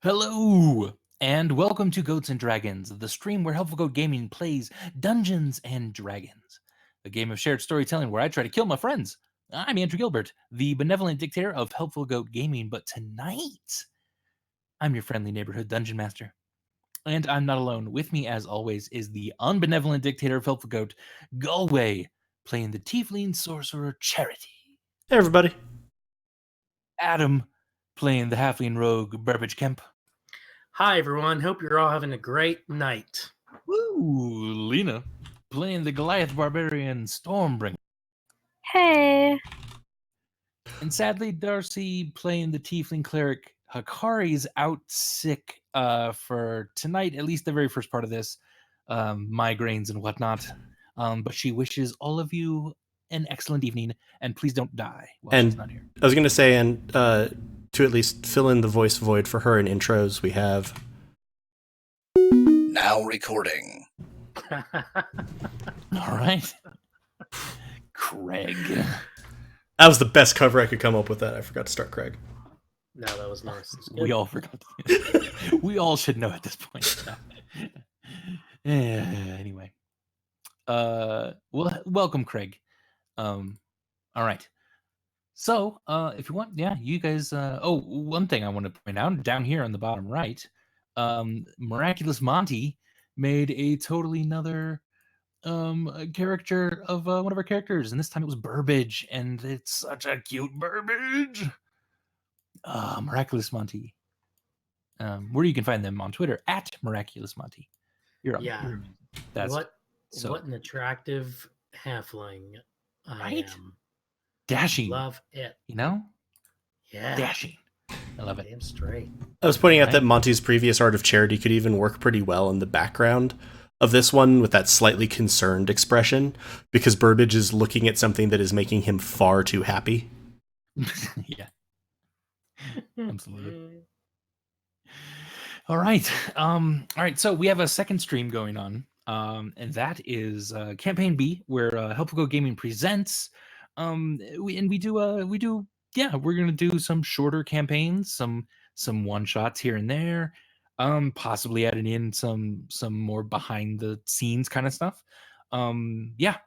Hello, and welcome to Goats and Dragons, the stream where Helpful Goat Gaming plays Dungeons and Dragons, a game of shared storytelling where I try to kill my friends. I'm Andrew Gilbert, the benevolent dictator of Helpful Goat Gaming, but tonight, I'm your friendly neighborhood dungeon master. And I'm not alone. With me, as always, is the unbenevolent dictator of Helpful Goat, Galway, playing the Tiefling Sorcerer Charity. Hey, everybody. Adam, playing the Halfling Rogue Burbage Kemp. Hi, everyone. Hope you're all having a great night. Woo! Lena, playing the Goliath Barbarian Stormbringer. Hey. And sadly, Darcy playing the Tiefling Cleric. Hakari's out sick for tonight, at least the very first part of this, migraines and whatnot. But she wishes all of you an excellent evening, and please don't die while she's not here. I was going to say, to at least fill in the voice void for her in intros, we have... Now recording. All right. Craig. That was the best cover I could come up with that. I forgot to start Craig. No, that was nice. We all forgot. We all should know at this point. Anyway. Well, welcome, Craig. All right. So, if you want, you guys. One thing I want to point out down here on the bottom right, Miraculous Monty made a totally another a character of one of our characters, and this time it was Burbage, and it's such a cute Burbage. Miraculous Monty. Where you can find them on Twitter at Miraculous Monty. You're up. Yeah. That's what an attractive halfling I am. Dashing. Love it. You know? Yeah. Dashing. I love it. Damn straight. I was pointing out that Monty's previous Art of Charity could even work pretty well in the background of this one with that slightly concerned expression, because Burbage is looking at something that is making him far too happy. Yeah. Absolutely. All right. So we have a second stream going on, and that is Campaign B, where Helpful Go Gaming presents. We're gonna do some shorter campaigns, some one shots here and there, possibly adding in some more behind the scenes kind of stuff. All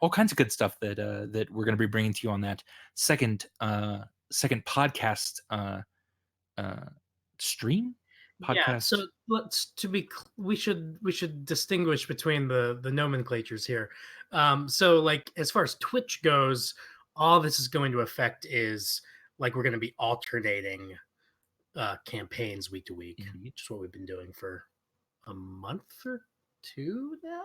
kinds of good stuff that we're gonna be bringing to you on that second podcast stream. Podcast. Yeah, so we should distinguish between the nomenclatures here. So like as far as Twitch goes, all this is going to affect is like we're going to be alternating campaigns week to week, which is what we've been doing for a month or two now.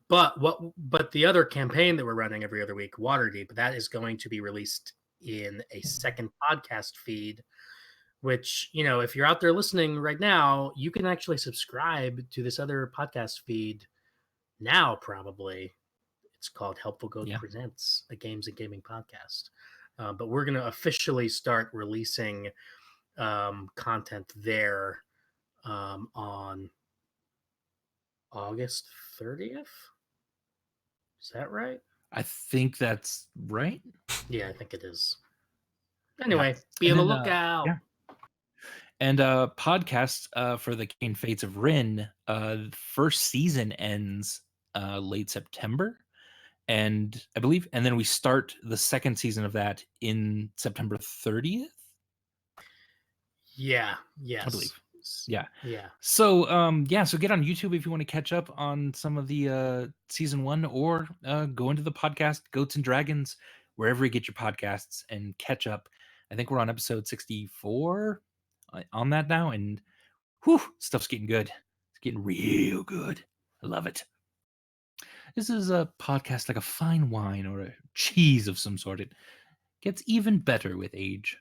But the other campaign that we're running every other week, Waterdeep, that is going to be released in a second podcast feed, which, you know, if you're out there listening right now, you can actually subscribe to this other podcast feed now, probably. It's called Helpful Goat Presents, a games and gaming podcast. But we're going to officially start releasing content there on August 30th. Is that right? I think that's right. Yeah, I think it is. Anyway, be on the lookout. And podcast for the Kane Fates of Rin, first season ends late September, and I believe, and then we start the second season of that in September 30th. Yeah. Yes. I believe. Yeah. So so get on YouTube if you want to catch up on some of the season one, or go into the podcast Goats and Dragons wherever you get your podcasts and catch up. I think we're on episode 64 on that now, and stuff's getting good. It's getting real good. I love it. This is a podcast like a fine wine or a cheese of some sort. It gets even better with age.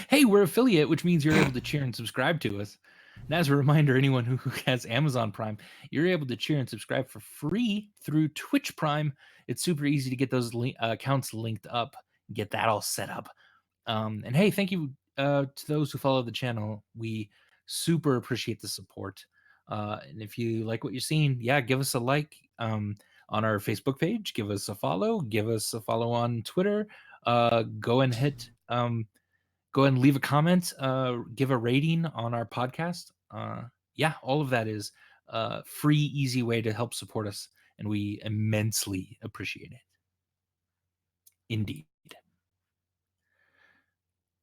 Hey, we're affiliate, which means you're able to cheer and subscribe to us. And as a reminder, anyone who has Amazon Prime, you're able to cheer and subscribe for free through Twitch Prime. It's super easy to get those accounts linked up, get that all set up. And hey, thank you to those who follow the channel. We super appreciate the support. And if you like what you're seeing, give us a like on our Facebook page. Give us a follow. Give us a follow on Twitter. Go and hit go ahead and leave a comment, give a rating on our podcast. Yeah, all of that is a free, easy way to help support us, and we immensely appreciate it. Indeed.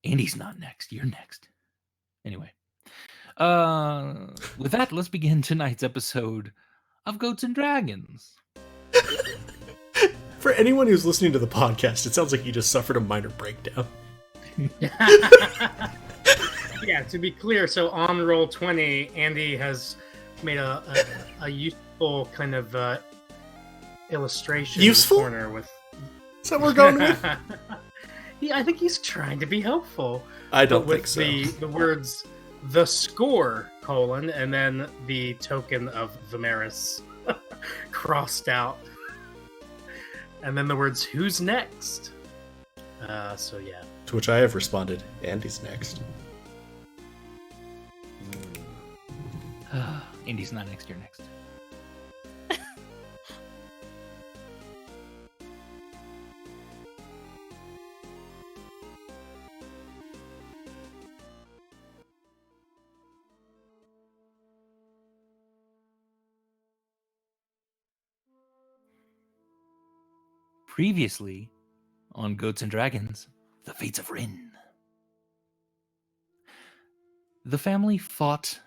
Andy's not next. You're next. Anyway. With that, let's begin tonight's episode of Goats and Dragons. For anyone who's listening to the podcast, it sounds like you just suffered a minor breakdown. Yeah, to be clear, so on roll 20, Andy has made a useful kind of illustration Useful? in the corner with. Is that what we're going with? Yeah, I think he's trying to be helpful. I don't with think so. The words "the score:" and then the token of Vimeris crossed out, and then the words "who's next?" So yeah. To which I have responded, Andy's next. Andy's not next, you're next. Previously on Goats and Dragons, the Fates of Rin. The family fought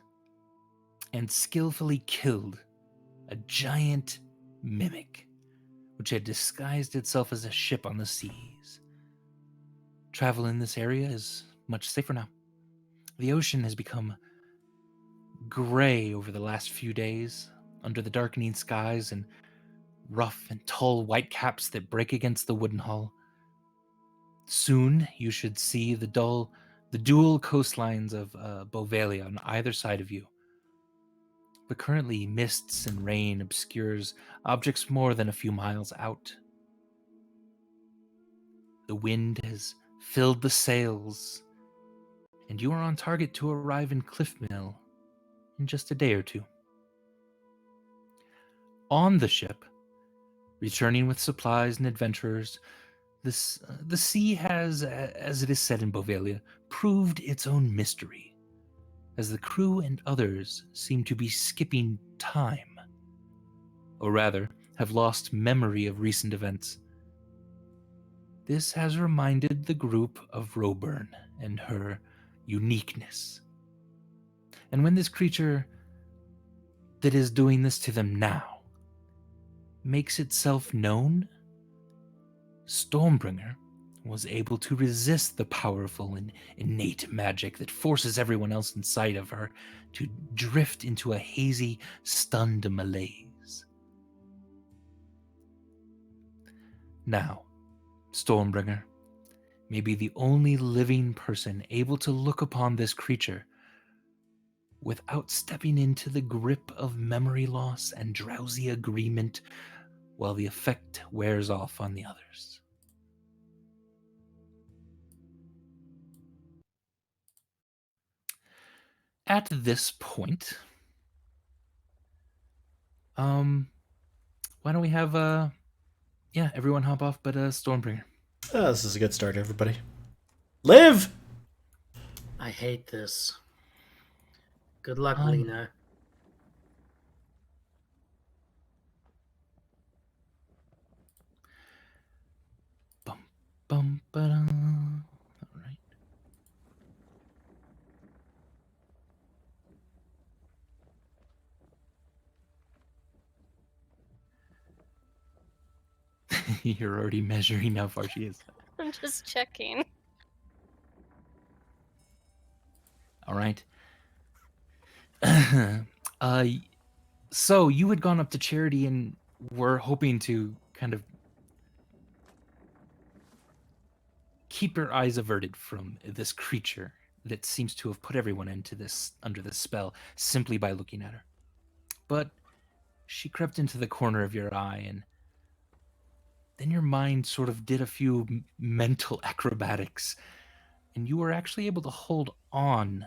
and skillfully killed a giant mimic, which had disguised itself as a ship on the seas. Travel in this area is much safer now. The ocean has become gray over the last few days, under the darkening skies and rough and tall white caps that break against the wooden hull. Soon you should see the dual coastlines of Bovalia on either side of you. But currently, mists and rain obscures objects more than a few miles out. The wind has filled the sails, and you are on target to arrive in Cliffmill in just a day or two. On the ship, returning with supplies and adventurers, the sea has, as it is said in Bovalia, proved its own mystery, as the crew and others seem to be skipping time, or rather, have lost memory of recent events. This has reminded the group of Roburn and her uniqueness. And when this creature that is doing this to them now makes itself known, Stormbringer was able to resist the powerful and innate magic that forces everyone else inside of her to drift into a hazy, stunned malaise. Now, Stormbringer may be the only living person able to look upon this creature without stepping into the grip of memory loss and drowsy agreement while the effect wears off on the others. At this point, why don't we have everyone hop off but Stormbringer. This is a good start, everybody. Live! I hate this. Good luck, Um, Lena. Bum bum ba-dum. All right. You're already measuring how far she is. I'm just checking. All right. So you had gone up to Charity and were hoping to kind of keep your eyes averted from this creature that seems to have put everyone under this spell simply by looking at her. But she crept into the corner of your eye, and then your mind sort of did a few mental acrobatics, and you were actually able to hold on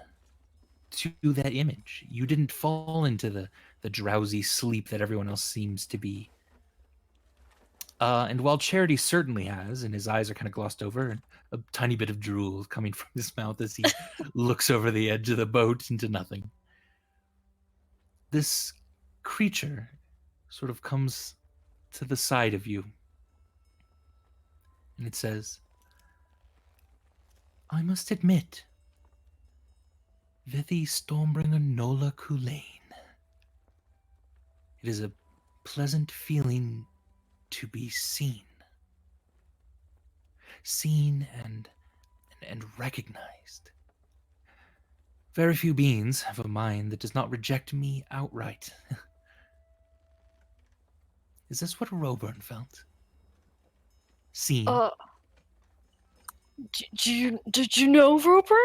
to that image. You didn't fall into the drowsy sleep that everyone else seems to be. And while Charity certainly has, and his eyes are kind of glossed over, and a tiny bit of drool coming from his mouth as he looks over the edge of the boat into nothing. This creature sort of comes to the side of you. And it says, I must admit, Vithi Stormbringer Nola Kulain. It is a pleasant feeling to be seen. Seen and recognized. Very few beings have a mind that does not reject me outright. Is this what Roburn felt? Seen? Did you know Roburn?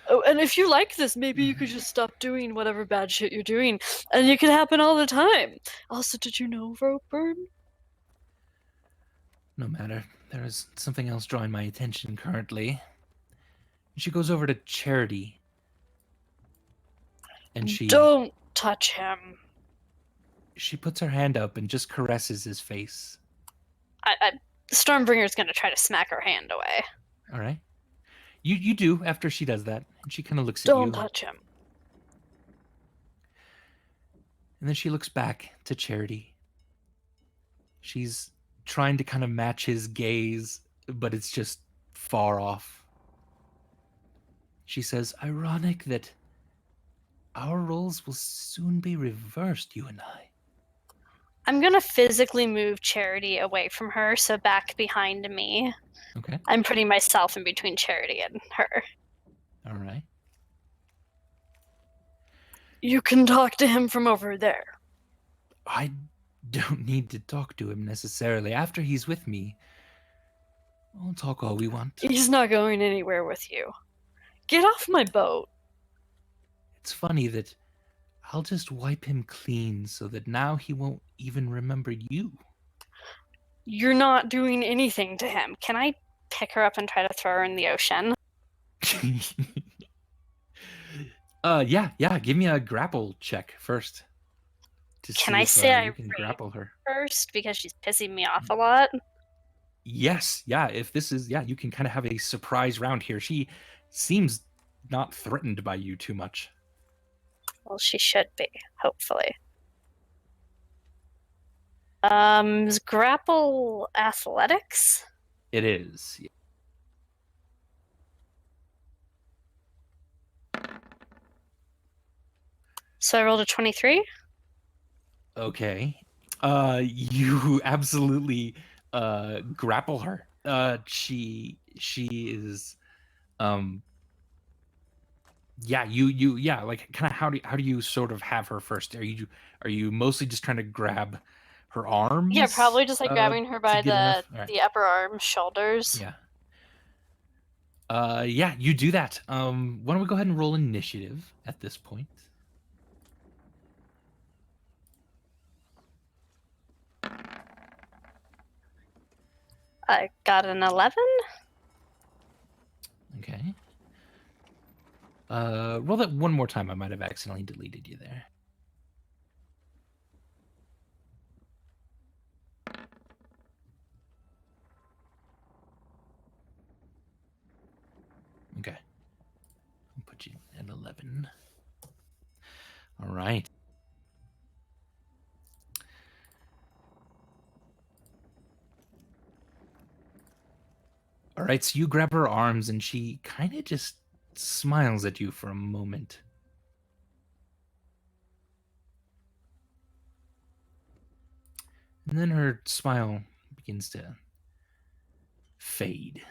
Oh, and if you like this, maybe you could just stop doing whatever bad shit you're doing, and it could happen all the time. Also, did you know Roburn? No matter. There is something else drawing my attention currently. She goes over to Charity. And Don't touch him. She puts her hand up and just caresses his face. Stormbringer's gonna try to smack her hand away. All right. You do after she does that. And she kind of looks at you. Don't touch him. And then she looks back to Charity. She's trying to kind of match his gaze, but it's just far off. She says, ironic that our roles will soon be reversed, you and I. I'm gonna physically move Charity away from her, so back behind me. Okay. I'm putting myself in between Charity and her. All right. You can talk to him from over there. I don't need to talk to him necessarily. After he's with me, we'll talk all we want. He's not going anywhere with you. Get off my boat. It's funny that I'll just wipe him clean so that now he won't even remember you. You're not doing anything to him. Can I pick her up and try to throw her in the ocean? Yeah. Give me a grapple check first. Can I say I can grapple her first because she's pissing me off a lot? Yes, yeah. If this is, you can kind of have a surprise round here. She seems not threatened by you too much. Well, she should be, hopefully. Is grapple athletics? It is. So I rolled a 23? Okay. You absolutely grapple her. She is like kind of how do you sort of have her first? Are you mostly just trying to grab her arms? Yeah, probably just like grabbing her by the upper arm shoulders. Yeah, you do that. Why don't we go ahead and roll initiative at this point? I got an 11. Okay. Roll that one more time. I might have accidentally deleted you there. Okay. I'll put you at 11. All right. All right, so you grab her arms and she kind of just smiles at you for a moment. And then her smile begins to fade.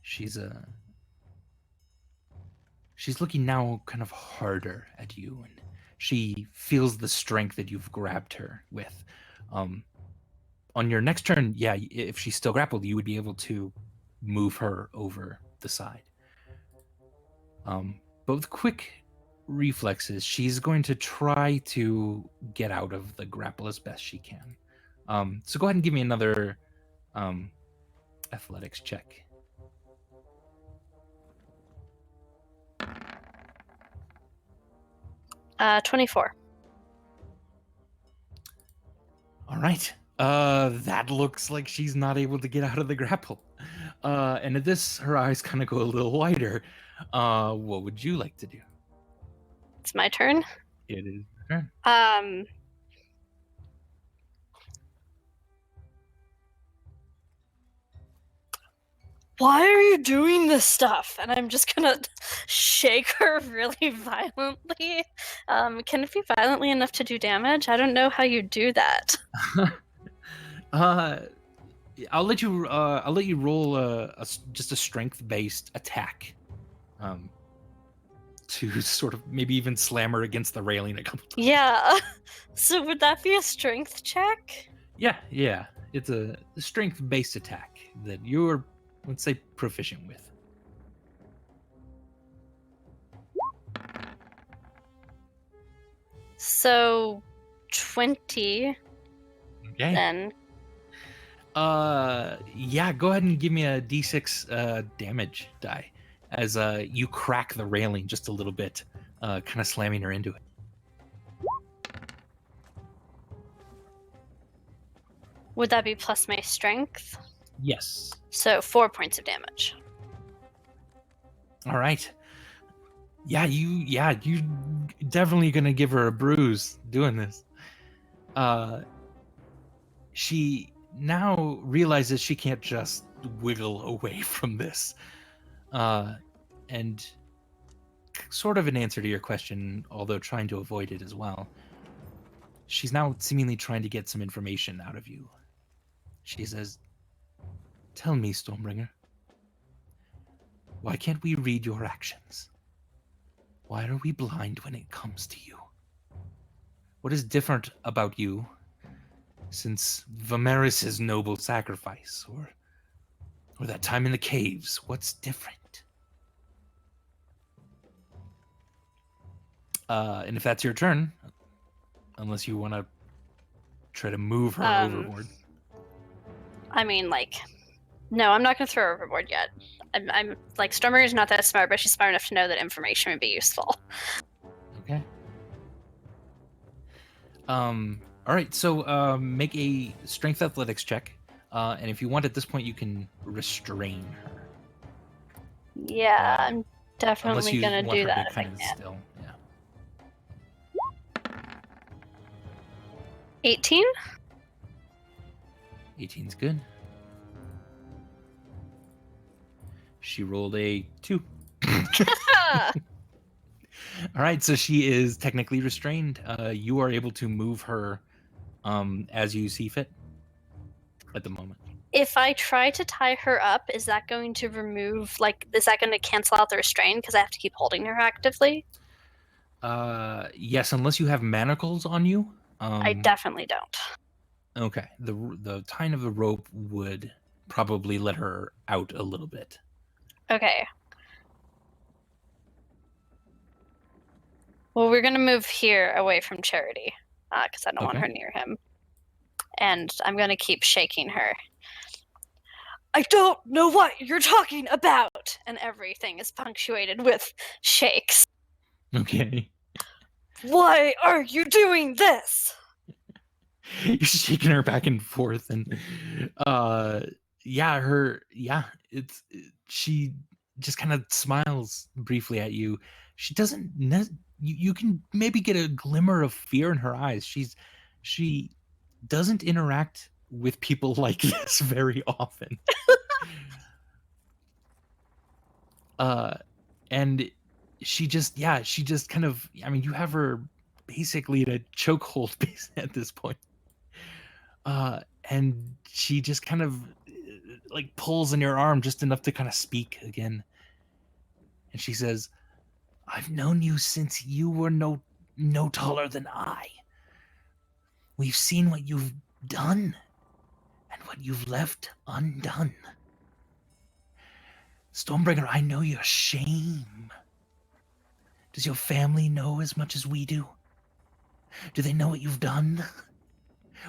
She's looking now kind of harder at you, and she feels the strength that you've grabbed her with. On your next turn, if she's still grappled, you would be able to move her over the side. But with quick reflexes, she's going to try to get out of the grapple as best she can. So go ahead and give me another athletics check. $24. All right. That looks like she's not able to get out of the grapple. And at this, her eyes kind of go a little wider. What would you like to do? It's my turn. It is your turn. Why are you doing this stuff? And I'm just gonna shake her really violently. Can it be violently enough to do damage? I don't know how you do that. I'll let you roll just a strength-based attack, to sort of maybe even slam her against the railing a couple times. Yeah. So would that be a strength check? Yeah. It's a strength-based attack that you're, let's say, proficient with. So 20 Okay. then. Yeah. Go ahead and give me a d6 damage die as you crack the railing just a little bit, kind of slamming her into it. Would that be plus my strength? Yes. So 4 points of damage. All right. Yeah, you definitely gonna give her a bruise doing this. She now realizes she can't just wiggle away from this. And sort of an answer to your question, although trying to avoid it as well. She's now seemingly trying to get some information out of you. She says, "Tell me, Stormbringer, why can't we read your actions? Why are we blind when it comes to you? What is different about you since Vimeris' noble sacrifice, or that time in the caves? What's different?" And if that's your turn, unless you want to try to move her overboard. I mean, like, no, I'm not going to throw her overboard yet. I'm like, Stormbringer's not that smart, but she's smart enough to know that information would be useful. Okay. All right. So make a strength athletics check, and if you want, at this point, you can restrain her. Yeah, I'm Unless definitely you going to want do her that to if I kind of can. still. Yeah. 18? 18's good. She rolled a 2. All right, so she is technically restrained. You are able to move her as you see fit at the moment. If I try to tie her up, is that going to remove, like, is that going to cancel out the restraint because I have to keep holding her actively? Yes, unless you have manacles on you. I definitely don't. Okay, the tying of the rope would probably let her out a little bit. Okay. Well, we're going to move here away from Charity because I don't want her near him. And I'm going to keep shaking her. I don't know what you're talking about! And everything is punctuated with shakes. Okay. Why are you doing this? You're shaking her back and forth, and she just kind of smiles briefly at you. She doesn't you can maybe get a glimmer of fear in her eyes. She doesn't interact with people like this very often. And she just kind of, I mean, you have her basically in a chokehold at this point. And she just kind of like pulls in your arm just enough to kind of speak again. And she says, "I've known you since you were no taller than I. We've seen what you've done and what you've left undone. Stormbringer, I know your shame. Does your family know as much as we do? Do they know what you've done?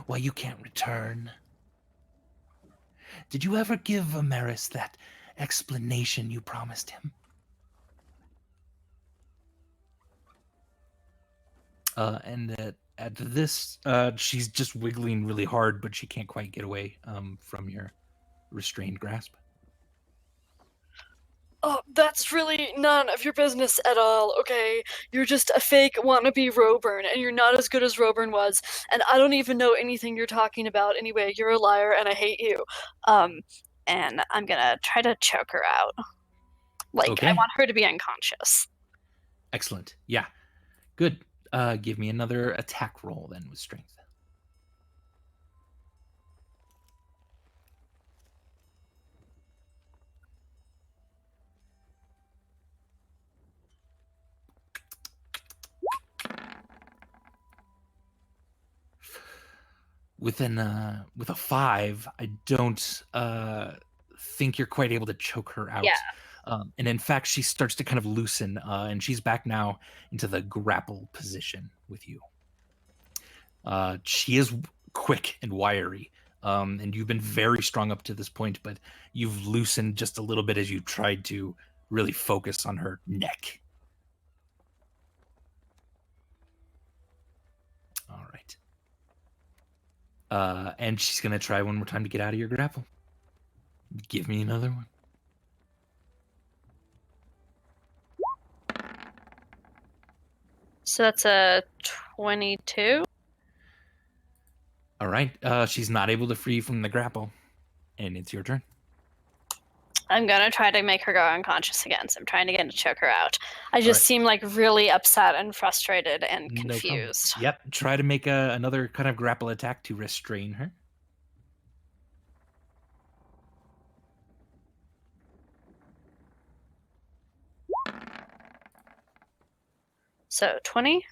Why you can't return? Did you ever give Vimeris that explanation you promised him?" And at At this, she's just wiggling really hard, but she can't quite get away from your restrained grasp. Oh, that's really none of your business at all, okay? You're just a fake wannabe Roburn, and you're not as good as Roburn was, and I don't even know anything you're talking about anyway. You're a liar, and I hate you. And I'm gonna try to choke her out. Like, Okay. I want her to be unconscious. Excellent. Yeah. Good. Give me another attack roll then with strength. With a 5, I don't think you're quite able to choke her out. Yeah. And in fact, she starts to kind of loosen, and she's back now into the grapple position with you. She is quick and wiry, and you've been very strong up to this point, but you've loosened just a little bit as you tried to really focus on her neck. All right. And she's going to try one more time to get out of your grapple. Give me another one. So that's a 22. All right. She's not able to free from the grapple, and it's your turn. I'm gonna try to make her go unconscious again. So I'm trying to get to choke her out. I just right. seem like really upset and frustrated and No problem. confused. Yep. Try to make another kind of grapple attack to restrain her. So 20.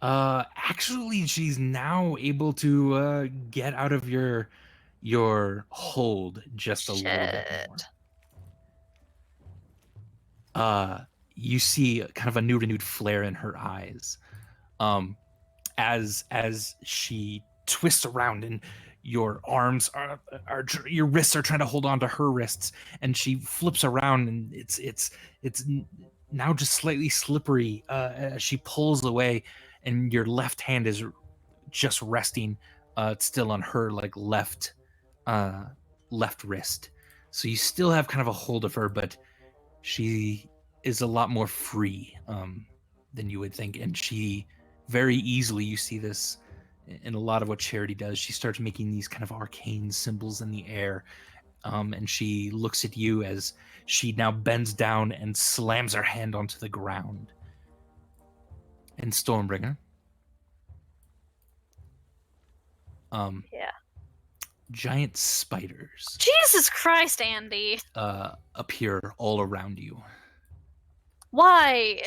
Actually, she's now able to get out of your hold just a little bit more. You see kind of a new renewed flare in her eyes, as she twists around, and your arms are your wrists are trying to hold on to her wrists, and she flips around, and it's now just slightly slippery as she pulls away, and your left hand is just resting still on her like left wrist. So you still have kind of a hold of her, but she is a lot more free than you would think, and she very easily, you see this in a lot of what Charity does, she starts making these kind of arcane symbols in the air, and she looks at you as she now bends down and slams her hand onto the ground. And Stormbringer, Yeah. giant spiders Jesus Christ, Andy. appear all around you. Why?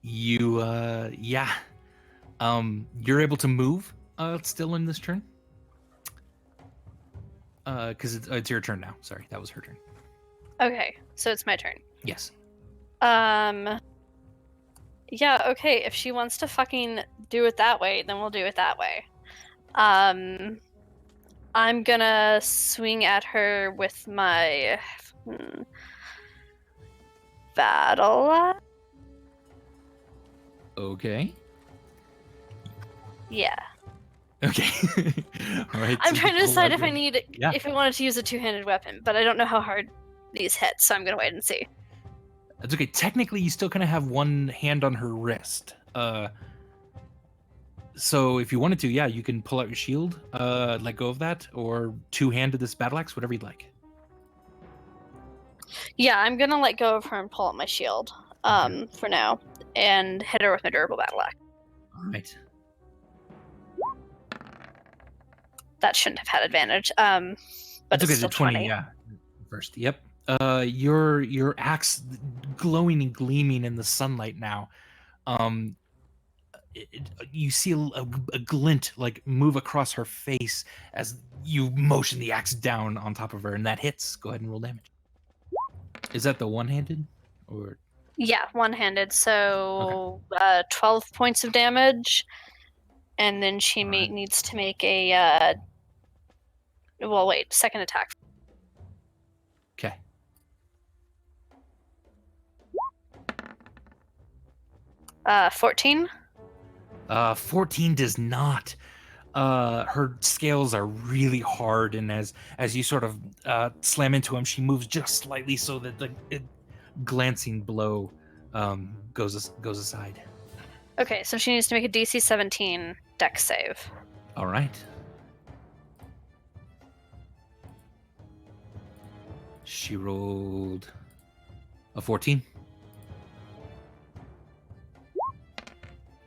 You're able to move still in this turn, because it's your turn now. Sorry, that was her turn. Okay, so it's my turn. Yes. Yeah, okay, if she wants to fucking do it that way, then we'll do it that way. I'm gonna swing at her with my battle axe. Okay. Yeah. Okay. All right. I'm so trying to roll decide out if I your- need if I wanted to use a two-handed weapon, but I don't know how hard these hit, so I'm gonna wait and see. That's okay. Technically, you still kind of have one hand on her wrist. So if you wanted to, yeah, you can pull out your shield, let go of that, or two-handed this battle axe, whatever you'd like. Yeah, I'm gonna let go of her and pull out my shield, for now, and hit her with my durable battle axe. All right. That shouldn't have had advantage. But That's it's okay. still The 20, 20. yeah. First, yep. Your axe glowing and gleaming in the sunlight now. You see a glint like move across her face as you motion the axe down on top of her, and that hits. Go ahead and roll damage. Is that the one-handed or? Yeah, one-handed. So 12 points of damage, and then she needs to make a. Well, wait. Second attack. Okay. 14. 14 does not. Her scales are really hard, and as you sort of slam into him, she moves just slightly so that the glancing blow goes aside. Okay, so she needs to make a DC 17 dex save. All right. She rolled a 14.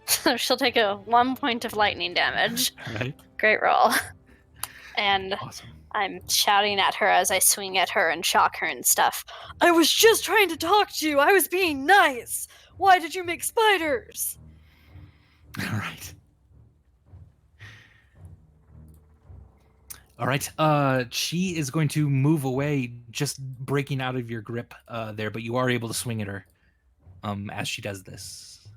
So she'll take a 1 point of lightning damage. All right. Great roll. And Awesome. I'm shouting at her as I swing at her and shock her and stuff. I was just trying to talk to you. I was being nice. Why did you make spiders? All right. All right. She is going to move away, just breaking out of your grip there, but you are able to swing at her as she does this.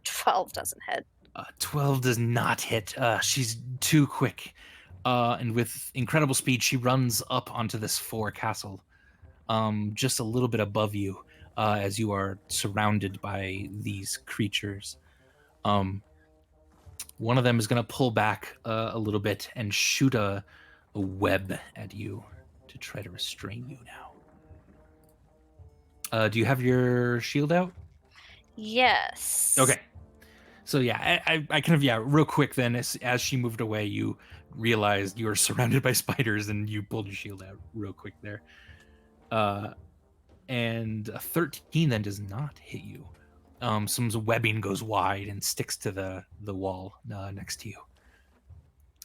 12 doesn't hit. 12 does not hit. She's too quick. And with incredible speed, she runs up onto this forecastle, just a little bit above you, as you are surrounded by these creatures. One of them is going to pull back a little bit and shoot a web at you to try to restrain you now. Do you have your shield out? Yes. Okay. So yeah, I kind of, real quick then, as she moved away, you realized you were surrounded by spiders and you pulled your shield out real quick there. And a 13 then does not hit you. Some webbing goes wide and sticks to the wall next to you.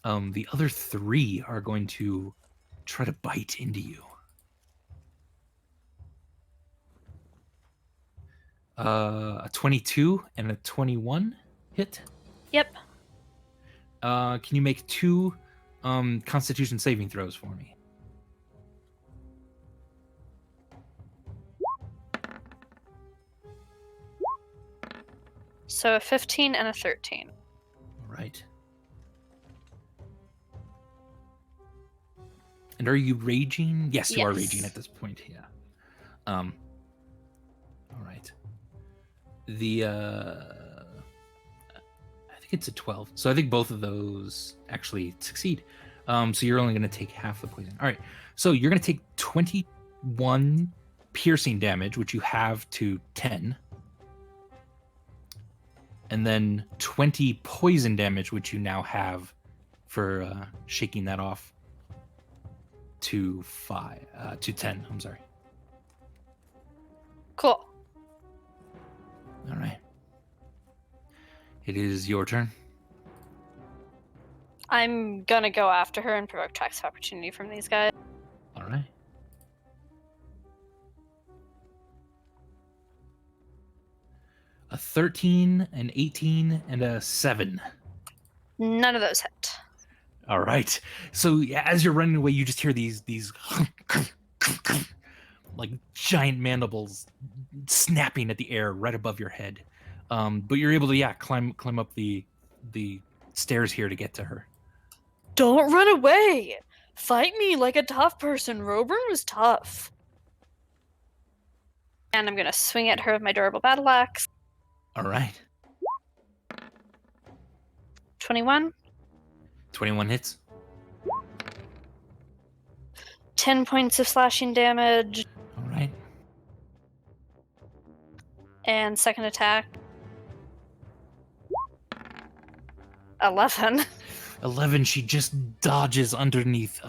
The other 3 are going to try to bite into you. A 22 and a 21 hit. Yep. Can you make 2 Constitution saving throws for me? So a 15 and a 13. All right. And are you raging? Yes, you are raging at this point. Yeah. All right. The I think it's a 12. So I think both of those actually succeed. So you're only going to take half the poison. All right. So you're going to take 21 piercing damage, which you have to 10. And then 20 poison damage, which you now have for shaking that off to 10. I'm sorry. Cool. All right. It is your turn. I'm gonna go after her and provoke attacks of opportunity from these guys. All right. A 13, an 18, and a 7. None of those hit. All right. So as you're running away, you just hear these like giant mandibles snapping at the air right above your head. But you're able to climb up the stairs here to get to her. Don't run away. Fight me like a tough person. Roburn was tough. And I'm gonna swing at her with my durable battle axe. All right. 21. 21 hits. 10 points of slashing damage. All right. And second attack. 11. 11. She just dodges underneath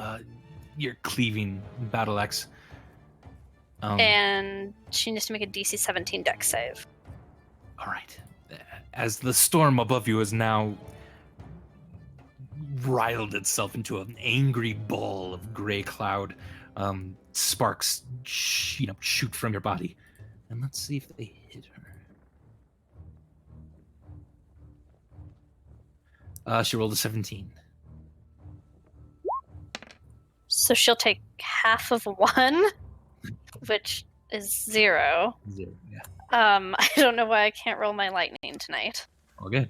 your cleaving battle axe. And she needs to make a DC 17 dex save. All right. As the storm above you is now riled itself into an angry ball of gray cloud, sparks, shoot from your body. And let's see if they hit her. She rolled a 17. So she'll take half of 1, which is 0. 0, yeah. I don't know why I can't roll my lightning tonight. All good.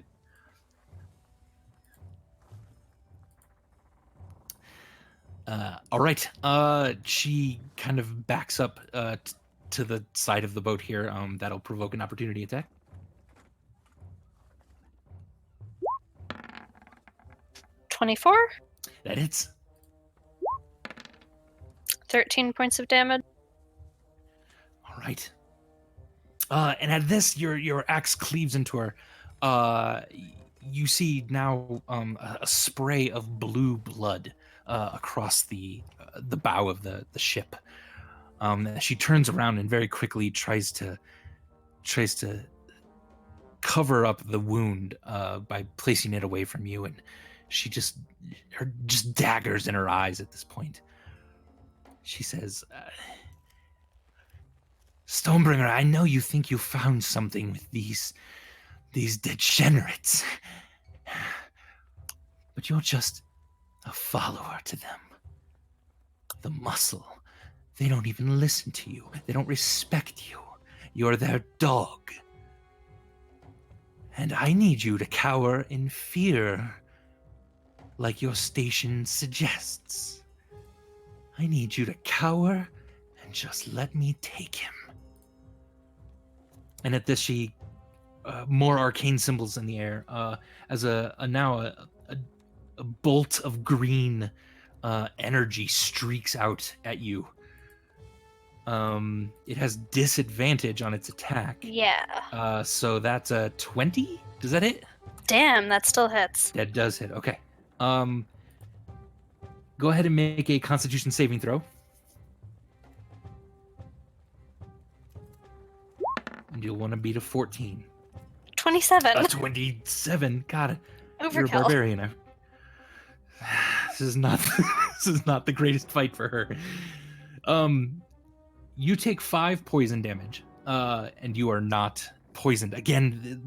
All right. She kind of backs up to the side of the boat here. That'll provoke an opportunity attack. 24? That hits. 13 points of damage. All right. And at this, your axe cleaves into her. You see now a spray of blue blood across the bow of the ship. She turns around and very quickly tries to cover up the wound by placing it away from you, and she just daggers in her eyes at this point. She says, Stonebringer, I know you think you found something with these degenerates, but you're just a follower to them. The muscle. They don't even listen to you. They don't respect you. You're their dog. And I need you to cower in fear, like your station suggests. I need you to cower and just let me take him. And at this, she more arcane symbols in the air as a bolt of green energy streaks out at you. It has disadvantage on its attack. Yeah. So that's a 20. Does that hit? Damn, that still hits. That does hit. Okay. Go ahead and make a Constitution saving throw. And you'll want to beat a 14. 27. A 27. God, you're a Overkill. barbarian. This is not the greatest fight for her. You take 5 poison damage, and you are not poisoned. Again,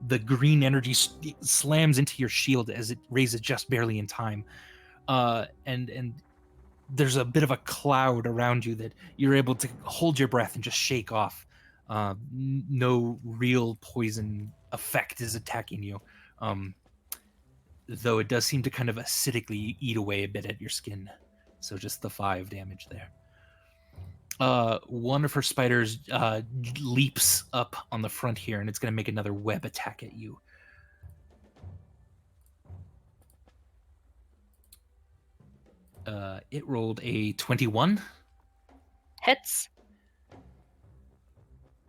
the green energy slams into your shield as it raises just barely in time, and there's a bit of a cloud around you that you're able to hold your breath and just shake off. No real poison effect is attacking you, though it does seem to kind of acidically eat away a bit at your skin. So just the 5 damage there. One of her spiders leaps up on the front here, and it's going to make another web attack at you. It rolled a 21. Hits.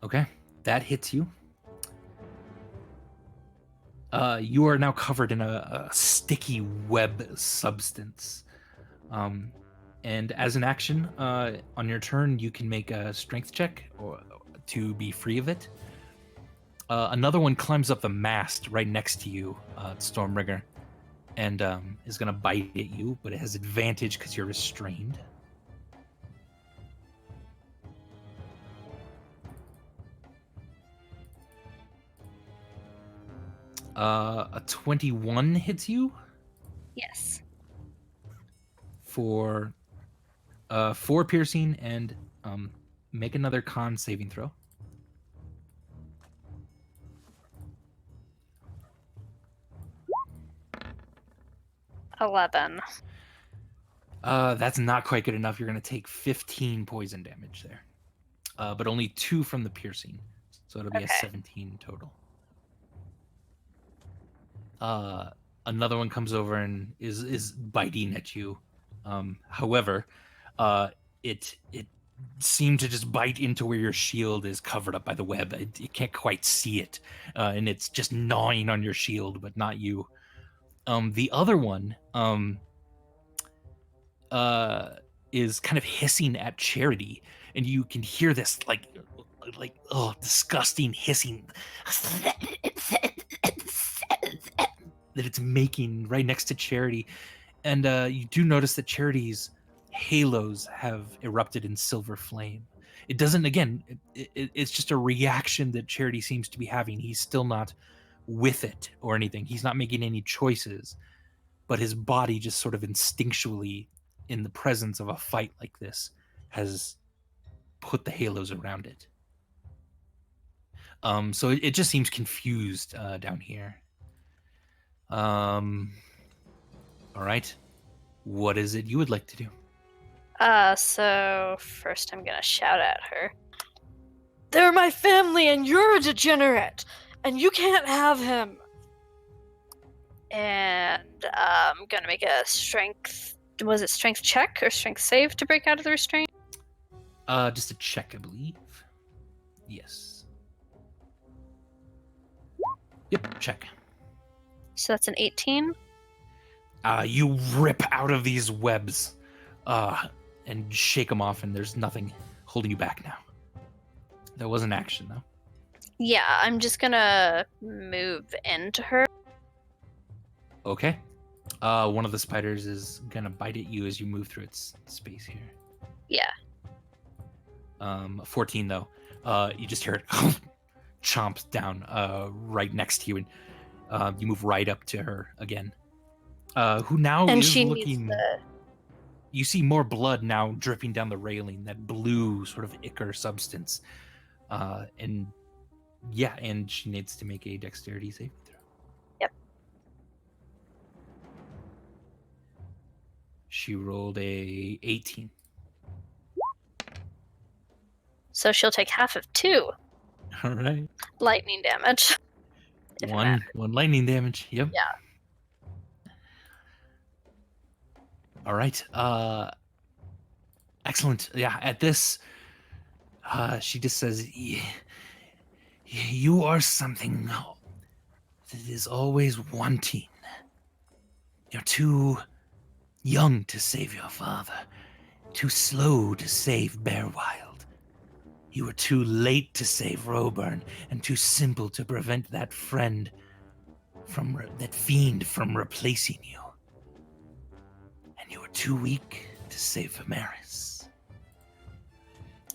Okay, that hits you. You are now covered in a sticky web substance. And as an action, on your turn, you can make a strength check to be free of it. Another one climbs up the mast right next to you, Stormbringer, and is going to bite at you, but it has advantage because you're restrained. A 21 hits you Yes. for 4 piercing, and make another con saving throw. $11. That's not quite good enough. You're going to take 15 poison damage there, but only 2 from the piercing, so it'll be a Okay. 17 total. Another one comes over and is biting at you. However, it seemed to just bite into where your shield is covered up by the web. You can't quite see it, and it's just gnawing on your shield, but not you. The other one is kind of hissing at Charity, and you can hear this like disgusting hissing that it's making right next to Charity. And you do notice that Charity's halos have erupted in silver flame. It doesn't, again, it's just a reaction that Charity seems to be having. He's still not with it or anything. He's not making any choices, but his body just sort of instinctually, in the presence of a fight like this, has put the halos around it. So it just seems confused down here. All right. What is it you would like to do? So first I'm gonna shout at her. They're my family and you're a degenerate! And you can't have him! And I'm gonna make a strength. Was it strength check or strength save to break out of the restraint? Just a check, I believe. Yes. Yep, check. So that's an 18. You rip out of these webs, and shake them off, and there's nothing holding you back now. That was an action, though. Yeah, I'm just gonna move into her. Okay. One of the spiders is gonna bite at you as you move through its space here. Yeah. 14 though. You just hear it chomp down right next to you, and you move right up to her again. Who now And is she looking. needs the... You see more blood now dripping down the railing, that blue sort of ichor substance. And she needs to make a dexterity saving throw. Yep. She rolled a 18. So she'll take half of 2 All right. lightning damage. If it One lightning damage. Yep. Yeah. All right. Excellent. Yeah. At this, she just says, "You are something that is always wanting. You're too young to save your father, too slow to save Bearwild. You were too late to save Roburn, and too simple to prevent that fiend from replacing you. And you were too weak to save Vimeris."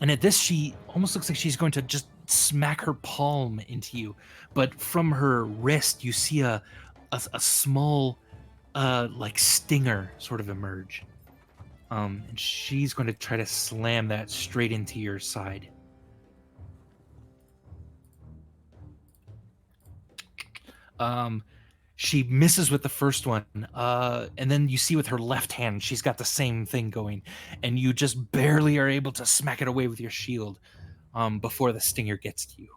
And at this, she almost looks like she's going to just smack her palm into you. But from her wrist, you see a small, like stinger sort of emerge. And she's going to try to slam that straight into your side. She misses with the first one, and then you see with her left hand, she's got the same thing going, and you just barely are able to smack it away with your shield before the stinger gets to you.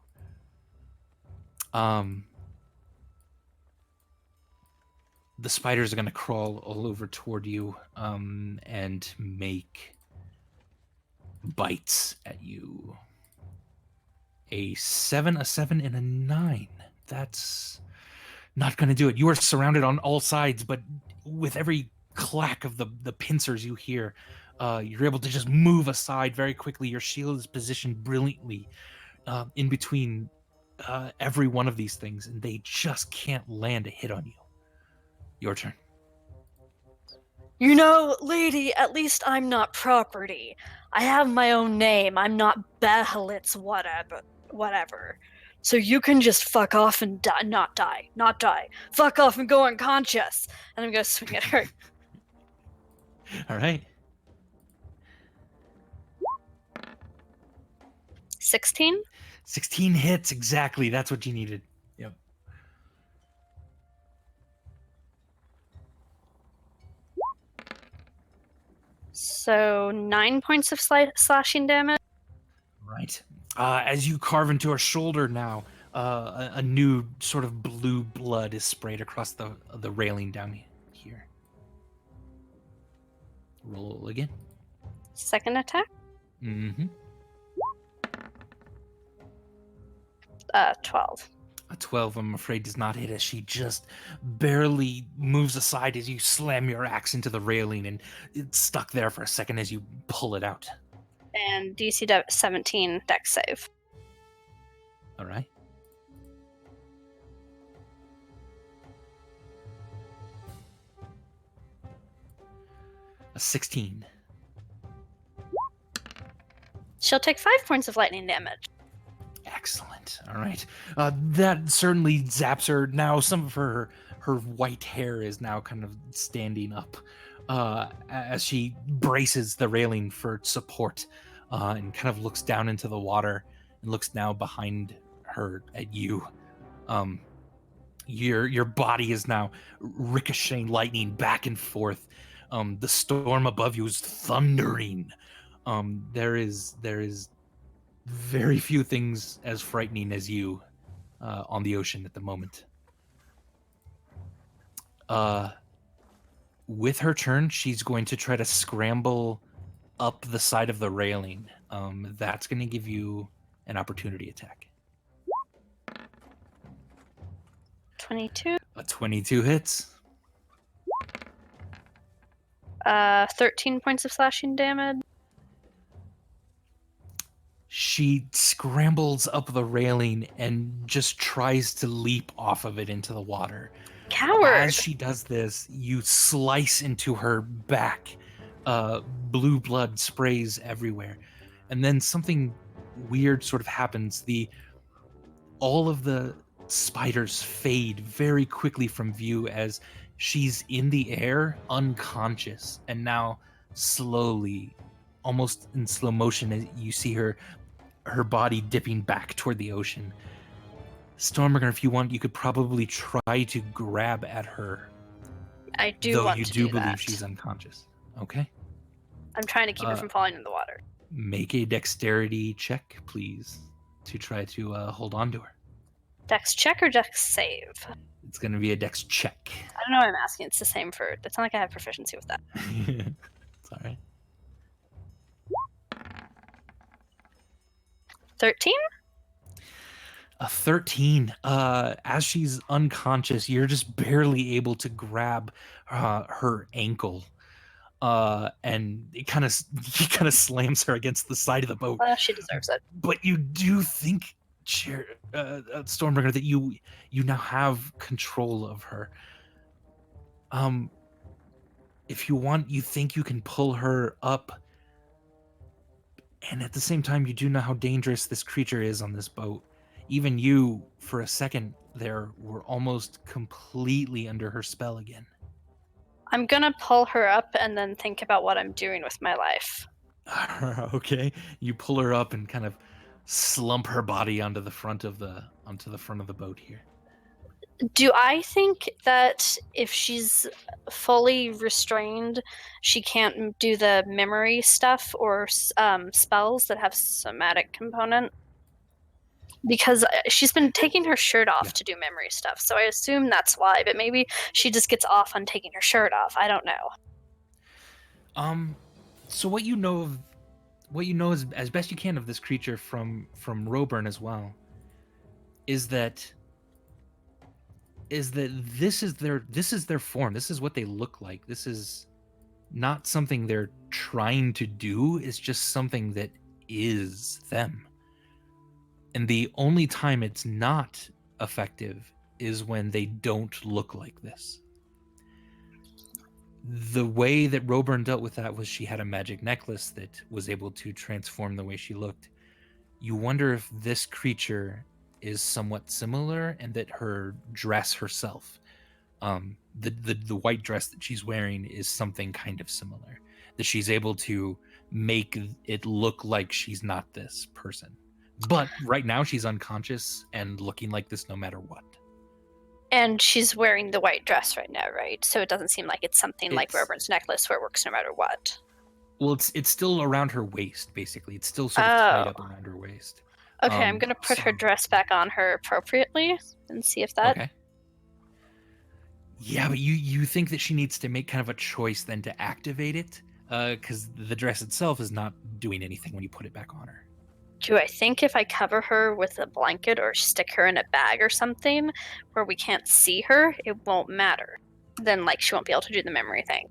The spiders are going to crawl all over toward you and make bites at you. A 7, and a 9. That's not going to do it. You are surrounded on all sides, but with every clack of the pincers you hear, you're able to just move aside very quickly. Your shield is positioned brilliantly in between every one of these things, and they just can't land a hit on you. Your turn. You know, lady, at least I'm not property. I have my own name. I'm not Behelitz whatever. So you can just fuck off and not die. Fuck off and go unconscious. And I'm gonna swing at her. All right. 16? 16 hits, exactly. That's what you needed. Yep. So 9 points of slashing damage. Right. As you carve into her shoulder now, a new sort of blue blood is sprayed across the railing down here. Roll again. Second attack. Mm-hmm. 12. A 12, I'm afraid, does not hit as she just barely moves aside as you slam your axe into the railing, and it's stuck there for a second as you pull it out. And DC 17 dex save. All right. A 16. She'll take 5 points of lightning damage. Excellent. All right. That certainly zaps her. Now some of her white hair is now kind of standing up as she braces the railing for support and kind of looks down into the water and looks now behind her at you. Your body is now ricocheting lightning back and forth The storm above you is thundering. There is very few things as frightening as you on the ocean at the moment. With her turn, she's going to try to scramble up the side of the railing. That's going to give you an opportunity attack. 22. A 22 hits. 13 points of slashing damage. She scrambles up the railing and just tries to leap off of it into the water. Coward! As she does this, you slice into her back. Blue blood sprays everywhere. And then something weird sort of happens. All of the spiders fade very quickly from view as she's in the air, unconscious. And now, slowly, almost in slow motion, you see her body dipping back toward the ocean. Stormbringer, if you want, you could probably try to grab at her. I do though want you to do do believe that. she's unconscious. Okay. I'm trying to keep her from falling in the water. Make a dexterity check, please, to try to hold on to her. Dex check or dex save? It's going to be a dex check. I don't know why I'm asking. It's the same for... It's not like I have proficiency with that. It's all right. 13? A 13. As she's unconscious, you're just barely able to grab her ankle. And he kind of slams her against the side of the boat. Well, she deserves it. But you do think, Stormbringer, that you now have control of her. If you want, you think you can pull her up. And at the same time, you do know how dangerous this creature is on this boat. Even you, for a second there, were almost completely under her spell again. I'm gonna pull her up and then think about what I'm doing with my life. Okay, you pull her up and kind of slump her body onto the front of the boat here. Do I think that if she's fully restrained, she can't do the memory stuff or spells that have somatic component? Because she's been taking her shirt off to do memory stuff, so I assume that's why. But maybe she just gets off on taking her shirt off. I don't know. So what you know is, as best you can, of this creature from Roburn as well, is that this is their form. This is what they look like. This is not something they're trying to do. It's just something that is them. And the only time it's not effective is when they don't look like this. The way that Roburn dealt with that was she had a magic necklace that was able to transform the way she looked. You wonder if this creature is somewhat similar, and that her dress herself, the white dress that she's wearing, is something kind of similar. That she's able to make it look like she's not this person. But right now she's unconscious and looking like this no matter what. And she's wearing the white dress right now, right? So it doesn't seem like it's something like Roburn's necklace where it works no matter what. Well, it's still around her waist, basically. It's still sort of tied up around her waist. Okay, I'm going to put her dress back on her appropriately and see if that... Okay. Yeah, but you think that she needs to make kind of a choice then to activate it? Because the dress itself is not doing anything when you put it back on her. Do I think if I cover her with a blanket or stick her in a bag or something where we can't see her, it won't matter? Then, like, she won't be able to do the memory thing.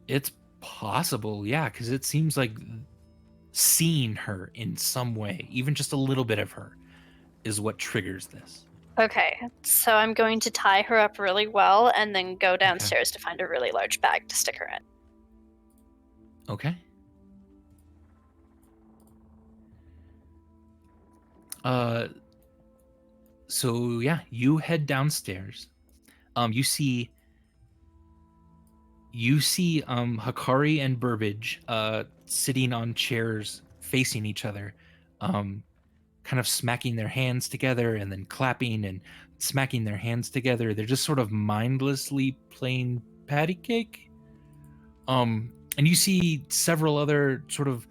It's possible, yeah, because it seems like seeing her in some way, even just a little bit of her, is what triggers this. Okay, so I'm going to tie her up really well and then go downstairs to find a really large bag to stick her in. Okay. So yeah, you head downstairs. You see Hakari and Burbage sitting on chairs facing each other, kind of smacking their hands together and then clapping and smacking their hands together. They're just sort of mindlessly playing patty cake. And you see several other sort of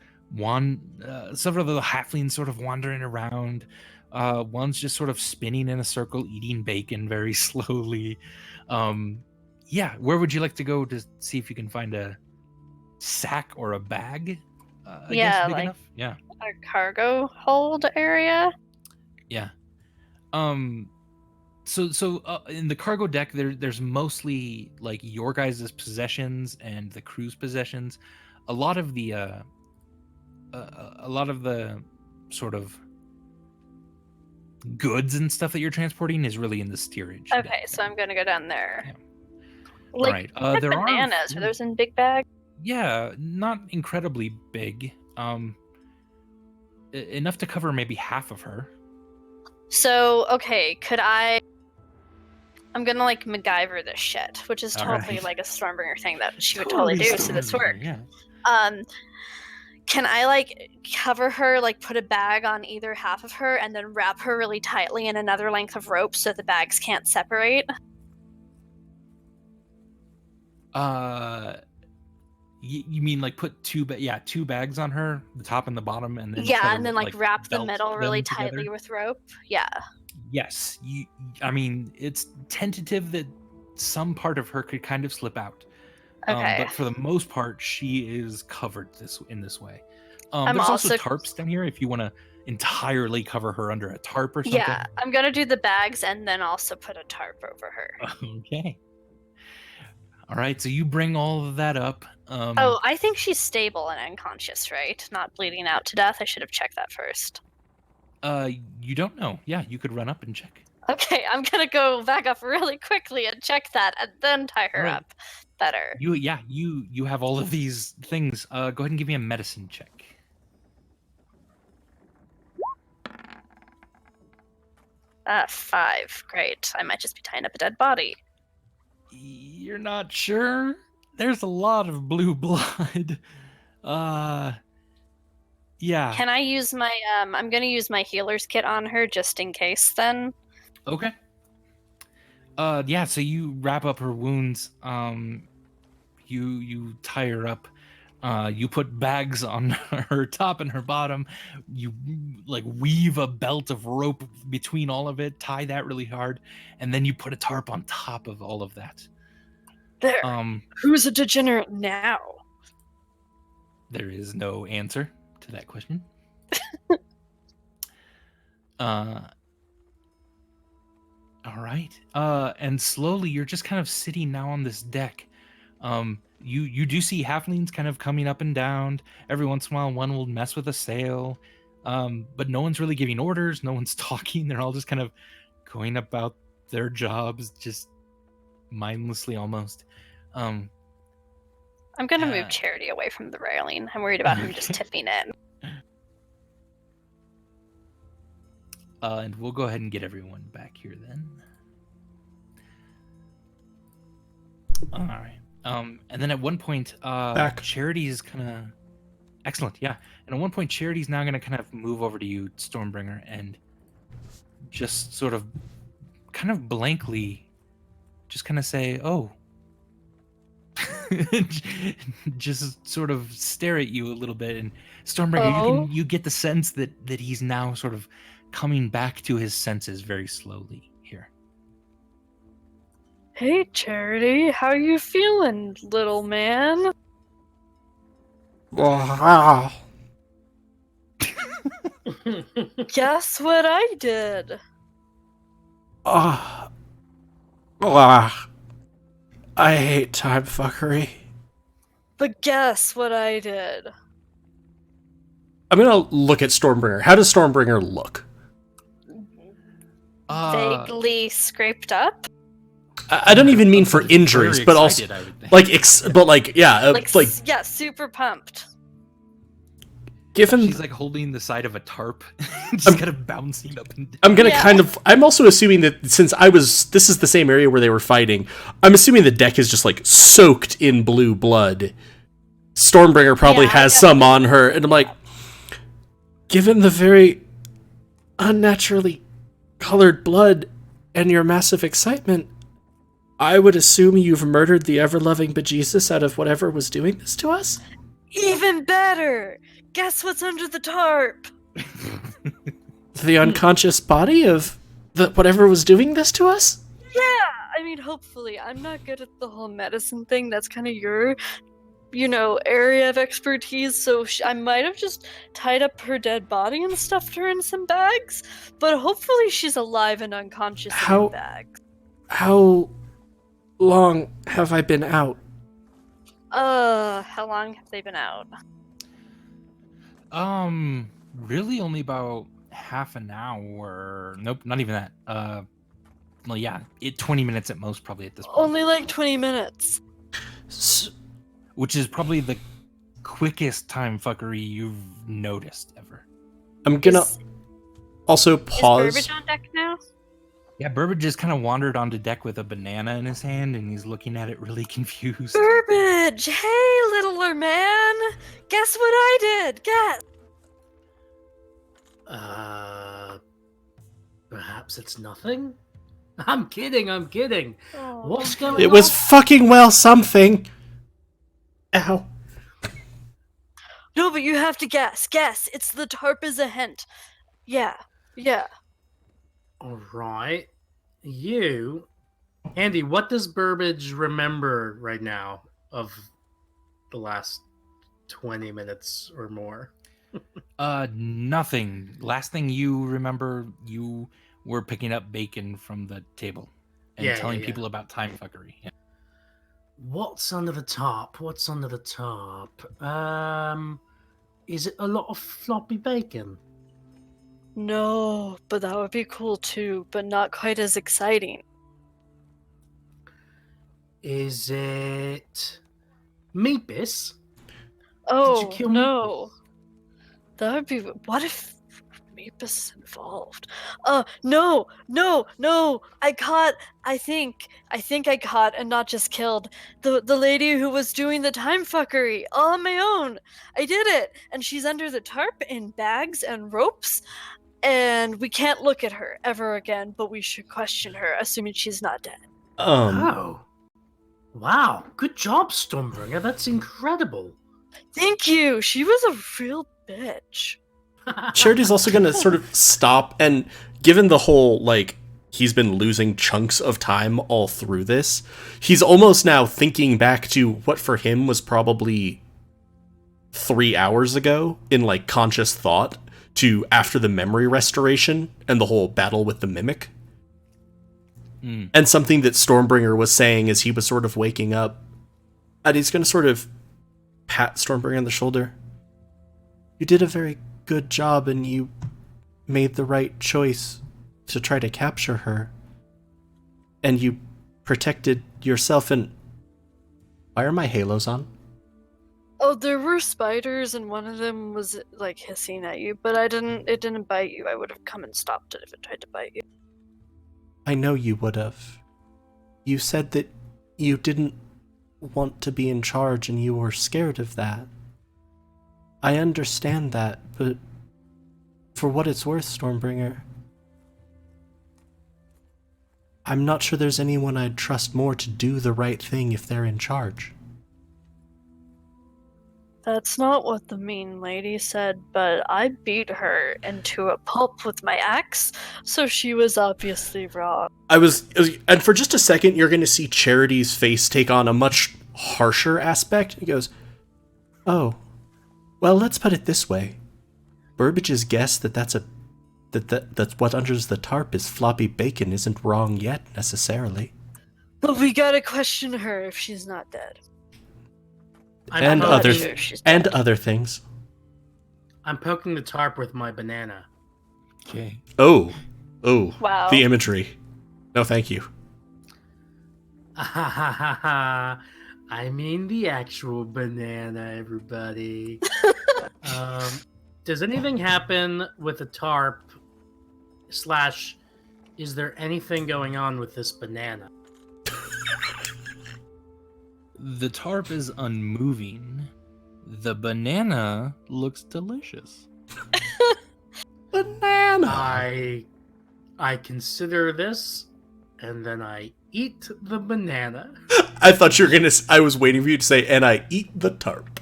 several of the halflings sort of wandering around. One's just sort of spinning in a circle, eating bacon very slowly. Where would you like to go to see if you can find a sack or a bag? I guess big enough. Yeah. A cargo hold area. Yeah. So in the cargo deck, there's mostly like your guys' possessions and the crew's possessions. A lot of the sort of goods and stuff that you're transporting is really in the steerage. Okay, deck. So I'm gonna go down there. Yeah. Like, All right. There bananas. are Are those in big bags? Yeah, not incredibly big. Enough to cover maybe half of her. So, okay, I'm gonna like MacGyver this shit, which is totally right. like a Stormbringer thing that she would totally do, so this work. Yeah. Can I like cover her, like put a bag on either half of her and then wrap her really tightly in another length of rope so the bags can't separate? You mean like put two bags on her, the top and the bottom, and then and then like wrap the belt middle really them tightly together? with rope? Yeah. Yes, I mean, it's tentative that some part of her could kind of slip out. Okay. But for the most part, she is covered in this way. I'm there's also also- tarps down here if you want to entirely cover her under a tarp or something. Yeah, I'm gonna do the bags and then also put a tarp over her. Okay. All right, so you bring all of that up. Oh, I think she's stable and unconscious, right? Not bleeding out to death. I should have checked that first. You don't know. Yeah, you could run up and check. Okay, I'm gonna go back up really quickly and check that, and then tie her All right. up better. You have all of these things. Go ahead and give me a medicine check. Five. Great. I might just be tying up a dead body. You're not sure? There's a lot of blue blood. Yeah. Can I use my I'm gonna use my healer's kit on her just in case then. Okay. So you wrap up her wounds. You tie her up. You put bags on her top and her bottom. You like weave a belt of rope between all of it, tie that really hard, and then you put a tarp on top of all of that. There. Who's a degenerate now? There is no answer to that question. All right. And slowly you're just kind of sitting now on this deck. You do see halflings kind of coming up and down. Every once in a while, one will mess with a sail. But no one's really giving orders. No one's talking. They're all just kind of going about their jobs, just mindlessly almost. I'm gonna move Charity away from the railing. I'm worried about him just tipping in. And we'll go ahead and get everyone back here then. All right. And then at one point, Back. Charity is kind of excellent. Yeah. And at one point, Charity's now going to kind of move over to you, Stormbringer, and just sort of kind of blankly just kind of say, "Oh." Just sort of stare at you a little bit, and Stormbringer, you get the sense that he's now sort of coming back to his senses very slowly here. Hey, Charity, how you feeling, little man? Wow. Guess what I did? I hate time fuckery. But guess what I did? I'm gonna look at Stormbringer. How does Stormbringer look? Vaguely scraped up. I don't even mean for injuries, but also Yeah, super pumped. given She's like holding the side of a tarp, just kind of bouncing up and down. I'm gonna I'm also assuming that since this is the same area where they were fighting, I'm assuming the deck is just like soaked in blue blood. Stormbringer probably has some on her, and I'm like, given the very unnaturally colored blood and your massive excitement, I would assume you've murdered the ever-loving bejesus out of whatever was doing this to us? Even better! Guess what's under the tarp? The unconscious body of whatever was doing this to us? Yeah! I mean, hopefully. I'm not good at the whole medicine thing. That's kind of your, area of expertise. So I might have just tied up her dead body and stuffed her in some bags. But hopefully she's alive and unconscious and in bags. How long have I been out? How long have they been out? Really only about half an hour. Nope, not even that. Well, yeah, 20 minutes at most, probably at this point. Only like 20 minutes. Which is probably the quickest time fuckery you've noticed ever. I'm gonna also pause. Is Burbage on deck now? Yeah, Burbage just kind of wandered onto deck with a banana in his hand, and he's looking at it really confused. Burbage! Hey, littler man! Guess what I did? Guess! Perhaps it's nothing? I'm kidding. Oh. What's going on? It was fucking well something. Ow. No, but you have to guess. Guess. It's the tarp as a hint. Yeah. All right. Andy, what does Burbage remember right now of the last 20 minutes or more? Nothing. Last thing you remember, you were picking up bacon from the table and telling people about time fuckery. Yeah. What's under the top? Is it a lot of floppy bacon? No, but that would be cool too, but not quite as exciting. Is it Meepus? Oh, Did you kill no. That would be... What if Meepus is involved? No. I think I caught and not just killed the lady who was doing the time fuckery all on my own. I did it, and she's under the tarp in bags and ropes, and we can't look at her ever again, but we should question her, assuming she's not dead. Oh. Wow. Good job, Stormbringer. That's incredible. Thank you. She was a real bitch. Charity's also gonna sort of stop, and given the whole, he's been losing chunks of time all through this, he's almost now thinking back to what for him was probably 3 hours ago in, conscious thought, to after the memory restoration and the whole battle with the mimic. And something that Stormbringer was saying as he was sort of waking up. And he's gonna sort of pat Stormbringer on the shoulder. You did a very good job, and you made the right choice to try to capture her. And you protected yourself, and... Why are my halos on? Oh, there were spiders, and one of them was, hissing at you, but it didn't bite you. I would have come and stopped it if it tried to bite you. I know you would have. You said that you didn't want to be in charge, and you were scared of that. I understand that, but for what it's worth, Stormbringer, I'm not sure there's anyone I'd trust more to do the right thing if they're in charge. That's not what the mean lady said, but I beat her into a pulp with my axe, so she was obviously wrong. And for just a second, you're going to see Charity's face take on a much harsher aspect. He goes, oh, well, let's put it this way. Burbage's guess that's what under the tarp is floppy bacon isn't wrong yet, necessarily. But we gotta question her if she's not dead. And other things. I'm poking the tarp with my banana. Okay. Oh. Wow. The imagery. No, thank you. I mean the actual banana, everybody. Does anything happen with the tarp? / is there anything going on with this banana? The tarp is unmoving. The banana looks delicious. Banana! I consider this and then I eat the banana. I thought you were gonna. I was waiting for you to say, and I eat the tarp.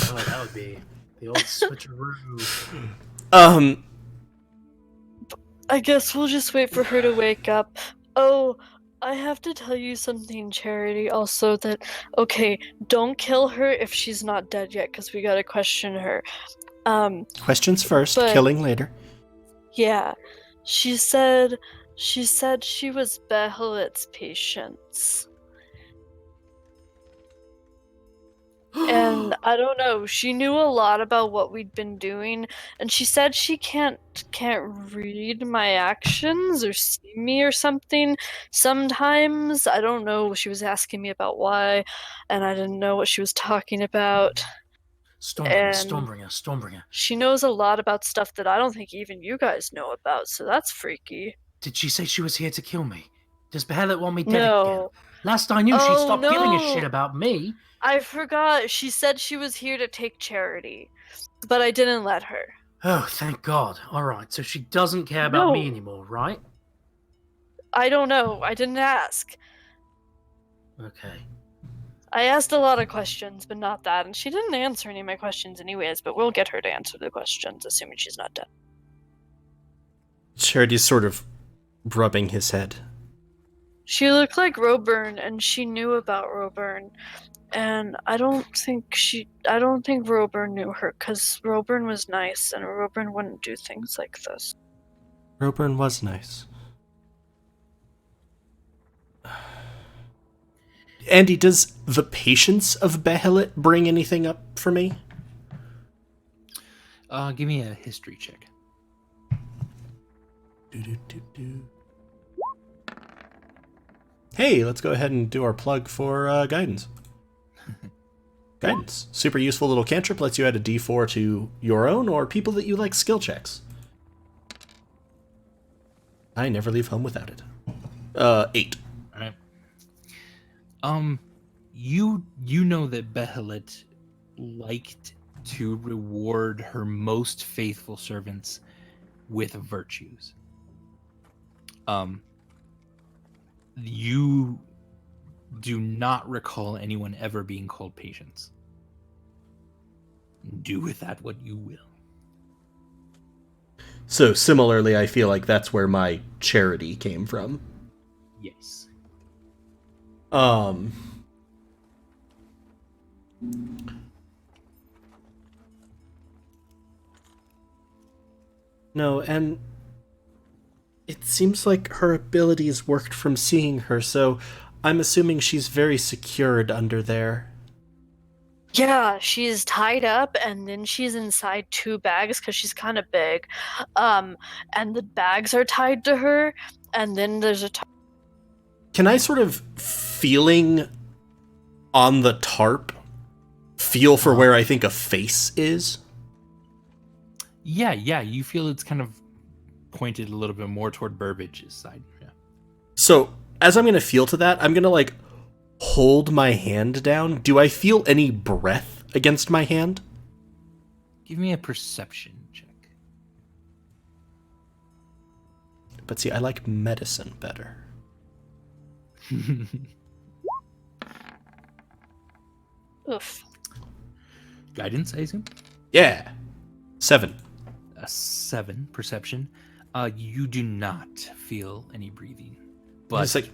Oh, that would be the old switcheroo. I guess we'll just wait for her to wake up. Oh, I have to tell you something, Charity, also that, okay, don't kill her if she's not dead yet, because we gotta question her. Questions first, but- killing later. Yeah, she said she was Behelet's patients. And I don't know, she knew a lot about what we'd been doing, and she said she can't read my actions or see me or something. Sometimes, I don't know, she was asking me about why, and I didn't know what she was talking about. Stormbringer. She knows a lot about stuff that I don't think even you guys know about, so that's freaky. Did she say she was here to kill me? Does Behelit want me dead No. again? Last I knew, she Oh, stopped giving a no. shit about me. I forgot. She said she was here to take Charity, but I didn't let her. Oh, thank God. All right, so she doesn't care about me No. anymore, right? I don't know. I didn't ask. Okay. I asked a lot of questions, but not that, and she didn't answer any of my questions anyways, but we'll get her to answer the questions, assuming she's not dead. Charity's sort of rubbing his head. She looked like Roburn, and she knew about Roburn, and I don't think Roburn knew her, because Roburn was nice, and Roburn wouldn't do things like this. Roburn was nice. Andy, does the patience of Behelit bring anything up for me? Give me a history check. Hey, let's go ahead and do our plug for guidance. Guidance. Super useful little cantrip, lets you add a d4 to your own or people that you like skill checks. I never leave home without it. 8. Alright. You know that Behelit liked to reward her most faithful servants with virtues. You do not recall anyone ever being called patience. Do with that what you will. So similarly, I feel like that's where my charity came from. Yes. No, and it seems like her abilities worked from seeing her, so I'm assuming she's very secured under there. Yeah, she's tied up, and then she's inside 2 bags because she's kind of big. And the bags are tied to her, and then there's a Can I sort of feeling on the tarp feel for where I think a face is? Yeah, you feel it's kind of pointed a little bit more toward Burbage's side. Yeah. So, as I'm going to feel to that, I'm going to, like, hold my hand down. Do I feel any breath against my hand? Give me a perception check. But see, I like medicine better. oof. Guidance, I assume? Yeah. 7. A 7 perception. You do not feel any breathing. But It's like,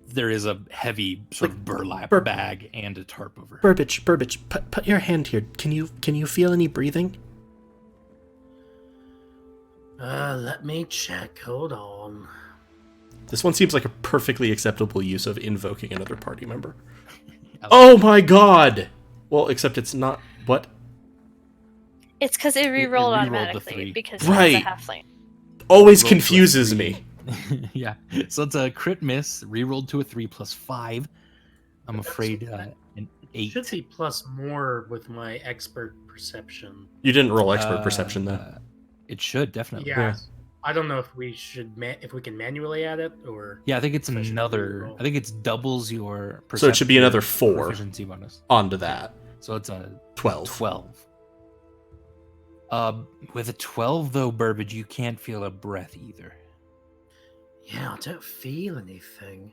there is a heavy sort of burlap Bur- bag and a tarp over her. Burbage, put your hand here. Can you feel any breathing? Let me check. Hold on. This one seems like a perfectly acceptable use of invoking another party member. Oh my god! Well, except it's not... What? It's because it re-rolled re-rolled the automatically, 3. because Right. it's a halfling. Always Roll to a confuses 3. me. Yeah. So it's a crit miss, rerolled to a 3 plus 5. I'm afraid an 8. Should be plus more with my expert perception. You didn't roll expert perception, though. It should, definitely. Yeah. I don't know if we should if we can manually add it or. Yeah, I think it's If I should another. re-roll. I think it's doubles your perception. So it should be another 4 proficiency bonus. onto that. So it's a 12. 12. With a 12 though, Burbage, you can't feel a breath either. Yeah, I don't feel anything.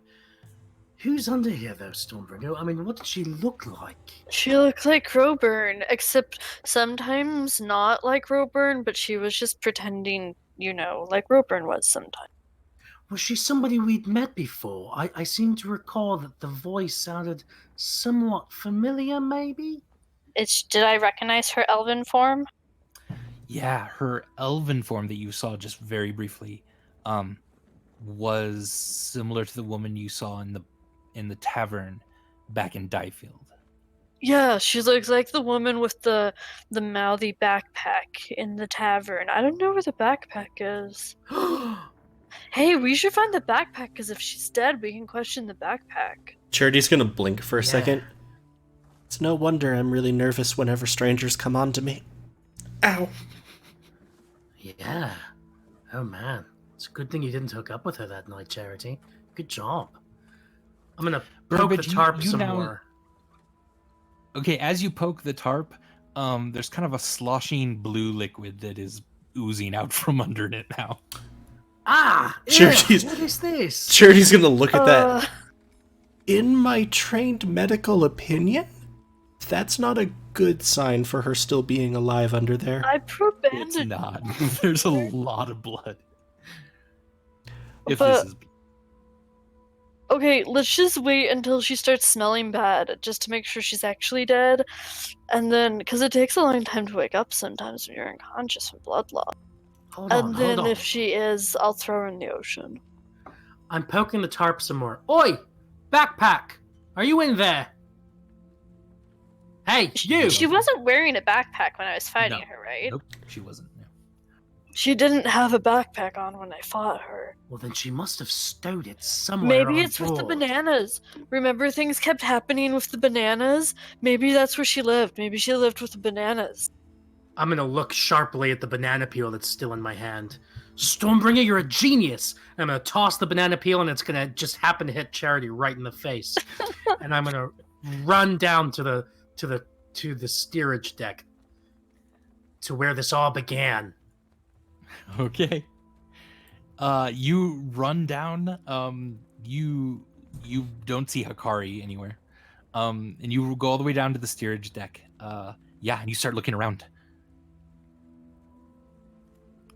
Who's under here, though, Stormbringer? I mean, what did she look like? She looked like Roburn, except sometimes not like Roburn, but she was just pretending, like Roburn was sometimes. Was she somebody we'd met before? I seem to recall that the voice sounded somewhat familiar, maybe? Did I recognize her elven form? Yeah, her elven form that you saw just very briefly was similar to the woman you saw in the tavern back in Diefield. Yeah, she looks like the woman with the mouthy backpack in the tavern. I don't know where the backpack is. Hey, we should find the backpack, because if she's dead, we can question the backpack. Charity's gonna blink for a Yeah. second. It's no wonder I'm really nervous whenever strangers come on to me. Ow. Yeah. Oh, man. It's a good thing you didn't hook up with her that night, Charity. Good job. I'm gonna poke the Burbage, tarp you some now- more. Okay, as you poke the tarp, there's kind of a sloshing blue liquid that is oozing out from under it now. Ah! Charity's- What is this? Charity's gonna look at that. In my trained medical opinion, that's not a good sign for her still being alive under there. I put It's bandage. not. There's a lot of blood. If But- this is Okay, let's just wait until she starts smelling bad, just to make sure she's actually dead. And then, because it takes a long time to wake up sometimes when you're unconscious from blood loss. Hold on, And hold then on. if she is, I'll throw her in the ocean. I'm poking the tarp some more. Oi! Backpack! Are you in there? Hey, you! She wasn't wearing a backpack when I was fighting No. her, right? Nope, she wasn't. No. She didn't have a backpack on when I fought her. Well, then she must have stowed it somewhere Maybe on it's with the board. bananas. Remember things kept happening with the bananas? Maybe that's where she lived. Maybe she lived with the bananas. I'm gonna look sharply at the banana peel that's still in my hand. Stormbringer, you're a genius! I'm gonna toss the banana peel and it's gonna just happen to hit Charity right in the face. And I'm gonna run down to the steerage deck to where this all began. Okay. You run down. You don't see Hikari anywhere. And you go all the way down to the steerage deck. Yeah, and you start looking around.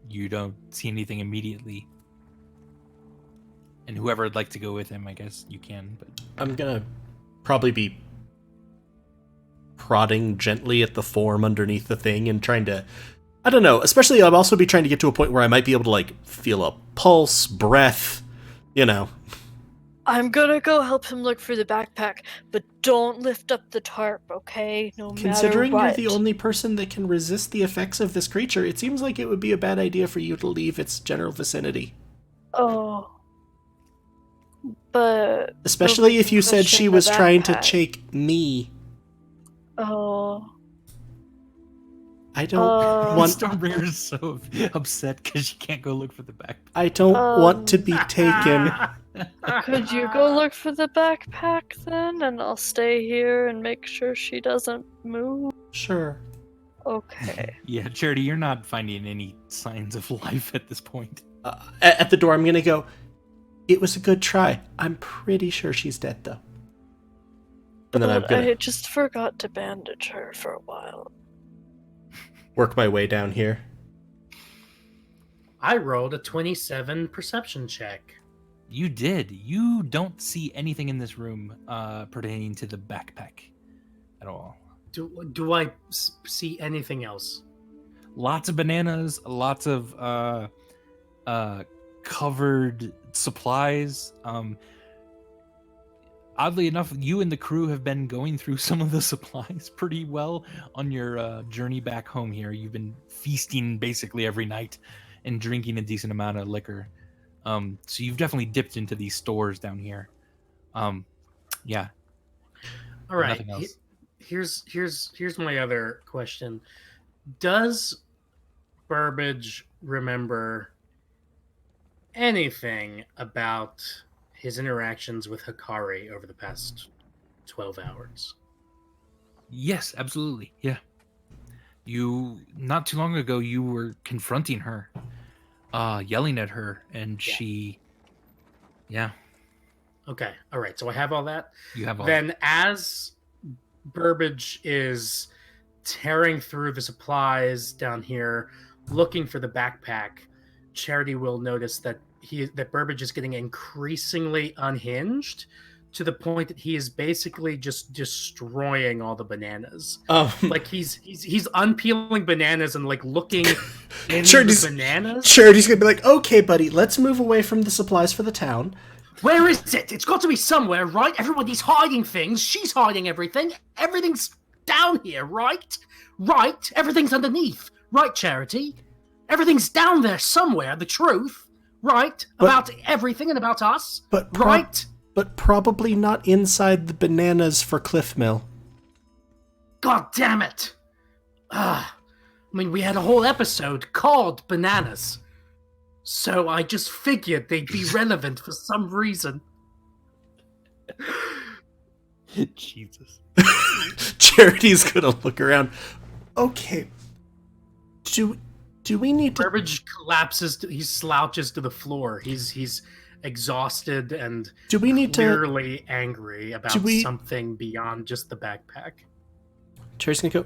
You don't see anything immediately. And whoever would like to go with him, I guess you can. But I'm gonna probably be prodding gently at the form underneath the thing and trying to, I don't know, especially I'll also be trying to get to a point where I might be able to, like, feel a pulse, breath, you know. I'm gonna go help him look for the backpack, but don't lift up the tarp, okay? No Considering matter you're what. the only person that can resist the effects of this creature, it seems like it would be a bad idea for you to leave its general vicinity. Oh. But... Especially if you said question she the was trying to backpack. take me. Oh. I don't want Stormbringer is so upset because she can't go look for the backpack. I don't want to be taken. Could you go look for the backpack then? And I'll stay here and make sure she doesn't move? Sure. Okay. Yeah, Charity, you're not finding any signs of life at this point. At the door, I'm gonna go, it was a good try. I'm pretty sure she's dead, though. And then I'm But gonna I just forgot to bandage her for a while. work my way down here. I rolled a 27 perception check. You did. You don't see anything in this room pertaining to the backpack at all. Do I see anything else? Lots of bananas, lots of covered supplies. Oddly enough, you and the crew have been going through some of the supplies pretty well on your journey back home here. You've been feasting basically every night and drinking a decent amount of liquor. So you've definitely dipped into these stores down here. Yeah. All right. Nothing else. Here's my other question. Does Burbage remember anything about his interactions with Hikari over the past 12 hours? Yes, absolutely. Yeah. You, not too long ago, you were confronting her, yelling at her, and Yeah. she Yeah, Okay. All right. So I have all that. you have all. Then as Burbage is tearing through the supplies down here, looking for the backpack, Charity will notice that that Burbage is getting increasingly unhinged to the point that he is basically just destroying all the bananas. Like he's unpeeling bananas and like looking in the bananas. Charity's gonna be like, okay, buddy, let's move away from the supplies for the town. Where is it? It's got to be somewhere, right? Everybody's hiding things. She's hiding everything. Everything's down here, right? Right? Everything's underneath. Right, Charity? Everything's down there somewhere, the truth. Right? About everything and about us. Right? But probably not inside the bananas for Cliff Mill. God damn it. I mean, we had a whole episode called Bananas. So I just figured they'd be relevant for some reason. Jesus. Charity's gonna look around. Okay. Do we need to... Burbage collapses. He slouches to the floor. He's exhausted and do we need clearly angry about something beyond just the backpack. Charity's gonna go,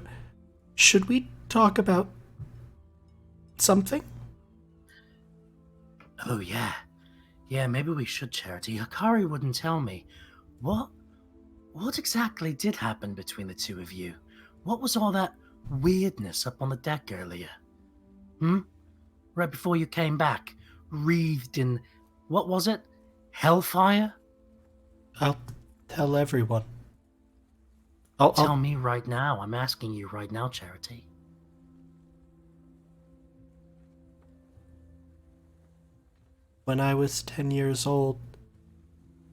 should we talk about something? Oh, yeah. Yeah, maybe we should, Charity. Hikari wouldn't tell me. What exactly did happen between the two of you? What was all that weirdness up on the deck earlier? Right before you came back, wreathed in, what was it? Hellfire? I'll tell everyone. Tell me right now. I'm asking you right now, Charity. When I was 10 years old,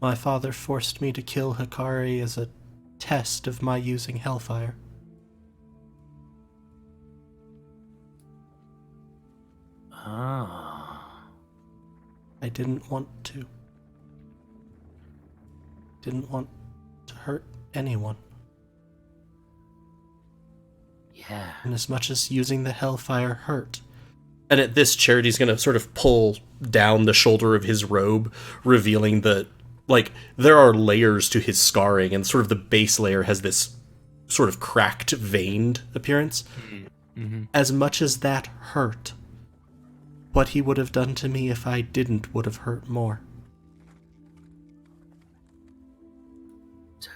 my father forced me to kill Hikari as a test of my using Hellfire. Ah. I didn't want to. Didn't want to hurt anyone. Yeah. And as much as using the Hellfire hurt. And at this, Charity's gonna sort of pull down the shoulder of his robe, revealing that, like, there are layers to his scarring, and sort of the base layer has this sort of cracked, veined appearance. Mm-hmm. As much as that hurt, what he would have done to me if I didn't would have hurt more.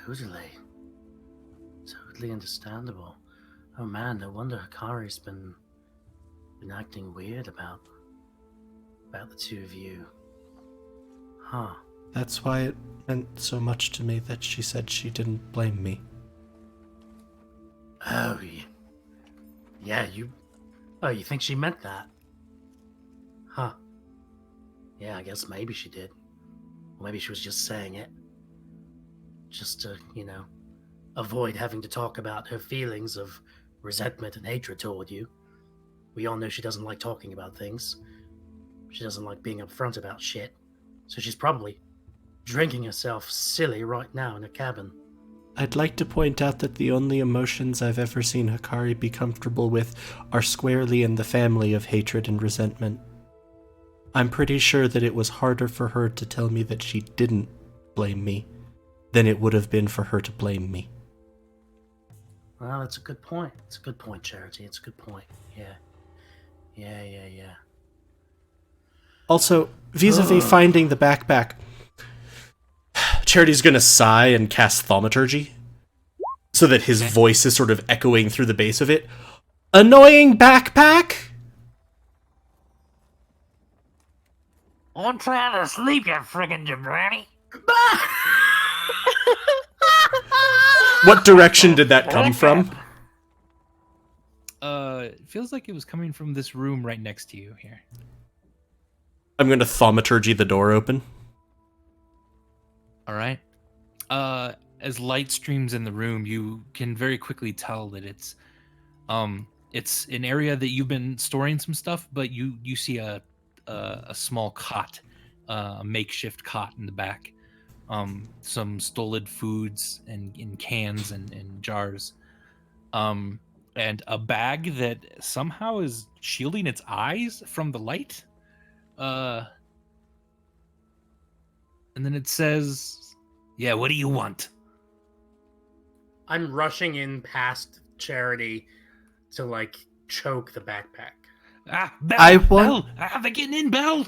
Totally understandable. Oh man, no wonder Hikari's been acting weird about the two of you. Huh. That's why it meant so much to me that she said she didn't blame me. Oh, yeah, you think she meant that? Huh. Yeah, I guess maybe she did. Or maybe she was just saying it. Just to, avoid having to talk about her feelings of resentment and hatred toward you. We all know she doesn't like talking about things. She doesn't like being upfront about shit. So she's probably drinking herself silly right now in her cabin. I'd like to point out that the only emotions I've ever seen Hikari be comfortable with are squarely in the family of hatred and resentment. I'm pretty sure that it was harder for her to tell me that she didn't blame me than it would have been for her to blame me. Well, that's a good point. It's a good point, Charity. It's a good point. Yeah. Yeah. Also, vis-a-vis finding the backpack, Charity's gonna sigh and cast Thaumaturgy, so that his voice is sort of echoing through the base of it. Annoying backpack? I'm trying to sleep, you friggin' jabroni. What direction did that come from? It feels like it was coming from this room right next to you here. I'm going to Thaumaturgy the door open. All right. As light streams in the room, you can very quickly tell that it's an area that you've been storing some stuff, but you see a small cot, a makeshift cot in the back. Some stolid foods and in cans and jars. And a bag that somehow is shielding its eyes from the light. and then it says, "Yeah, what do you want?" I'm rushing in past Charity to like choke the backpack. Ah, Bell, I want- they're getting in, Bell.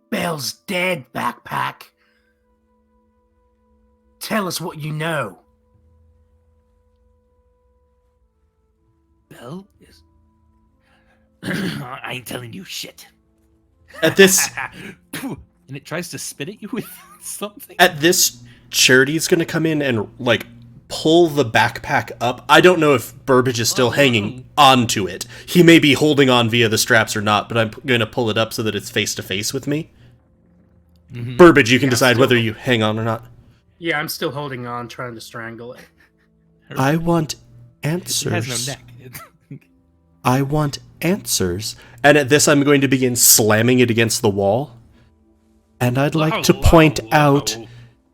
Bell's dead, backpack. Tell us what you know. Bell is. I ain't telling you shit. At this, and it tries to spit at you with something. Charity's gonna come in and like pull the backpack up. I don't know if Burbage is still hanging onto it. He may be holding on via the straps or not, but I'm gonna pull it up so that it's face to face with me. Mhm. Burbage, you can Yeah, decide still- whether you hang on or not. Yeah, I'm still holding on, trying to strangle it. I want It answers. has no neck. I want answers. And at this, I'm going to begin slamming it against the wall. And I'd like to point out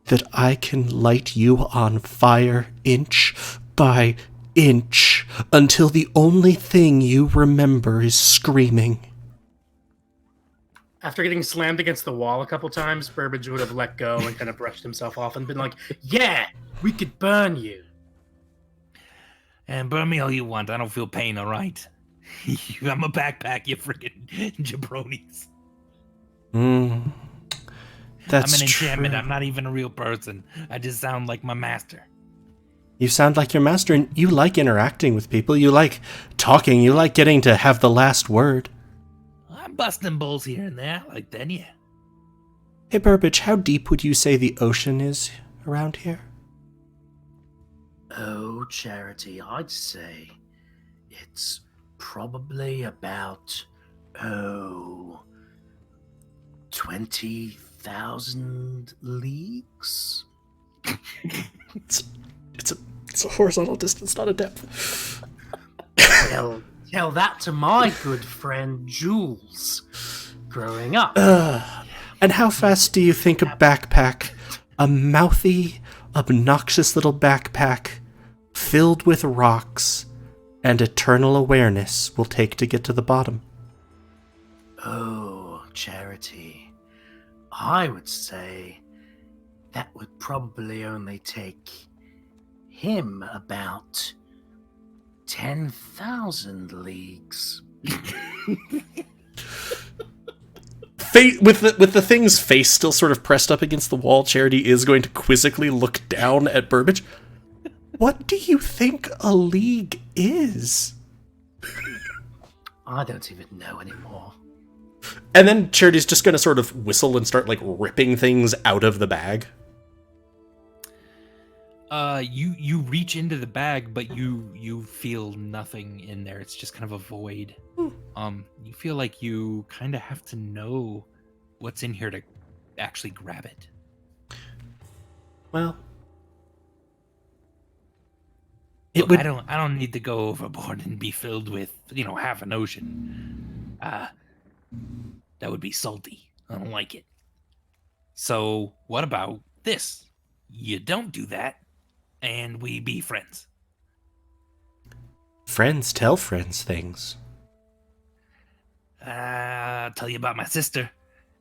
that I can light you on fire inch by inch until the only thing you remember is screaming. After getting slammed against the wall a couple times, Burbage would have let go and kind of brushed himself off and been like, "Yeah, we could burn you." And burn me all you want. I don't feel pain, all right? I'm a backpack, you freaking jabronis. That's I'm an enchantment. true. I'm not even a real person. I just sound like my master. You sound like your master, and you like interacting with people. You like talking. You like getting to have the last word. I'm busting balls here and there, like that, yeah. Hey, Burbage, how deep would you say the ocean is around here? Oh, Charity, I'd say it's probably about, 20,000 leagues? It's a horizontal distance, not a depth. Well, tell that to my good friend Jules. Growing up. And how fast do you think a backpack, a mouthy, obnoxious little backpack filled with rocks and eternal awareness will take to get to the bottom? Oh, Charity, I would say that would probably only take him about 10,000 leagues. With the thing's face still sort of pressed up against the wall, Charity is going to quizzically look down at Burbage. What do you think a league is? I don't even know anymore. And then Charity's just going to sort of whistle and start, like, ripping things out of the bag. You reach into the bag, but you feel nothing in there. It's just kind of a void. You feel like you kind of have to know what's in here to actually grab it. Well, Look, I don't need to go overboard and be filled with, half an ocean. That would be salty. I don't like it. So what about this? You don't do that, and we be friends. Friends tell friends things. I'll tell you about my sister.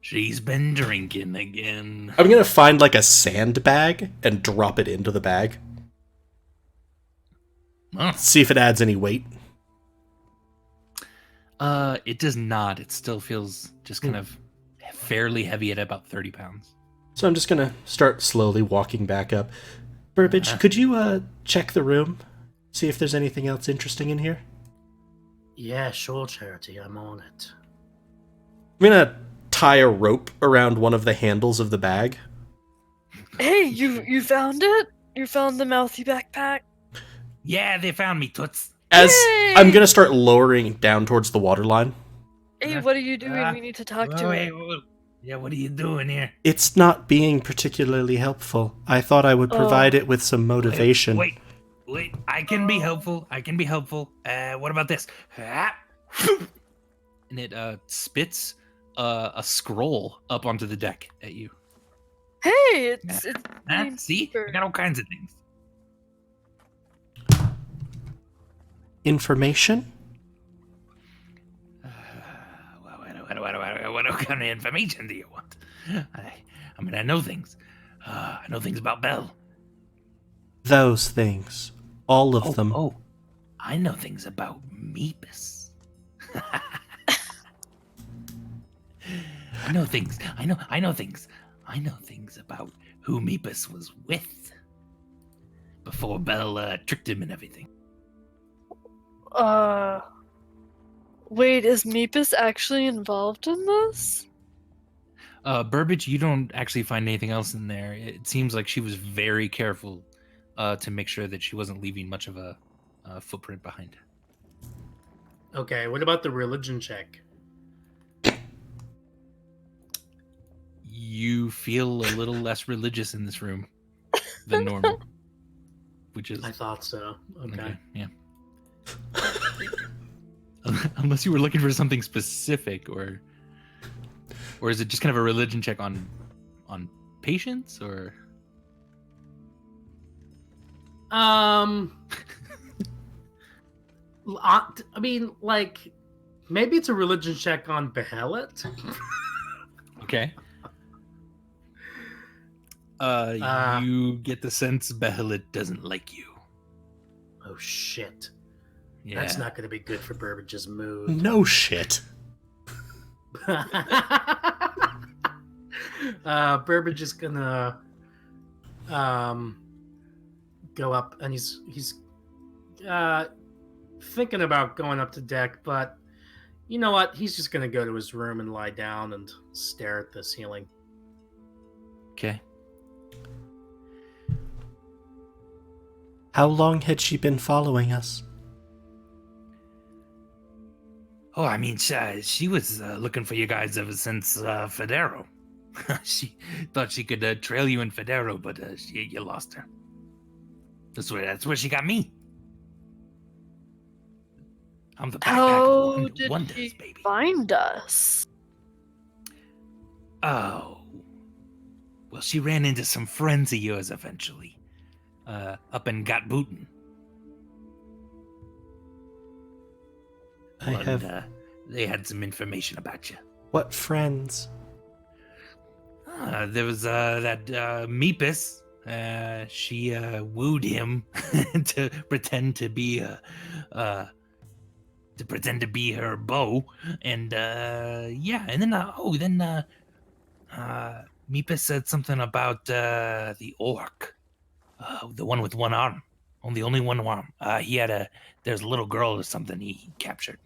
She's been drinking again. I'm going to find, like, a sandbag and drop it into the bag. Oh. See if it adds any weight. It does not. It still feels just kind of fairly heavy at about 30 pounds. So I'm just going to start slowly walking back up. Burbage, could you check the room? See if there's anything else interesting in here? Yeah, sure, Charity, I'm on it. I'm going to tie a rope around one of the handles of the bag. Hey, you found it? You found the mouthy backpack? Yeah, they found me, Toots. As Yay! I'm going to start lowering down towards the waterline. Hey, what are you doing? We need to talk to Wait, him. yeah, what are you doing here? It's not being particularly helpful. I thought I would provide it with some motivation. Wait. I can be helpful. What about this? And it spits a scroll up onto the deck at you. Hey, it's See? I got all kinds of things. Information? What kind of information do you want? I mean, I know things. I know things about Belle. Those things. All of them. Oh, I know things about Meepus. I know things. I know things. I know things about who Meepus was with before Belle tricked him and everything. Wait, is Meepus actually involved in this? Burbage, you don't actually find anything else in there. It seems like she was very careful to make sure that she wasn't leaving much of a footprint behind. Okay, what about the religion check? You feel a little less religious in this room than normal, which is I thought so. Okay. yeah. Unless you were looking for something specific, or is it just kind of a religion check on patience, or? I mean, like, maybe it's a religion check on Behelit. Okay. You get the sense Behelit doesn't like you. Oh shit. Yeah. That's not going to be good for Burbage's mood. No shit. Burbage is gonna go up, and he's thinking about going up to deck, but you know what? He's just gonna go to his room and lie down and stare at the ceiling. Okay. How long had she been following us? Oh, I mean, she was looking for you guys ever since Federo. She thought she could trail you in Federo, but you lost her. That's where she got me. I'm the backpack How of did wonders, she baby. find us? Oh. Well, she ran into some friends of yours eventually. Up in Gatbooten. They had some information about you. What friends? There was that Meepus. She wooed him to pretend to be her beau, and yeah, and then Meepus said something about the orc, the one with one arm, only one arm. There's a little girl or something he captured.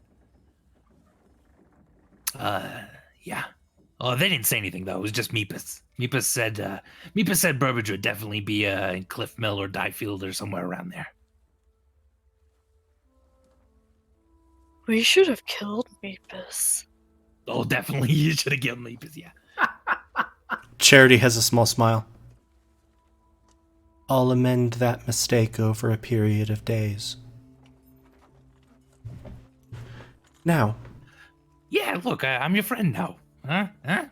Yeah. Oh, they didn't say anything though. It was just Meepus. Meepus said Burbage would definitely be in Cliff Mill or Diefield or somewhere around there. We should have killed Meepus. Oh, definitely, you should have given Meepus. Yeah. Charity has a small smile. I'll amend that mistake over a period of days. Now. Yeah, look, I'm your friend now. Huh? I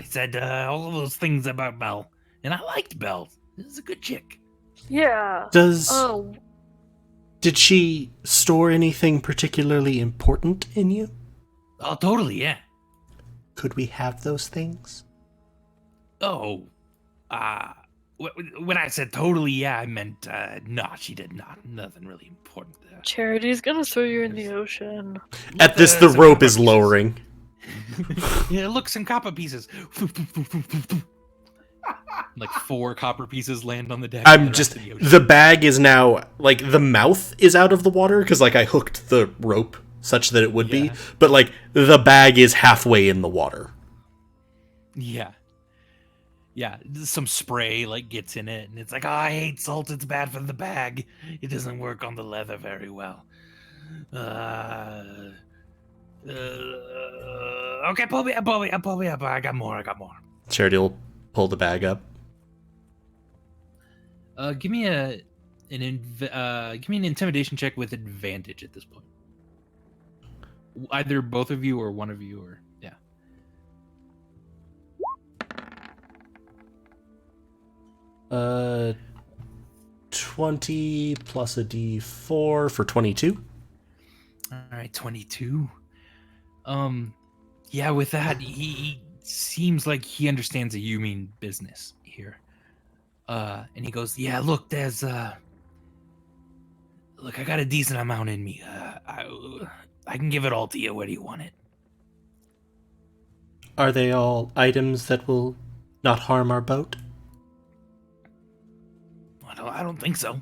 said all of those things about Belle, and I liked Belle. This is a good chick. Yeah. Did she store anything particularly important in you? Oh, totally, yeah. Could we have those things? Oh, when I said totally, yeah, I meant no, she did not. Nothing really important there. Charity's gonna throw you in the ocean. At this, the rope is lowering. Yeah, look, some copper pieces. Like 4 copper pieces land on the deck. The bag is now, like, the mouth is out of the water, because, like, I hooked the rope such that it would be, but, like, the bag is halfway in the water. Yeah. Yeah, some spray, like, gets in it, and it's like, oh, I hate salt, it's bad for the bag. It doesn't work on the leather very well. Okay, pull me up, I got more. Charity will pull the bag up. Give me an intimidation check with advantage at this point. Either both of you or one of you, or yeah. Uh, 20 plus a D4 for 22. All right, 22. Yeah, with that, he seems like he understands that you mean business here. And he goes, yeah, look, there's look, I got a decent amount in me. I can give it all to you. Where do you want it? Are they all items that will not harm our boat? I don't think so.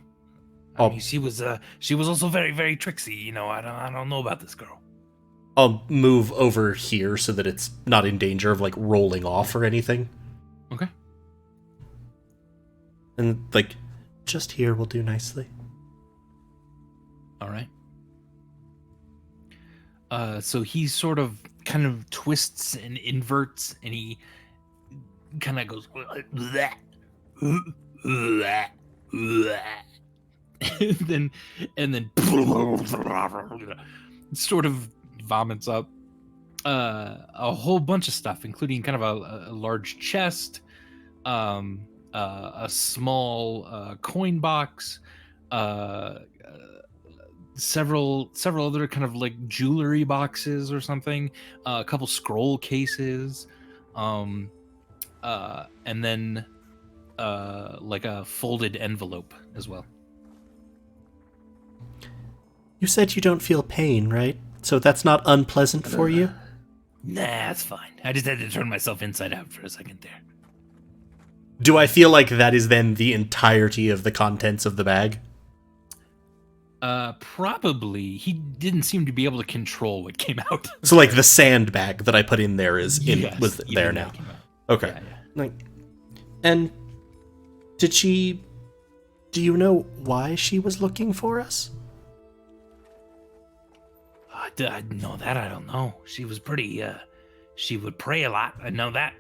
Oh. I mean, she was also very, very tricksy. You know, I don't know about this girl. I'll move over here so that it's not in danger of, like, rolling off or anything. Okay. And, like, just here will do nicely. All right. So he sort of kind of twists and inverts, and he kind of goes, bleh, bleh, bleh. and then sort of vomits up a whole bunch of stuff, including kind of a large chest, a small coin box, several other kind of like jewelry boxes or something, a couple scroll cases, and then like a folded envelope as well. You said you don't feel pain, right? So that's not unpleasant for you? Nah, that's fine. I just had to turn myself inside out for a second there. Do I feel like that is then the entirety of the contents of the bag? Probably. He didn't seem to be able to control what came out. So, like, the sandbag that I put in there is Yes, was even there that now. came out. Okay. Yeah. Like, and did she... Do you know why she was looking for us? I know that. I don't know. She was pretty, she would pray a lot. I know that.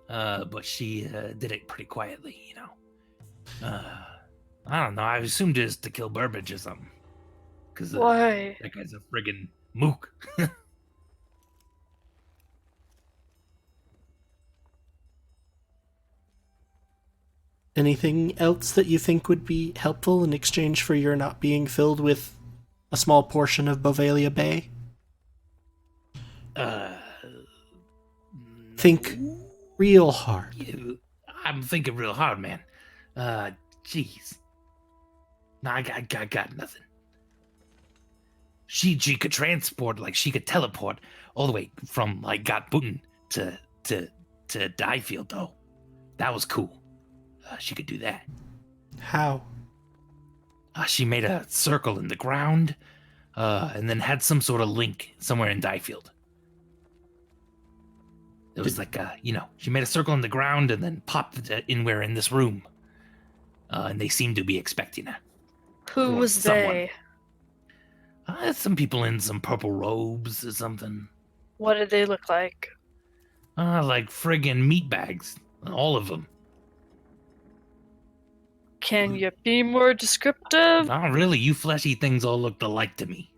But she did it pretty quietly, you know. I don't know. I assumed just to kill Burbage or something. Because Why? that guy's a friggin' mook. Anything else that you think would be helpful in exchange for your not being filled with a small portion of Bovalia Bay? Think real hard. I'm thinking real hard, man. Jeez. Nah, I got nothing. She could transport, like she could teleport all the way from like Gotbuten to Diefield, though. That was cool. She could do that. How? She made a circle in the ground, and then had some sort of link somewhere in Diefield. It was like, she made a circle in the ground and then popped it anywhere in this room. And they seemed to be expecting her. Who Or was someone. they? Some people in some purple robes or something. What did they look like? Like friggin' meat bags. All of them. Can you be more descriptive? Not really. You fleshy things all looked alike to me.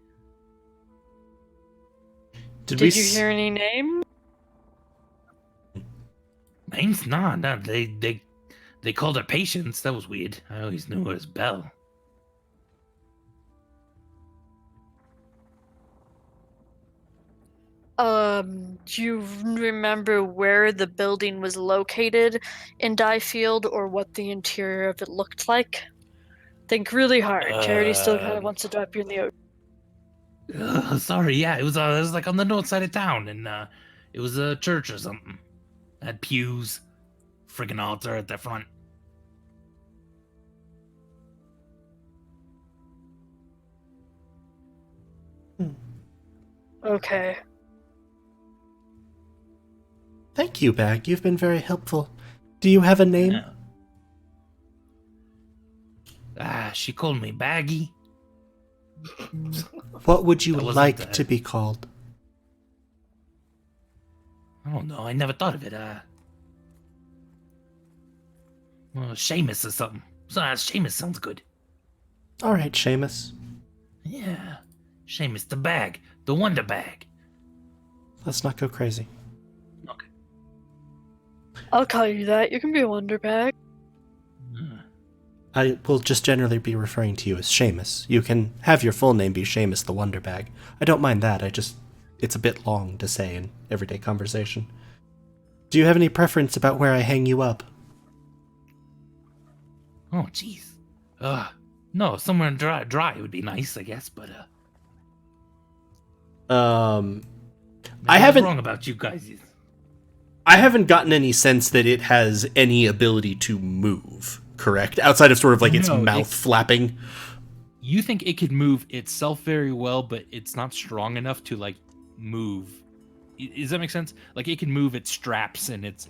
Did you hear any names? Names? Nah. They called her Patience. That was weird. I always knew her as Belle. Do you remember where the building was located in Diefield or what the interior of it looked like? Think really hard. Charity still kind of wants to drop you in the ocean. Sorry, yeah, it was like on the north side of town, and it was a church or something. It had pews, friggin' altar at the front. Okay. Thank you, Bag. You've been very helpful. Do you have a name? She called me Baggy. What would you That wasn't like that. to be called? I don't know. I never thought of it. Seamus or something. Seamus sounds good. All right, Seamus. Yeah, Seamus the bag, the wonder bag. Let's not go crazy. Okay. I'll call you that. You can be a wonder bag. I will just generally be referring to you as Seamus. You can have your full name be Seamus the Wonder Bag. I don't mind that. It's a bit long to say in everyday conversation. Do you have any preference about where I hang you up? Oh, jeez. No, somewhere dry would be nice, I guess, but I I was haven't wrong about you guys. I haven't gotten any sense that it has any ability to move, correct? Outside of sort of like its No, mouth flapping. You think it could move itself very well, but it's not strong enough to like move. Does that make sense? Like it can move its straps and its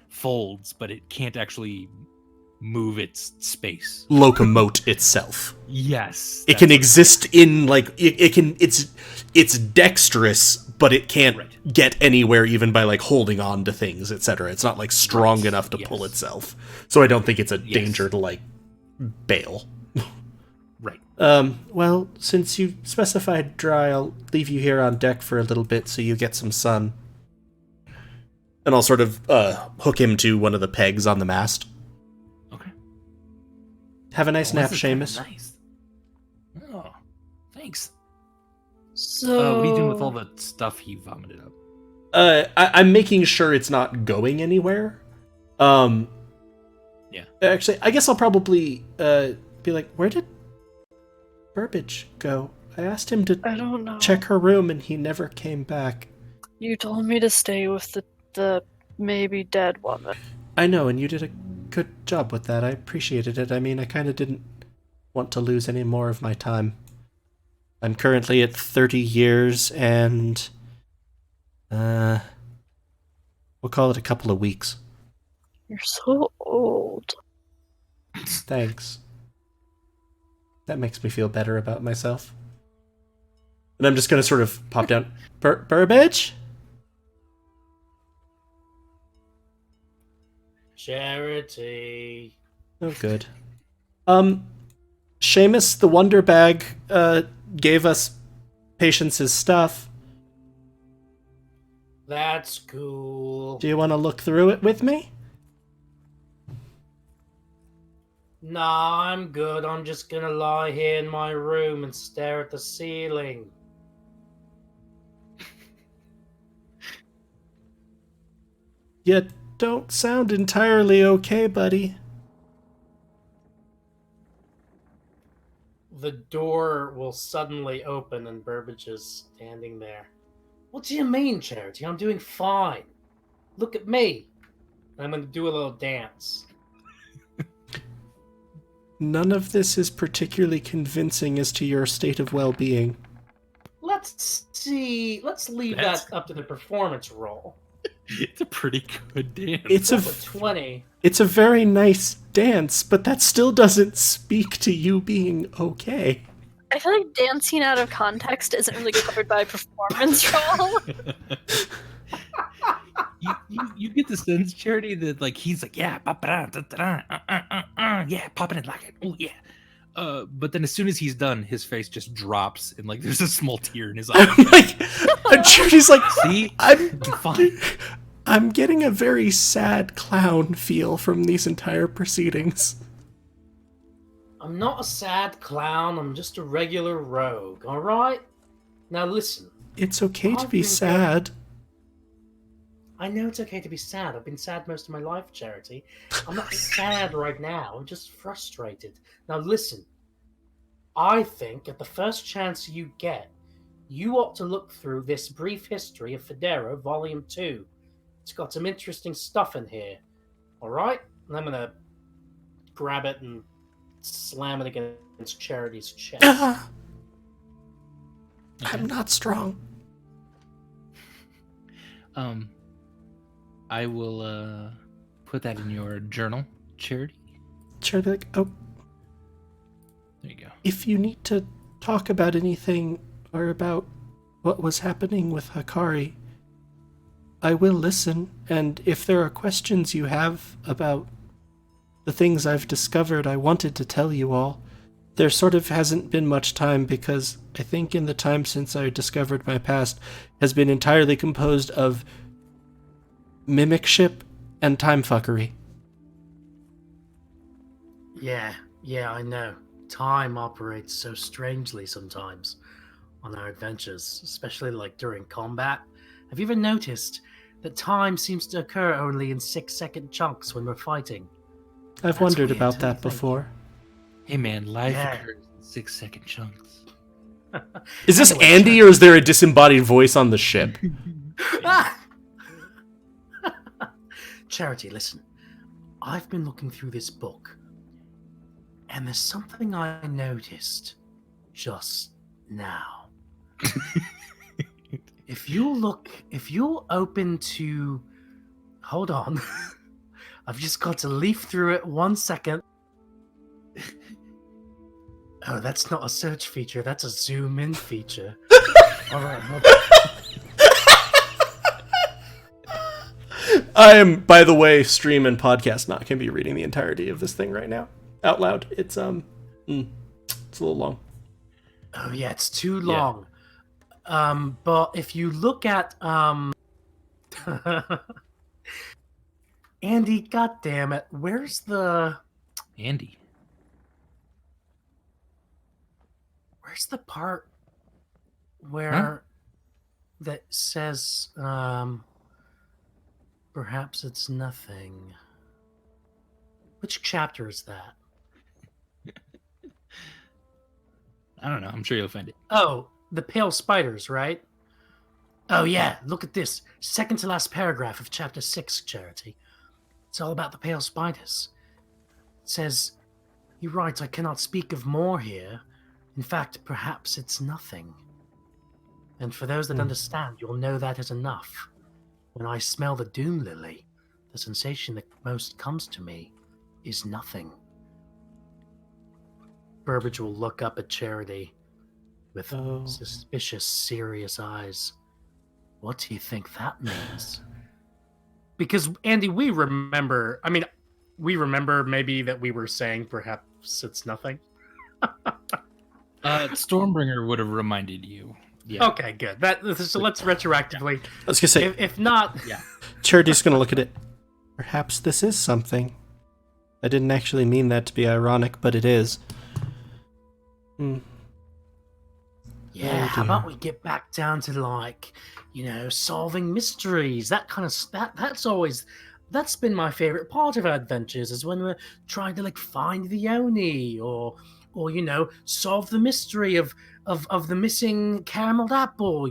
folds, but it can't actually move its space. Locomote itself. Yes. It can exist in like it's dexterous, but it can't get anywhere even by like holding on to things, etc. It's not like strong enough to pull itself. So I don't think it's a danger to like bail. Right. Well, since you specified dry, I'll leave you here on deck for a little bit so you get some sun. And I'll sort of hook him to one of the pegs on the mast. Okay. Have a nice nap, Seamus. Nice. Oh, thanks. So What are you doing with all the stuff he vomited up? I'm making sure it's not going anywhere. Yeah. Actually, I guess I'll probably be like, where did Burbage go? I asked him to I don't know. check her room and he never came back. You told me to stay with the maybe dead woman. I know, and you did a good job with that. I appreciated it. I mean, I kind of didn't want to lose any more of my time. I'm currently at 30 years and we'll call it a couple of weeks. You're so old. Thanks. That makes me feel better about myself. And I'm just going to sort of pop down. Burbage? Charity. Oh, good. Seamus, the Wonder Bag, gave us Patience's stuff. That's cool. Do you want to look through it with me? Nah, I'm good. I'm just gonna lie here in my room and stare at the ceiling. You don't sound entirely okay, buddy. The door will suddenly open and Burbage is standing there. What do you mean, Charity? I'm doing fine. Look at me. I'm gonna do a little dance. None of this is particularly convincing as to your state of well-being. Let's see. Let's leave that up to the performance roll. It's a pretty good dance. It's That's a 20. It's a very nice dance, but that still doesn't speak to you being okay. I feel like dancing out of context isn't really covered by performance role. You get the sense, Charity, that like he's like, yeah, yeah, popping it like it. Oh yeah. But then as soon as he's done, his face just drops and like there's a small tear in his eye. I'm like, and Charity's like, see, I'm fine. I'm getting a very sad clown feel from these entire proceedings. I'm not a sad clown. I'm just a regular rogue. All right. Now listen. It's okay to I've be been sad. I know it's okay to be sad. I've been sad most of my life, Charity. I'm not sad right now. I'm just frustrated. Now listen. I think at the first chance you get, you ought to look through this brief history of Federa, Volume 2. It's got some interesting stuff in here. All right? And I'm going to grab it and slam it against Charity's chest. I'm not strong. I will put that in your journal, Charity. Charity, like, oh, there you go. if you need to talk about anything or about what was happening with Hakari, I will listen, and if there are questions you have about the things I've discovered, I wanted to tell you all. There sort of hasn't been much time because I think in the time since I discovered my past has been entirely composed of mimicship and time fuckery. Yeah, I know. Time operates so strangely sometimes on our adventures, especially like during combat. Have you ever noticed that time seems to occur only in 6-second chunks when we're fighting. I've That's wondered weird, about don't you that think? before. Hey man, life Yeah. occurs in 6-second chunks. Is this Anyway, Andy, or is there a disembodied voice on the ship? Charity, listen. I've been looking through this book, and there's something I noticed just now. If you're open to... Hold on. I've just got to leaf through it 1 second. Oh, that's not a search feature, that's a zoom in feature. Alright, hold on. I am, by the way, stream and podcast not can be reading the entirety of this thing right now out loud. It's it's a little long. Oh yeah, it's too long. But if you look at Andy, goddammit, where's the part where that says perhaps it's nothing? Which chapter is that? I don't know. I'm sure you'll find it. Oh, the pale spiders, right? Oh yeah, look at this. Second to last paragraph of chapter 6, Charity. It's all about the pale spiders. It says, "He writes, I cannot speak of more here. In fact, perhaps it's nothing. And for those that understand, you'll know that is enough. When I smell the doom lily, the sensation that most comes to me is nothing." Burbage will look up at Charity with suspicious, serious eyes. What do you think that means? Because, Andy, we remember maybe that we were saying perhaps it's nothing. Stormbringer would have reminded you. Yeah. Okay, good. So let's retroactively. I was gonna say, If not, Charity's gonna look at it. Perhaps this is something. I didn't actually mean that to be ironic, but it is. yeah. Oh, How dear. about we get back down to solving mysteries? That kind of that's been my favorite part of adventures, is when we're trying to find the Oni or solve the mystery of the missing carameled apple.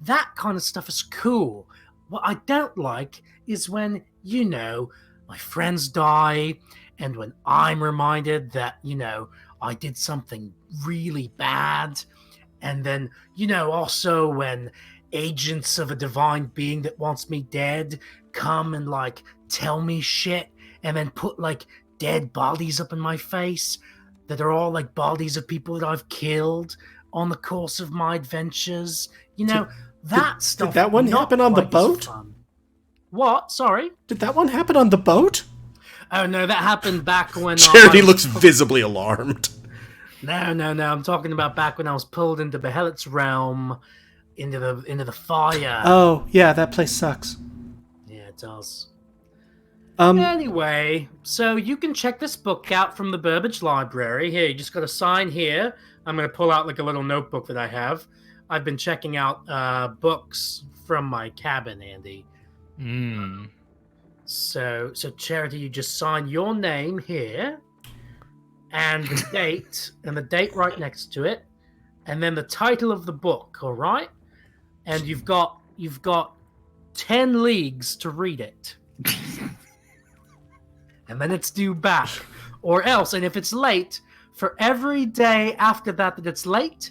That kind of stuff is cool. What I don't like is when my friends die, and when I'm reminded that I did something really bad, and then also when agents of a divine being that wants me dead come and tell me shit, and then put dead bodies up in my face that are all bodies of people that I've killed on the course of my adventures. That stuff. Did that one not happen on the quite as boat? fun. What? Sorry? Did that one happen on the boat? Oh no, that happened back when Charity looks visibly alarmed. No. I'm talking about back when I was pulled into Behelit's realm, into the fire. Oh, yeah, that place sucks. Yeah, it does. Um, Anyway, so you can check this book out from the Burbage Library. Here, you just got to sign here. I'm going to pull out a little notebook that I have. I've been checking out books from my cabin, Andy. So Charity, you just sign your name here, and the date right next to it, and then the title of the book. All right, and you've got 10 leagues to read it. And then it's due back. Or else, and if it's late, for every day after that it's late,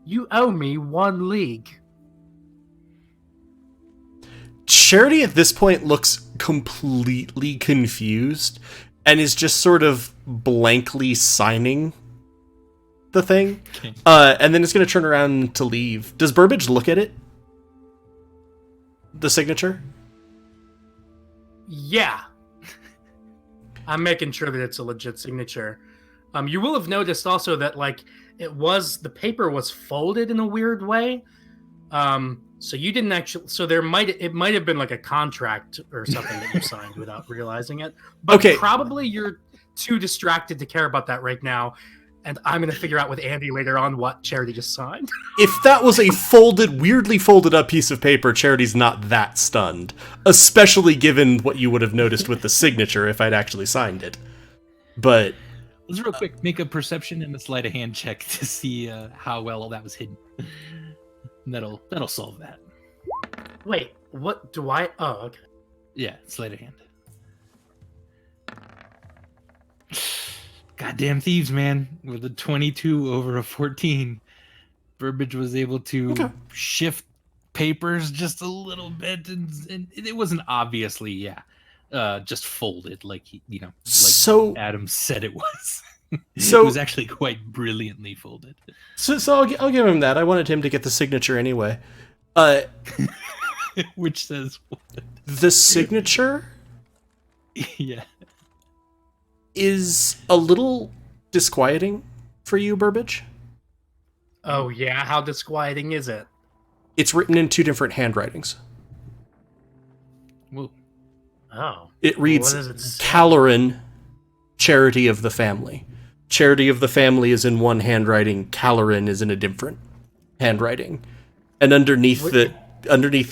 you owe me 1 league. Charity at this point looks completely confused and is just sort of blankly signing the thing. Okay. And then it's going to turn around to leave. Does Burbage look at it? The signature? Yeah. I'm making sure that it's a legit signature. You will have noticed also that the paper was folded in a weird way. So you didn't actually. So it might have been a contract or something that you signed without realizing it. But Okay. probably you're too distracted to care about that right now. and I'm going to figure out with Andy later on what Charity just signed. If that was a weirdly folded up piece of paper, Charity's not that stunned. Especially given what you would have noticed with the signature if I'd actually signed it. But let's real quick make a perception and a sleight of hand check to see how well that was hidden. That'll solve that. Wait, what do I? Oh, okay. Yeah, sleight of hand. Goddamn thieves, man! With a 22 over a 14, Burbage was able to shift papers just a little bit, and it wasn't obviously, just folded like Adam said it was. So it was actually quite brilliantly folded. So I'll give him that. I wanted him to get the signature anyway. Which says what? The signature Yeah. is a little disquieting for you, Burbage. Oh yeah, how disquieting is it? It's written in two different handwritings. Whoa. Oh. It reads What does it say? Caloran, Charity of the Family. Charity of the Family is in one handwriting, Caloran is in a different handwriting. And underneath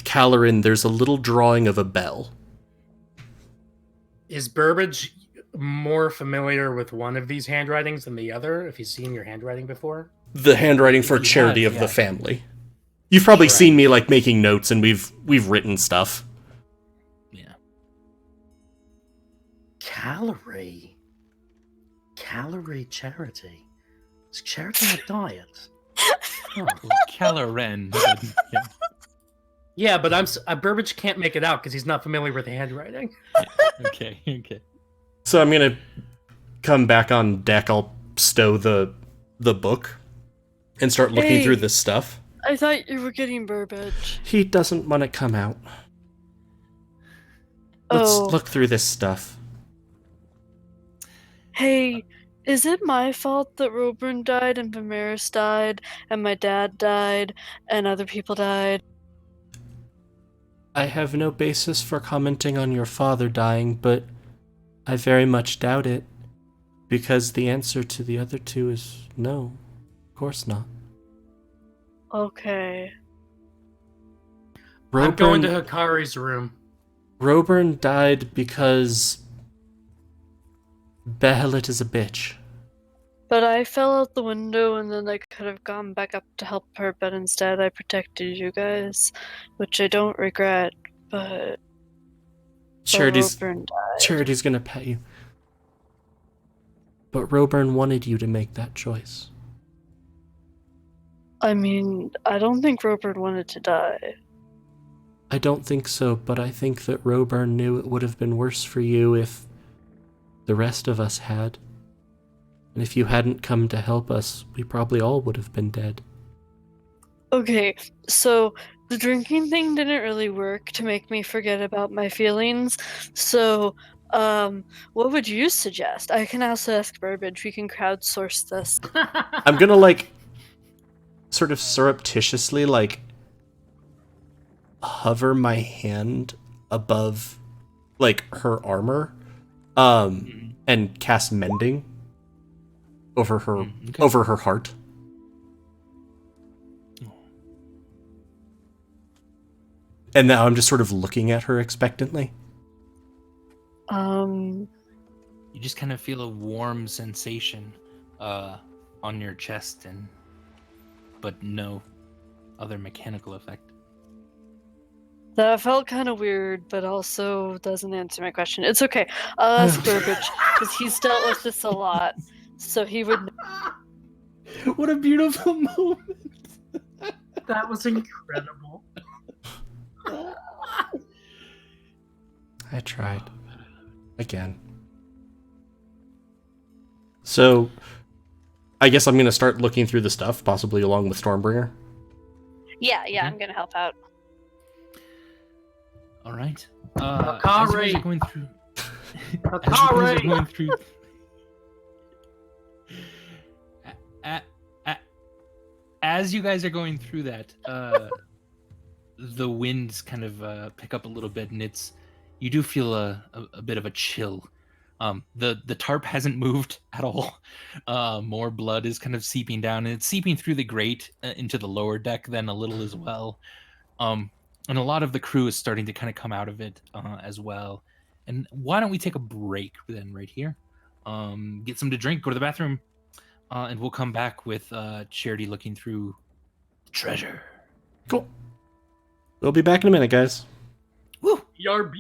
Caloran, there's a little drawing of a bell. Is Burbage more familiar with one of these handwritings than the other? If he's seen your handwriting before? The handwriting for Charity of the Family. You've probably seen me like making notes, and we've written stuff. Yeah. Calorie charity. Is charity a diet? Oh. Caloran. Yeah, but Burbage can't make it out because he's not familiar with the handwriting. Okay. So I'm gonna come back on deck. I'll stow the book and start looking through this stuff. I thought you were getting Burbage. He doesn't want to come out. Let's look through this stuff. Hey, is it my fault that Roburn died and Vimeris died and my dad died and other people died? I have no basis for commenting on your father dying, but I very much doubt it, because the answer to the other two is no. Of course not. Okay. I'm going to Hikari's room. Roburn died because Behelit is a bitch. But I fell out the window and then I could have gone back up to help her, but instead I protected you guys, which I don't regret, but Charity's Roburn died. Charity's gonna pet you. But Roburn wanted you to make that choice. I mean, I don't think Roburn wanted to die. I don't think so, but I think that Roburn knew it would have been worse for you if the rest of us had. And if you hadn't come to help us, we probably all would have been dead. Okay, so the drinking thing didn't really work to make me forget about my feelings. So, what would you suggest? I can also ask Burbage. We can crowdsource this. I'm gonna, sort of surreptitiously, hover my hand above, her armor, and cast Mending over her, over her heart. And now I'm just sort of looking at her expectantly. You just kind of feel a warm sensation on your chest, but no other mechanical effect. That felt kind of weird, but also doesn't answer my question. It's okay. I'll ask Burbage, because he's dealt with this a lot, so he would know. What a beautiful moment. That was incredible. I tried. Again. So, I guess I'm going to start looking through the stuff, possibly along with Stormbringer. Yeah, I'm gonna help out. All right. Hikari. As you guys are going through, as you guys are going through that, the winds kind of pick up a little bit, and you do feel a bit of a chill The tarp hasn't moved at all. More blood is kind of seeping down, and it's seeping through the grate into the lower deck then a little as well. And a lot of the crew is starting to kind of come out of it as well. And why don't we take a break then right here? Get some to drink, go to the bathroom, and we'll come back with Charity looking through the treasure. Cool. We'll be back in a minute, guys. Woo! ERB.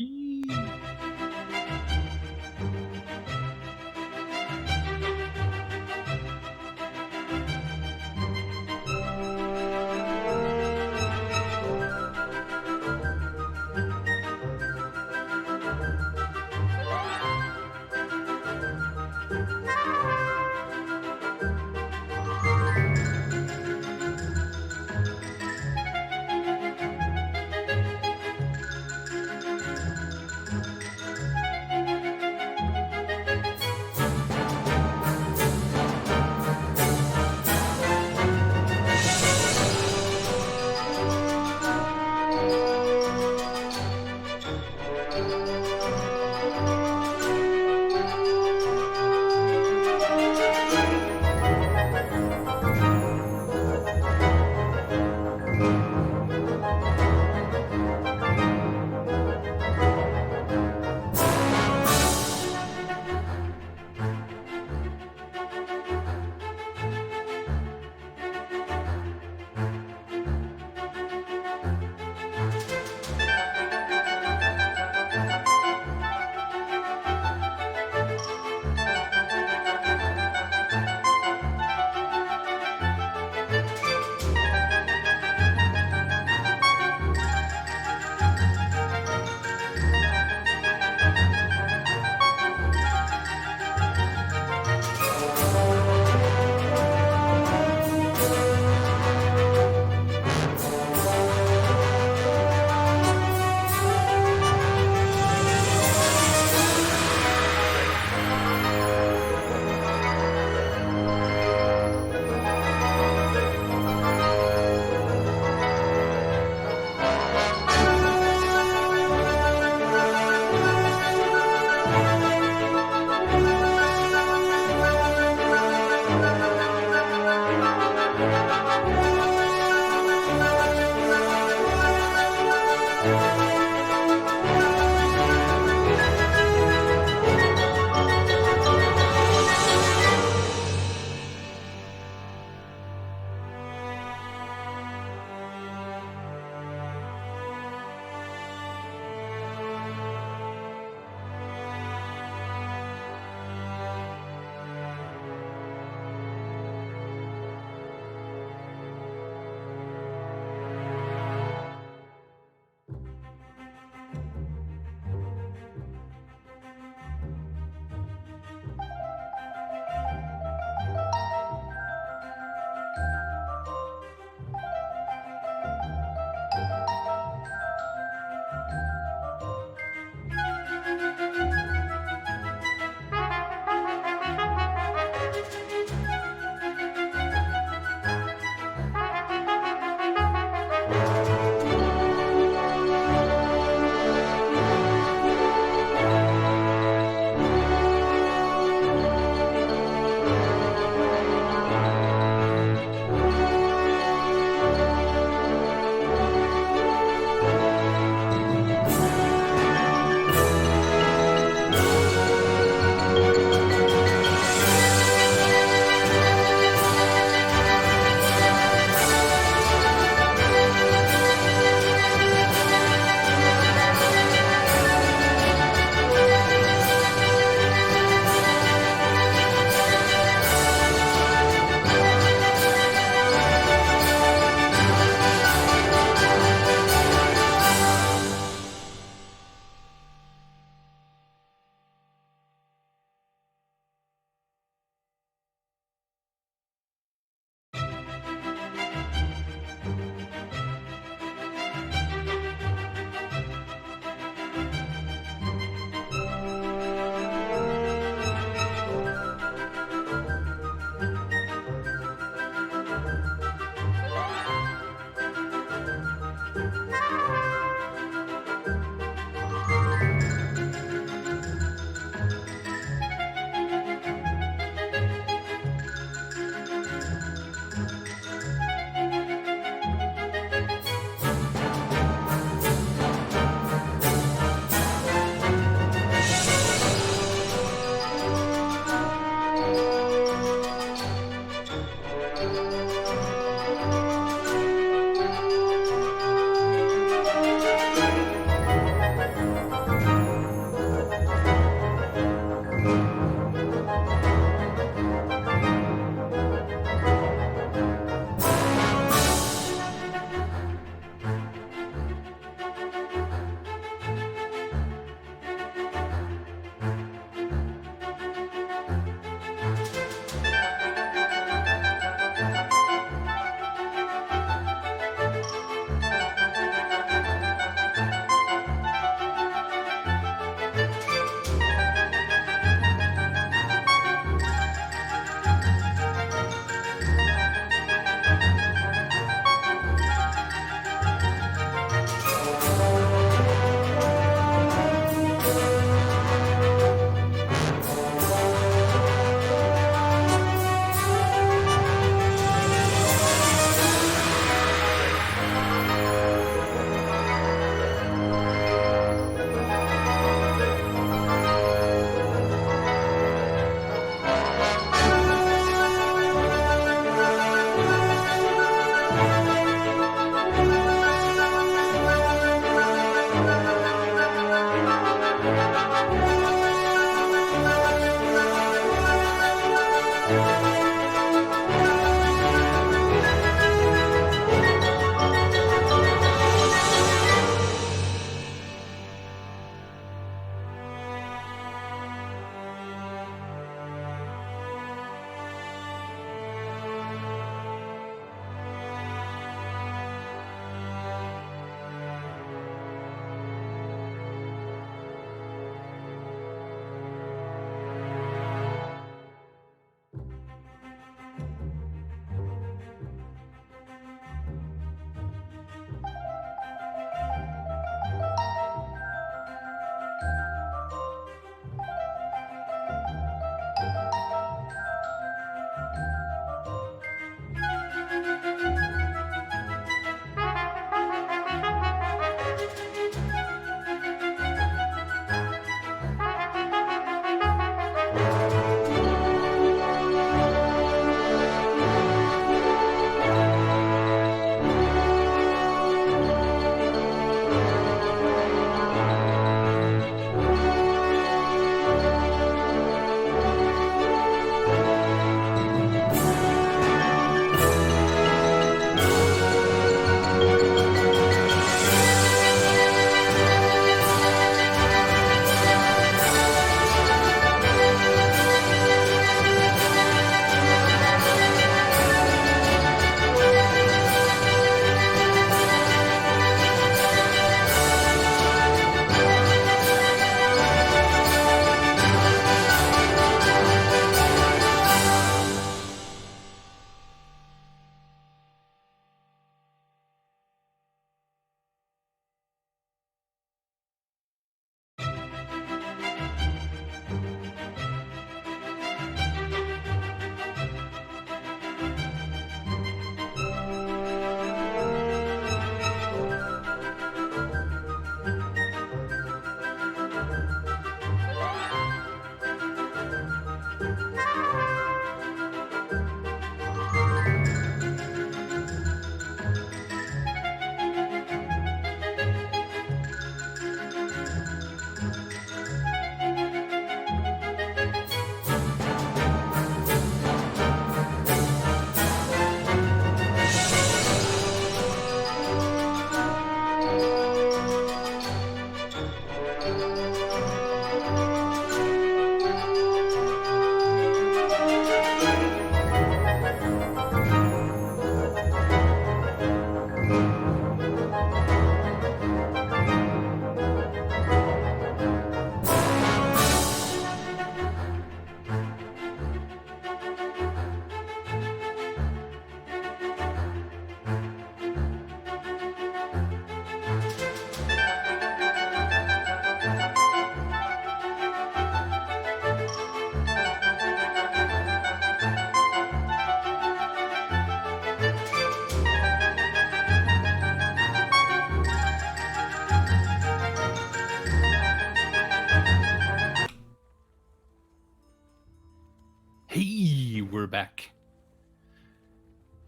Hey, we're back.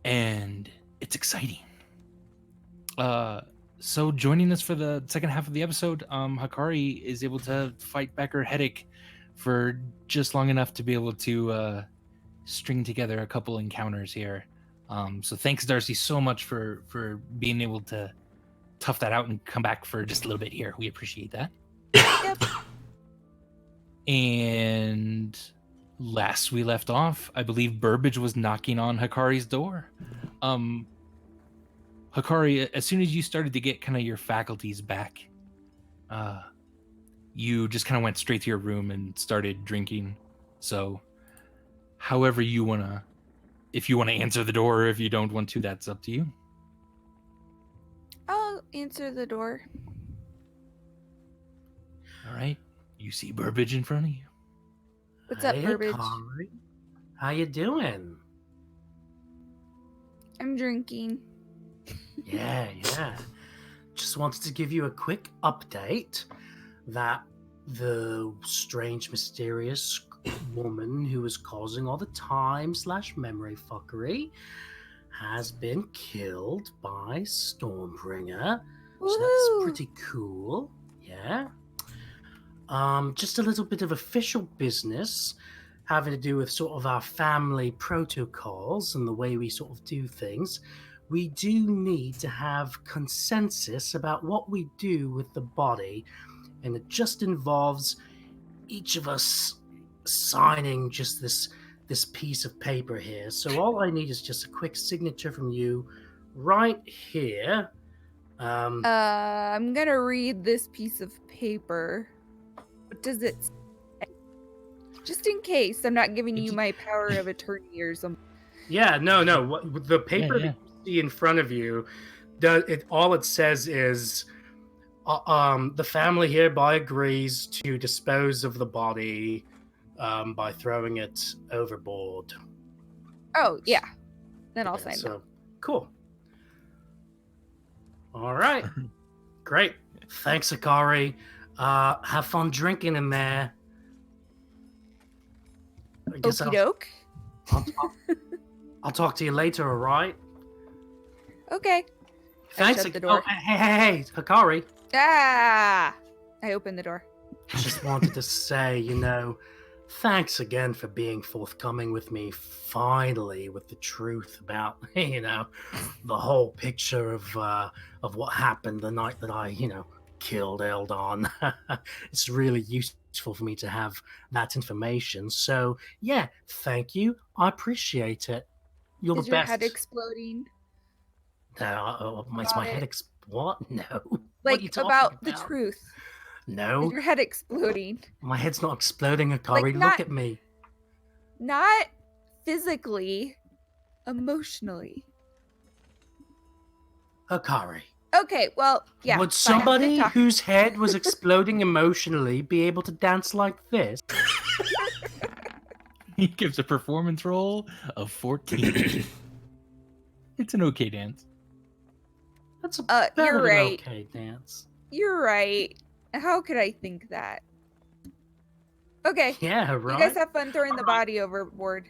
And it's exciting. So joining us for the second half of the episode, Hakari is able to fight back her headache for just long enough to be able to string together a couple encounters here. So thanks, Darcy, so much for being able to tough that out and come back for just a little bit here. We appreciate that. Yep. And last we left off, I believe Burbage was knocking on Hakari's door. Hakari, as soon as you started to get kind of your faculties back, you just kind of went straight to your room and started drinking. So however you want to, if you want to answer the door or if you don't want to, that's up to you. I'll answer the door. All right. You see Burbage in front of you. What's up, Hey, Burbage? Connery. How you doing? I'm drinking. Yeah. Just wanted to give you a quick update that the strange, mysterious woman who was causing all the time/memory fuckery has been killed by Stormbringer. So that's Woohoo! pretty cool. Yeah. Just a little bit of official business having to do with sort of our family protocols and the way we sort of do things. We do need to have consensus about what we do with the body, and it just involves each of us signing just this piece of paper here. So all I need is just a quick signature from you right here. I'm gonna read this piece of paper. What does it say? Just in case I'm not giving you my power of attorney or something. Yeah, no. The paper Yeah. that you see in front of you, all it says is, the family hereby agrees to dispose of the body by throwing it overboard. Oh, yeah. Then I'll Yeah, sign that. so cool. All right, great. Thanks, Akari. Have fun drinking in there. I guess Okie doke. I'll talk to you later. All right. Okay. Thanks. shut the door. Oh, hey, Hakari. Ah! I opened the door. Just wanted to say, thanks again for being forthcoming with me finally with the truth about, the whole picture of what happened the night that I, killed Eldon. It's really useful for me to have that information. So, yeah, thank you. I appreciate it. You're Is the your best. head exploding? No, is About my it. head what? No. What are Like, you talking about the truth. No, Is your head exploding? my head's not exploding, Akari. Like, Look not- at me. Not physically, emotionally. Akari. Okay, well, yeah. Would fine. somebody Good talk. whose head was exploding emotionally be able to dance like this? He gives a performance roll of 14. It's an okay dance. That's a You're better than right. okay dance. You're right. How could I think that? Okay. Yeah, You right? guys have fun throwing the Alright. body overboard.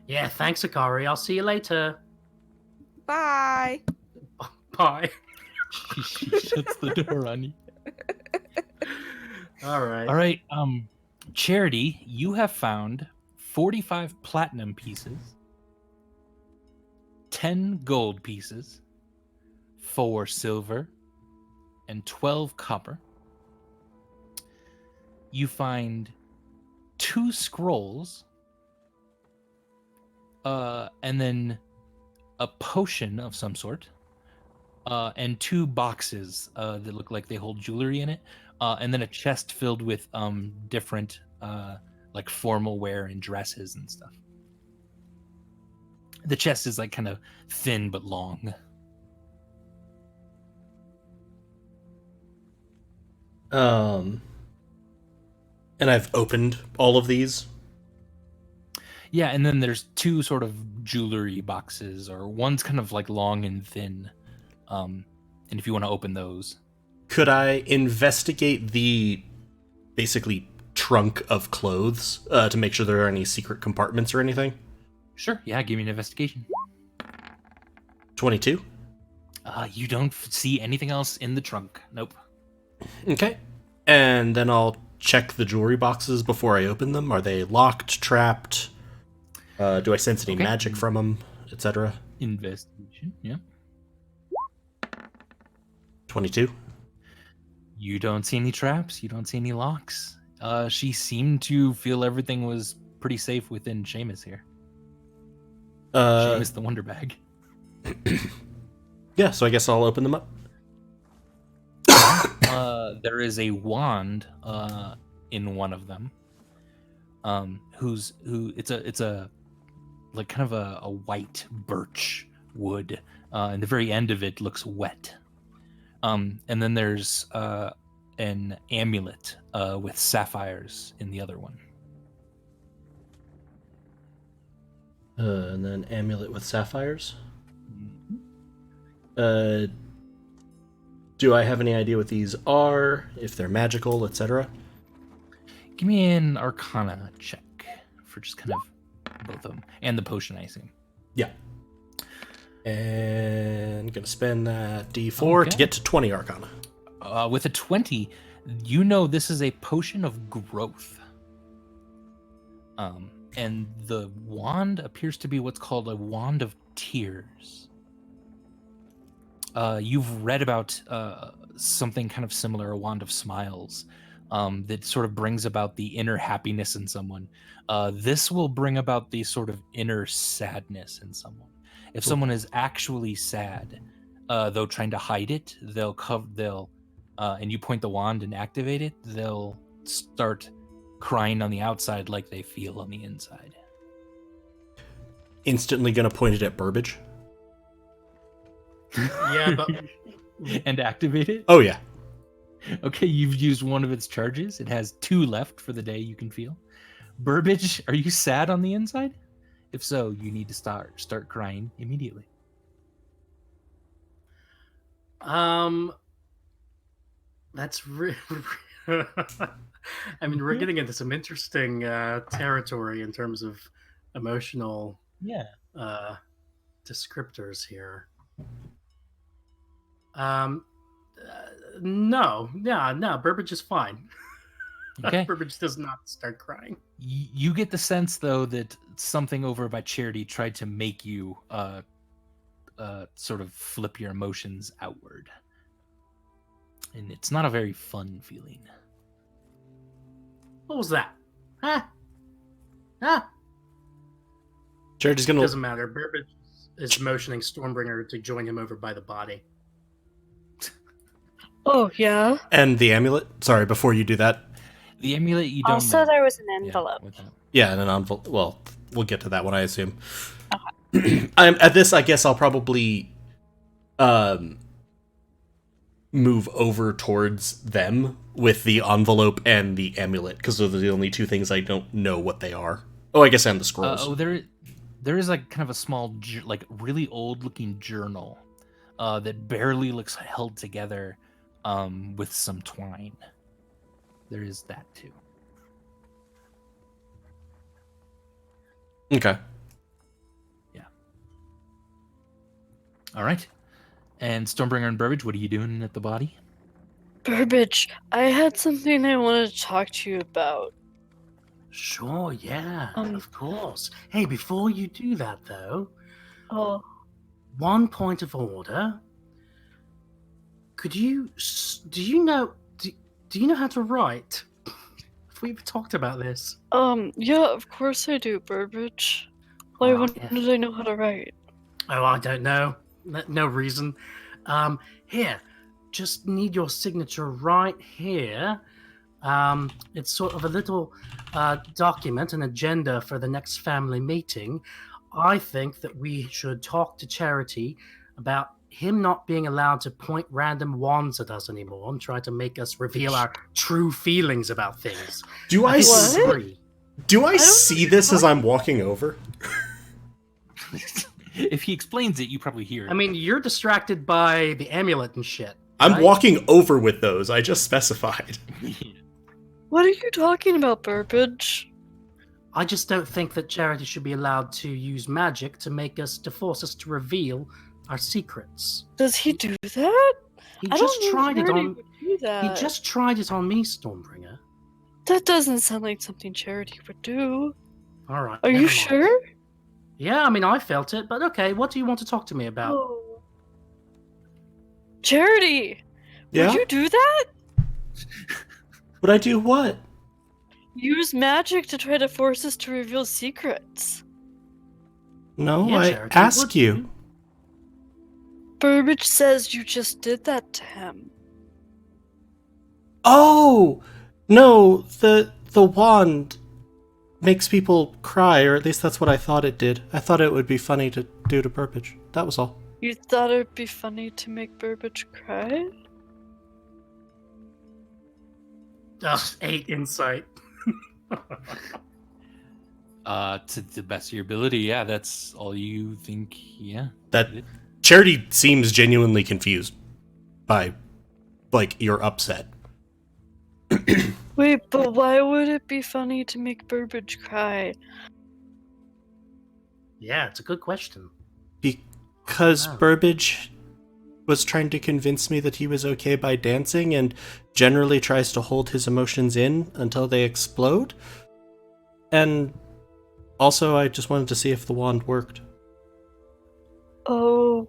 Yeah, thanks, Akari. I'll see you later. Bye. Bye. She shuts the door on you. All right. All right, Charity, you have found 45 platinum pieces, 10 gold pieces, 4 silver, and 12 copper. You find 2 scrolls, and then a potion of some sort, and 2 boxes that look like they hold jewelry in it, and then a chest filled with different like formal wear and dresses and stuff. The chest is like kind of thin but long. And I've opened all of these. Yeah, and then there's 2 sort of jewelry boxes, or one's kind of like long and thin. And if you want to open those. Could I investigate the basically trunk of clothes to make sure there are any secret compartments or anything. Sure. Yeah, give me an investigation. 22. You don't see anything else in the trunk. Nope. Okay. And then I'll check the jewelry boxes before I open them. Are they locked, trapped? Do I sense any magic from them, etc.? Investigation, yeah. 22. You don't see any traps. You don't see any locks. She seemed to feel everything was pretty safe within Seamus here. Seamus the Wonder Bag. Yeah, so I guess I'll open them up. There is a wand in one of them. It's a like kind of a white birch wood, and the very end of it looks wet. And then there's an amulet with sapphires in the other one. And then amulet with sapphires. Do I have any idea what these are, if they're magical, etc.? Give me an Arcana check for just kind of both of them, and the potion, I assume. Yeah. And gonna spend that D4 to get to 20 Arcana. With a 20, you know this is a potion of growth. And the wand appears to be what's called a wand of tears. You've read about something kind of similar, a wand of smiles, that sort of brings about the inner happiness in someone. This will bring about the sort of inner sadness in someone. If someone is actually sad, though trying to hide it, and you point the wand and activate it, they'll start crying on the outside like they feel on the inside. Instantly gonna point it at Burbage. Yeah, but And activate it? Oh yeah. Okay, you've used one of its charges. It has 2 left for the day you can feel. Burbage, are you sad on the inside? If so, you need to start crying immediately. that's I mean, we're getting into some interesting territory in terms of emotional descriptors here. No, Burbage is fine. Okay. Burbage does not start crying. You get the sense, though, that something over by Charity tried to make you sort of flip your emotions outward. And it's not a very fun feeling. What was that? Huh? Charity's gonna. Doesn't matter. Burbage is motioning Stormbringer to join him over by the body. Oh, yeah? And the amulet? Sorry, before you do that. The amulet, you don't Also, know. there was an envelope. Yeah, and an envelope. Well, we'll get to that one, I assume. At this, I guess I'll probably move over towards them with the envelope and the amulet, because those are the only 2 things I don't know what they are. Oh, I guess and the scrolls. There is like kind of a small, like really old-looking journal that barely looks held together with some twine. There is that too. Okay. Yeah. All right. And Stormbringer and Burbage, what are you doing at the body? Burbage, I had something I wanted to talk to you about. Sure, yeah, of course. Hey, before you do that, though, one point of order. Do you know how to write? We've talked about this. Yeah, of course I do, Burbage. Why wouldn't I know how to write? Oh, I don't know. No reason. Here, just need your signature right here. It's sort of a little document, an agenda for the next family meeting. I think that we should talk to Charity about him not being allowed to point random wands at us anymore and try to make us reveal our true feelings about things. Do I see this as I'm walking over? If he explains it, you probably hear it. I mean, you're distracted by the amulet and shit. I'm right? walking over with those. I just specified. What are you talking about, Burbage? I just don't think that Charity should be allowed to use magic to force us to reveal our secrets. Does he do that? He I just don't tried think it Charity on. would do that. He just tried it on me, Stormbringer. That doesn't sound like something Charity would do. All right. Are you never mind. sure? Yeah, I mean, I felt it, but okay. What do you want to talk to me about? Oh. Charity! Yeah? Would you do that? Would I do what? Use magic to try to force us to reveal secrets. No, Yeah, I Charity, ask would you. Burbage says you just did that to him. Oh! No, the wand makes people cry, or at least that's what I thought it did. I thought it would be funny to do to Burbage. That was all. You thought it'd be funny to make Burbage cry? Ugh, 8 insight. To the best of your ability, yeah, that's all you think, yeah. That Charity seems genuinely confused by, like, your upset. Wait, but why would it be funny to make Burbage cry? Yeah, it's a good question. Because Oh. Burbage was trying to convince me that he was okay by dancing and generally tries to hold his emotions in until they explode. And also, I just wanted to see if the wand worked. Oh,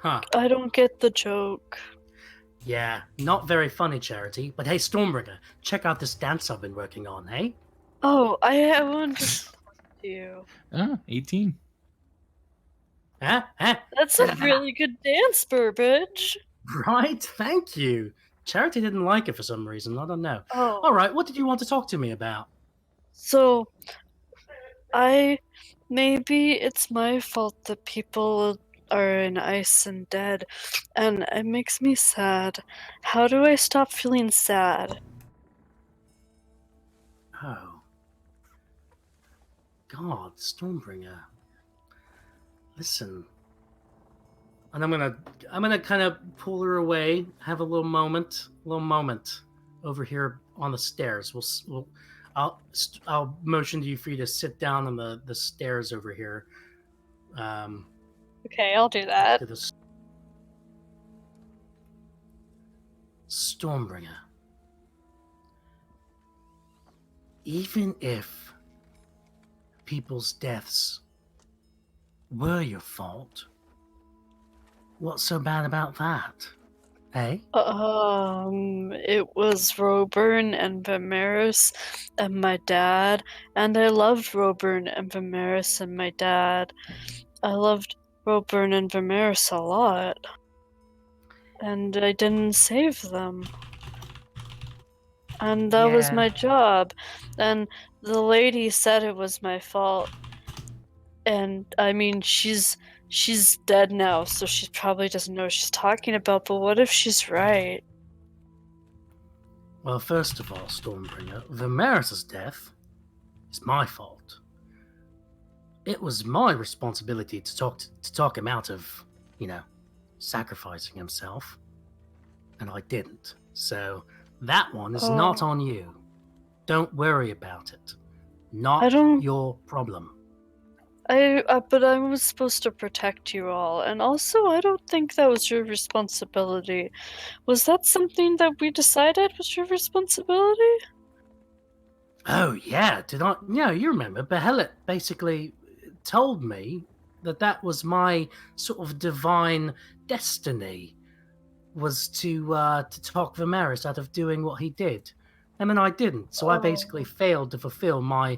Huh. I don't get the joke. Yeah, not very funny, Charity. But hey, Stormbringer, check out this dance I've been working on, hey? Oh, I want to talk to you. 18. Huh? That's a really good dance, Burbage. Right? Thank you. Charity didn't like it for some reason. I don't know. Oh, All right, what did you want to talk to me about? so maybe it's my fault that people are in ice and dead, and it makes me sad. How do I stop feeling sad? Oh. God, Stormbringer. Listen. And I'm gonna kind of pull her away, have a little moment over here on the stairs. I'll motion to you for you to sit down on the stairs over here. Okay, I'll do that. To the Stormbringer. Even if people's deaths were your fault, what's so bad about that? Eh? It was Roburn and Vimeris and my dad, and I loved Roburn and Vimeris and my dad. I loved Roburn and Vimeris a lot, and I didn't save them. And that was Yeah. my job, and the lady said it was my fault. And I mean, she's dead now, so she probably doesn't know what she's talking about, but what if she's right? Well, first of all, Stormbringer, Vimeris' death is my fault. It was my responsibility to talk him out of, sacrificing himself, and I didn't. So that one is not on you. Don't worry about it. Not your problem. But I was supposed to protect you all, and also I don't think that was your responsibility. Was that something that we decided was your responsibility? Oh, yeah. Did I? Yeah, you remember. Behelit basically told me that was my sort of divine destiny, was to talk Vimeris out of doing what he did. And then I didn't. So I basically failed to fulfill my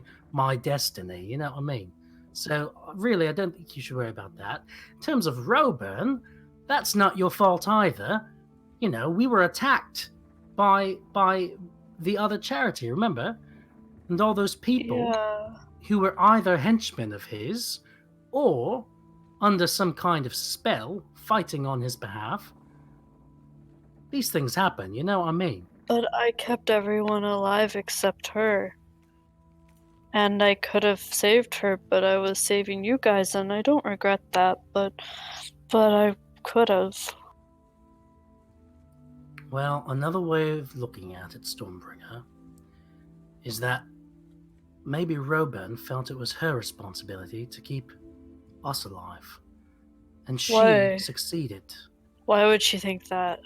destiny. You know what I mean? So really, I don't think you should worry about that. In terms of Roburn, that's not your fault either. We were attacked by the other charity, remember? And all those people who were either henchmen of his or under some kind of spell fighting on his behalf. These things happen, you know what I mean? But I kept everyone alive except her. And I could have saved her, but I was saving you guys, and I don't regret that, but I could have. Well, another way of looking at it, Stormbringer, is that maybe Roburn felt it was her responsibility to keep us alive. And she Why? succeeded. Why would she think that?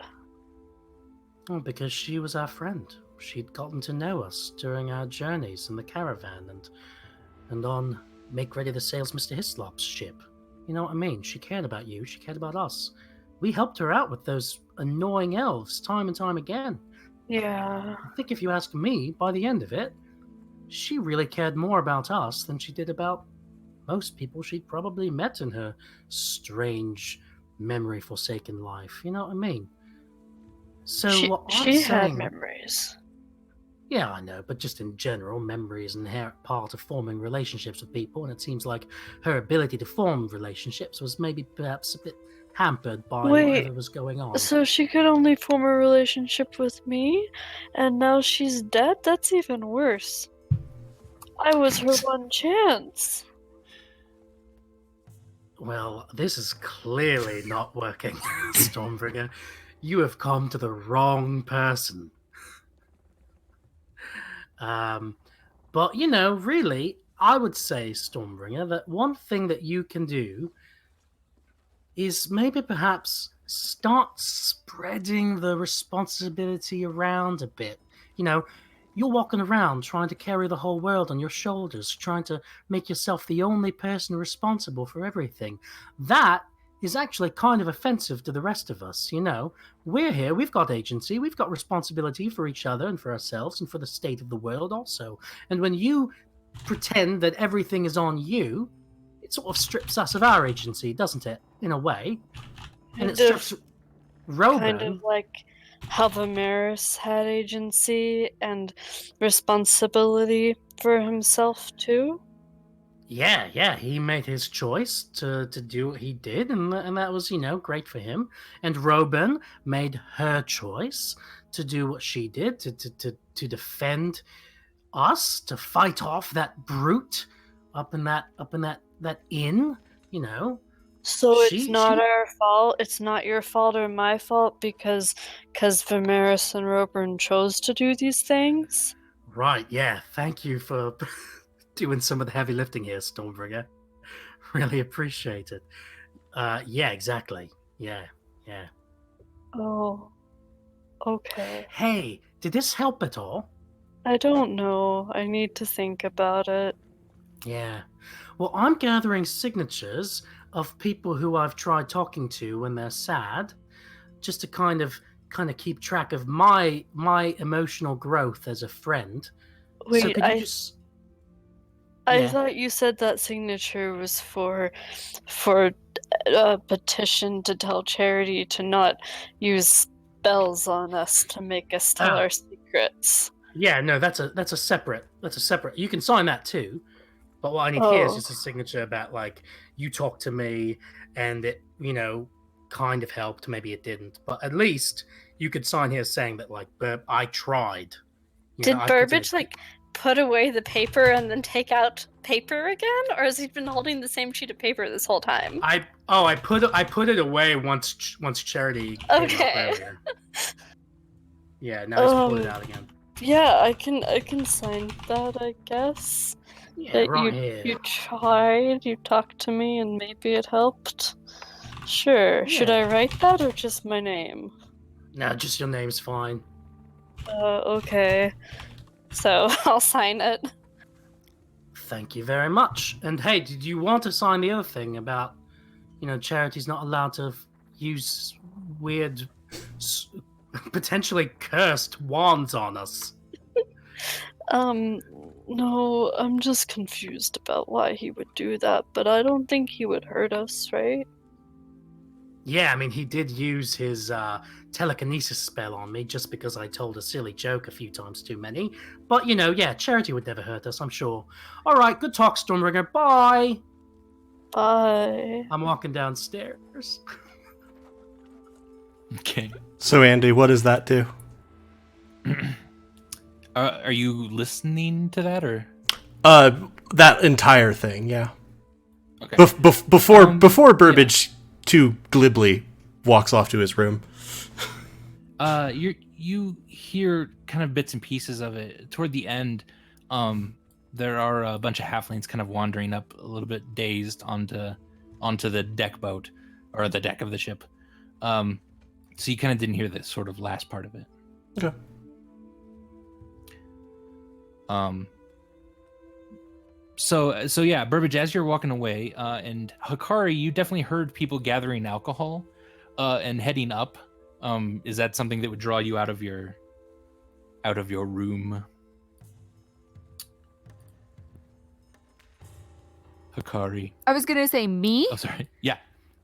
Well, because she was our friend. She'd gotten to know us during our journeys in the caravan and on Make Ready to Sail's Mr. Hislop's ship. You know what I mean? She cared about you. She cared about us. We helped her out with those annoying elves time and time again. Yeah. I think if you ask me, by the end of it, she really cared more about us than she did about most people she'd probably met in her strange, memory-forsaken life. You know what I mean? So what I'm She had saying, memories. yeah, I know, but just in general, memory is an inherent part of forming relationships with people, and it seems like her ability to form relationships was maybe perhaps a bit hampered by whatever was going on. So she could only form a relationship with me, and now she's dead? That's even worse. I was her one chance. Well, this is clearly not working, Stormbringer. You have come to the wrong person. But, you know, really, I would say, Stormbringer, that one thing that you can do is maybe perhaps start spreading the responsibility around a bit. You know, you're walking around trying to carry the whole world on your shoulders, trying to make yourself the only person responsible for everything. That is actually kind of offensive to the rest of us, you know. We're here, we've got agency, we've got responsibility for each other and for ourselves and for the state of the world also. And when you pretend that everything is on you, it sort of strips us of our agency, doesn't it? In a way. And it strips Roburn. Kind of like how Vimeris had agency and responsibility for himself too. Yeah, he made his choice to do what he did, and that was, you know, great for him. And Roburn made her choice to do what she did, to defend us, to fight off that brute up in that inn, you know. So it's not our fault. It's not your fault or my fault because Vimeris and Roburn chose to do these things. Right, yeah. Thank you for doing some of the heavy lifting here, Stormbringer. Really appreciate it. Yeah, exactly. Yeah. Oh. Okay. Hey, did this help at all? I don't know. I need to think about it. Yeah. Well, I'm gathering signatures of people who I've tried talking to when they're sad, just to kind of keep track of my emotional growth as a friend. Wait, so could you just... I thought you said that signature was for a petition to tell Charity to not use spells on us to make us tell our secrets. Yeah, no, that's a separate. You can sign that too. But what I need here is just a signature about, like, you talked to me and it, you know, kind of helped. Maybe it didn't. But at least you could sign here saying that, like, I tried. Did Burbage, like, put away the paper and then take out paper again? Or has he been holding the same sheet of paper this whole time? I put it away once Charity came up earlier. Yeah, now he's pulled it out again. Yeah, I can sign that, I guess. Yeah, that right here. You tried, you talked to me, and maybe it helped. Sure. Yeah. Should I write that or just my name? No, just your name's fine. Okay. So I'll sign it. Thank you very much. And hey, did you want to sign the other thing about, you know, Charity's not allowed to use weird, potentially cursed wands on us? No, I'm just confused about why he would do that, but I don't think he would hurt us, right? Yeah, I mean, he did use his telekinesis spell on me just because I told a silly joke a few times too many. But, you know, yeah, Charity would never hurt us, I'm sure. All right, good talk, Stormbringer. Bye! Bye. I'm walking downstairs. Okay. So, Andy, what does that do? Are you listening to that, or? That entire thing, yeah. Okay. Before Burbage too glibly walks off to his room. You hear kind of bits and pieces of it toward the end. there are a bunch of halflings kind of wandering up a little bit dazed onto the deck boat or the deck of the ship. So you kind of didn't hear this sort of last part of it. Okay. So yeah, Burbage, as you're walking away, and Hikari, you definitely heard people gathering alcohol, and heading up. Is that something that would draw you out of your room? Hikari. I was gonna say me. Oh, sorry. Yeah.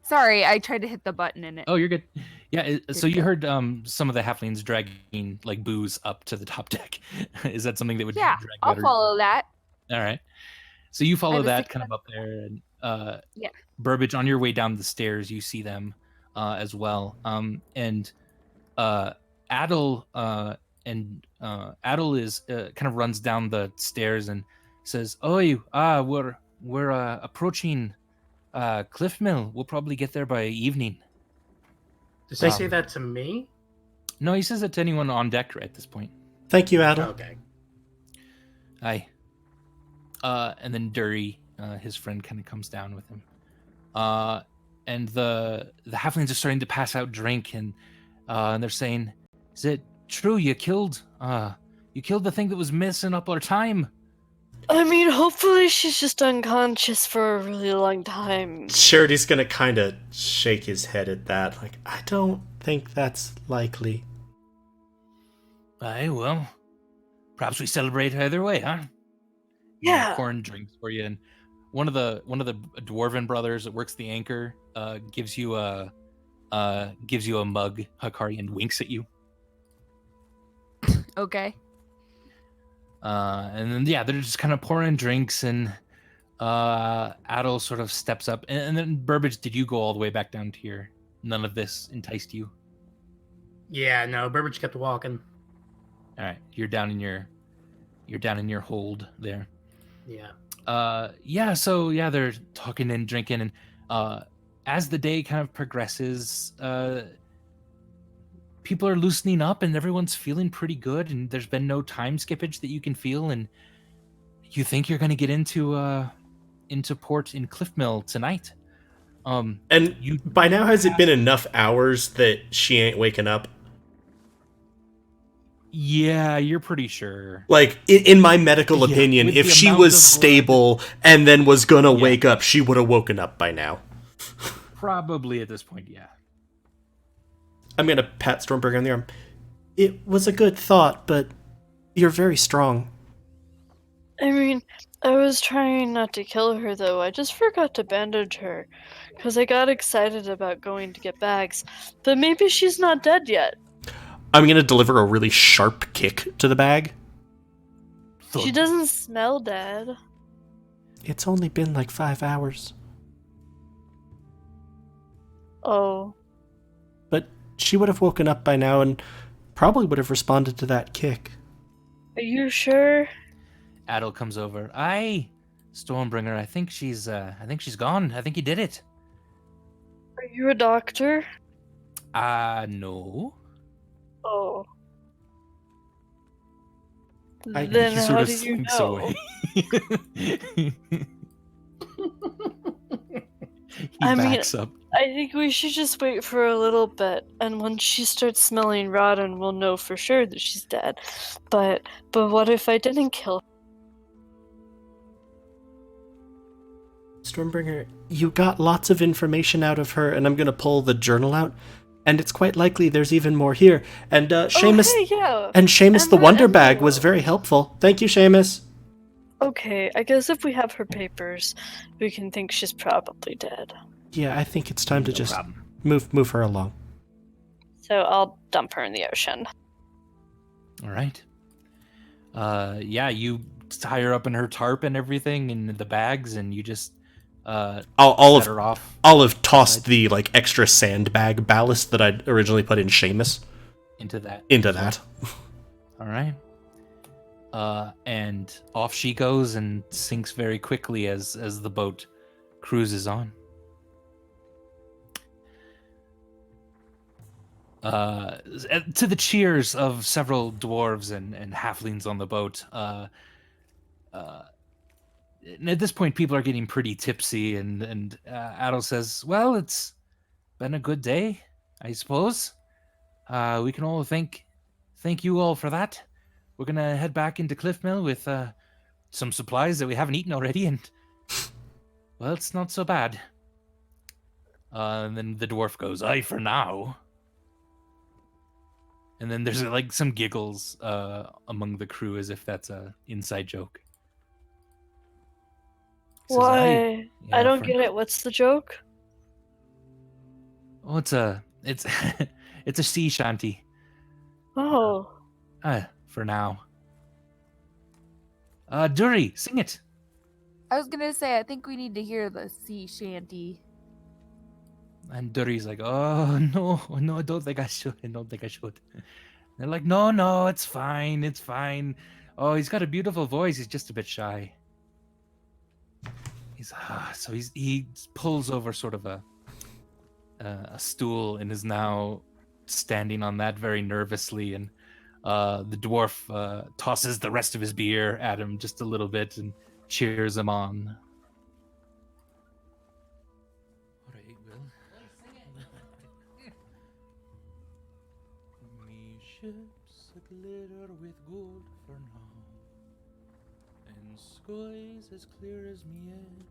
Sorry, I tried to hit the button and it. Oh, you're good. Yeah. So you go. heard some of the halflings dragging like booze up to the top deck. Is that something that would Yeah, drag I'll better? follow that. All right. So you follow have a that kind of up there, and Yeah. Burbage, on your way down the stairs, you see them as well. And Adel Adel is kind of runs down the stairs and says, "Oh, we're approaching Cliff Mill. We'll probably get there by evening." Does he say that to me? No, he says it to anyone on deck at this point. Thank you, Adam. Okay. Aye. And then Dury, his friend, kind of comes down with him. And the halflings are starting to pass out drink, and they're saying, "Is it true you killed the thing that was messing up our time?" I mean, hopefully she's just unconscious for a really long time. Charity's gonna kind of shake his head at that. Like, I don't think that's likely. Aye, well, perhaps we celebrate either way, huh? Yeah. Pouring drinks for you, and one of the dwarven brothers that works the anchor gives you a mug, Hikari, and winks at you. Okay. And then yeah, they're just kind of pouring drinks, and Adel sort of steps up, and then Burbage, did you go all the way back down to here? None of this enticed you? Yeah, no, Burbage kept walking. All right, you're down in your hold there. Yeah. Yeah, so yeah, they're talking and drinking, and as the day kind of progresses, people are loosening up and everyone's feeling pretty good, and there's been no time skippage that you can feel, and you think you're going to get into port in Cliff Mill tonight. And by now, has it been enough hours that she ain't waking up? Yeah, you're pretty sure. Like, in my medical opinion, with if the she amount was of stable and then was gonna wake up, she would have woken up by now. Probably at this point, yeah. I'm gonna pat Stormberg on the arm. It was a good thought, but you're very strong. I mean, I was trying not to kill her, though. I just forgot to bandage her, because I got excited about going to get bags. But maybe she's not dead yet. I'm gonna deliver a really sharp kick to the bag. She doesn't smell dead. It's only been like 5 hours. Oh. But she would have woken up by now and probably would have responded to that kick. Are you sure? Adel comes over. Aye, Stormbringer, I think she's gone. I think you did it. Are you a doctor? No. Oh. I- Then He how sort of do you slinks know? away. He I mean, backs up. I think we should just wait for a little bit, and when she starts smelling rotten, we'll know for sure that she's dead. But what if I didn't kill her? Stormbringer, you got lots of information out of her, and I'm gonna pull the journal out, and it's quite likely there's even more here. And Seamus, Oh, hey, yeah. and Seamus And the that Wonder Bag was envelope. very helpful. Thank you, Seamus. Okay, I guess if we have her papers, we can think she's probably dead. Yeah, I think it's time to No just problem. move her along. So I'll dump her in the ocean. All right. Yeah, you tie her up in her tarp and everything in the bags, and you just I'll set her off I'll have tossed the like extra sandbag ballast that I'd originally put in Seamus into that. into that. All right. And off she goes and sinks very quickly as the boat cruises on. To the cheers of several dwarves and halflings on the boat, And at this point, people are getting pretty tipsy, and Adel says, "Well, it's been a good day, I suppose. We can all thank you all for that. We're gonna head back into Cliff Mill with some supplies that we haven't eaten already, and well, it's not so bad." And then the dwarf goes, "Aye, for now." And then there's like some giggles among the crew as if that's a inside joke. He says, Why? "Aye, I yeah, don't for- get it. What's the joke? Oh, it's it's a sea shanty. Oh. For now. Dury, sing it. I was gonna say, I think we need to hear the sea shanty. And Dury's like, "Oh no, I don't think I should. I don't think I should." They're like, "No, it's fine, it's fine. Oh, he's got a beautiful voice. He's just a bit shy." He pulls over sort of a stool and is now standing on that very nervously, and the dwarf tosses the rest of his beer at him just a little bit and cheers him on. All right, Will. Me ships glitter with gold for now, and skies as clear as me head.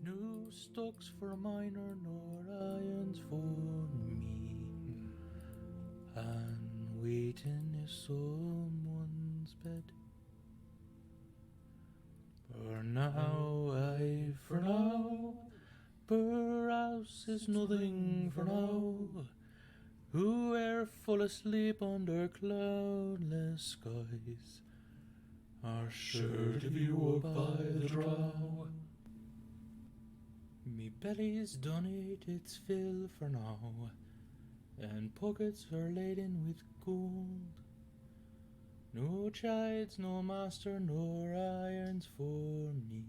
No stocks for miner nor irons for me, and waiting is someone's bed. For now, Burhouse is nothing for now. Who are full asleep under cloudless skies are sure to be woke by the drow. Me belly's done ate its fill for now, and pockets are laden with gold. No chides, no master, nor irons for me,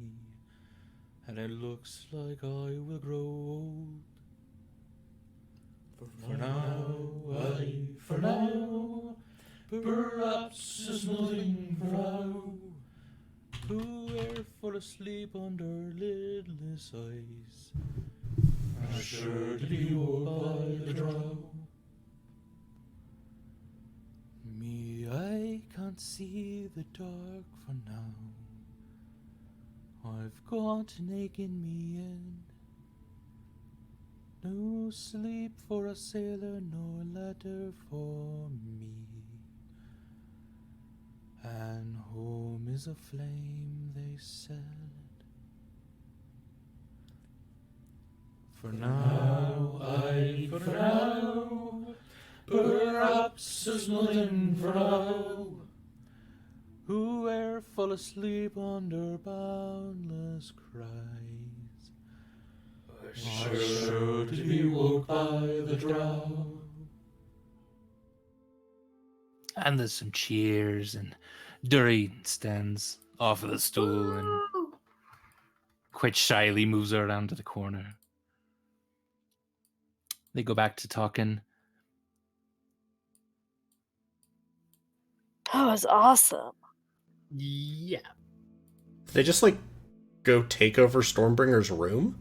and it looks like I will grow old. For now, perhaps there's nothing for now. Who are full asleep under lidless eyes are sure to be woke by the drow. Me, I can't see the dark for now. I've got an ache in me head. No sleep for a sailor, no letter for me. And home is a flame, they said. For now, perhaps there's nothing for now. Who are full asleep under boundless cries are sure to be woke by the drow. And there's some cheers, and Dury stands off of the stool and quite shyly moves around to the corner. They go back to talking. That was awesome. Yeah. They just like go take over Stormbringer's room?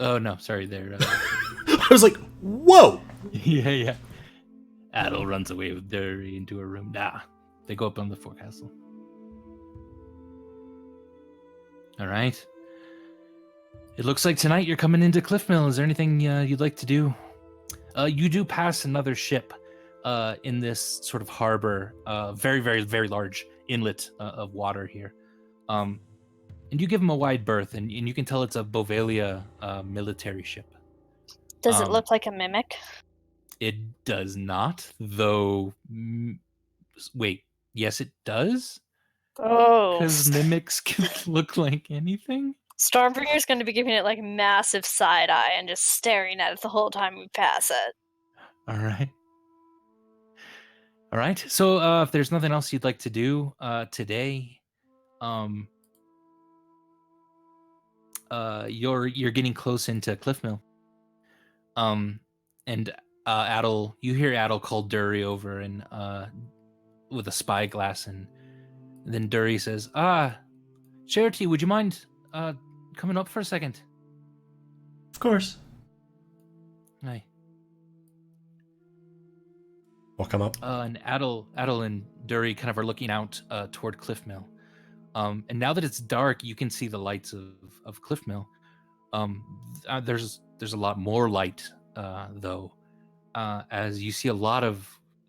Oh no, sorry, they're I was like, whoa! yeah. Adel runs away with Dury into a room. Nah, they go up on the forecastle. All right. It looks like tonight you're coming into Cliffmill. Is there anything you'd like to do? You do pass another ship in this sort of harbor, very, very, very large inlet of water here. And you give them a wide berth, and you can tell it's a Bovalia military ship. Does it look like a mimic? It does not, though. Wait, yes, it does? Oh. Because mimics can look like anything? Stormbringer's going to be giving it like massive side eye and just staring at it the whole time we pass it. All right. So if there's nothing else you'd like to do today, you're getting close into Cliffmill. And Adel, you hear Adel call Dury over and with a spyglass, and And then Dury says, Charity, would you mind coming up for a second? Of course. Aye. We'll come up. And Adel and Dury kind of are looking out toward Cliffmill. And now that it's dark, you can see the lights of Cliffmill. There's a lot more light, though, as you see a lot of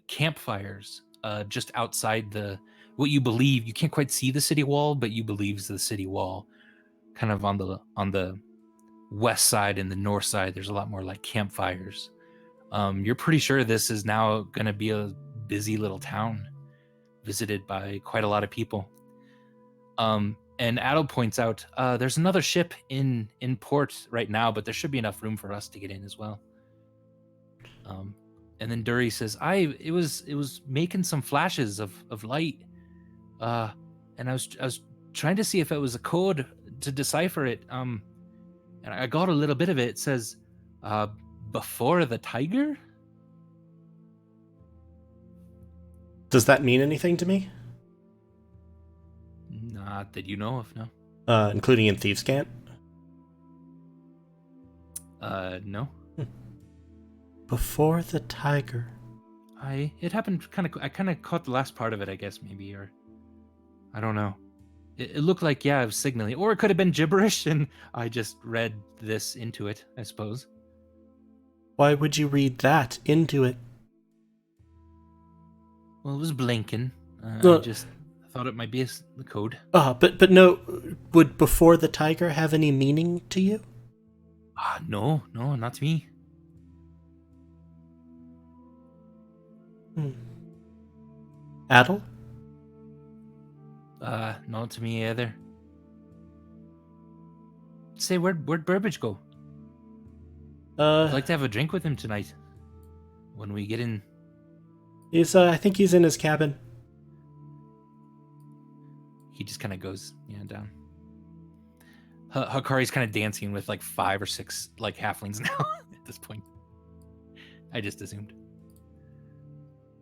campfires just outside what you believe. You can't quite see the city wall, but you believe is the city wall, kind of on the west side and the north side. There's a lot more like campfires. You're pretty sure this is now going to be a busy little town, visited by quite a lot of people. And Adel points out, there's another ship in port right now, but there should be enough room for us to get in as well. And then Dury says, it was making some flashes of light, and I was trying to see if it was a code to decipher it. And I got a little bit of it. It says, before the tiger? Does that mean anything to me? Not that you know of, no. Including in Thieves' Cant? No. Before the tiger. It happened I kind of caught the last part of it, I guess, maybe, or I don't know. It looked like, it was signaling, or it could have been gibberish, and I just read this into it, I suppose. Why would you read that into it? Well, it was blinking. I just thought it might be the code. But no, would before the tiger have any meaning to you? No, not to me. Adel? Not to me either. Say, where'd Burbage go? I'd like to have a drink with him tonight. When we get in. I think he's in his cabin. He just kind of goes, down. Hakari's kind of dancing with like 5 or 6 like halflings now at this point. I just assumed.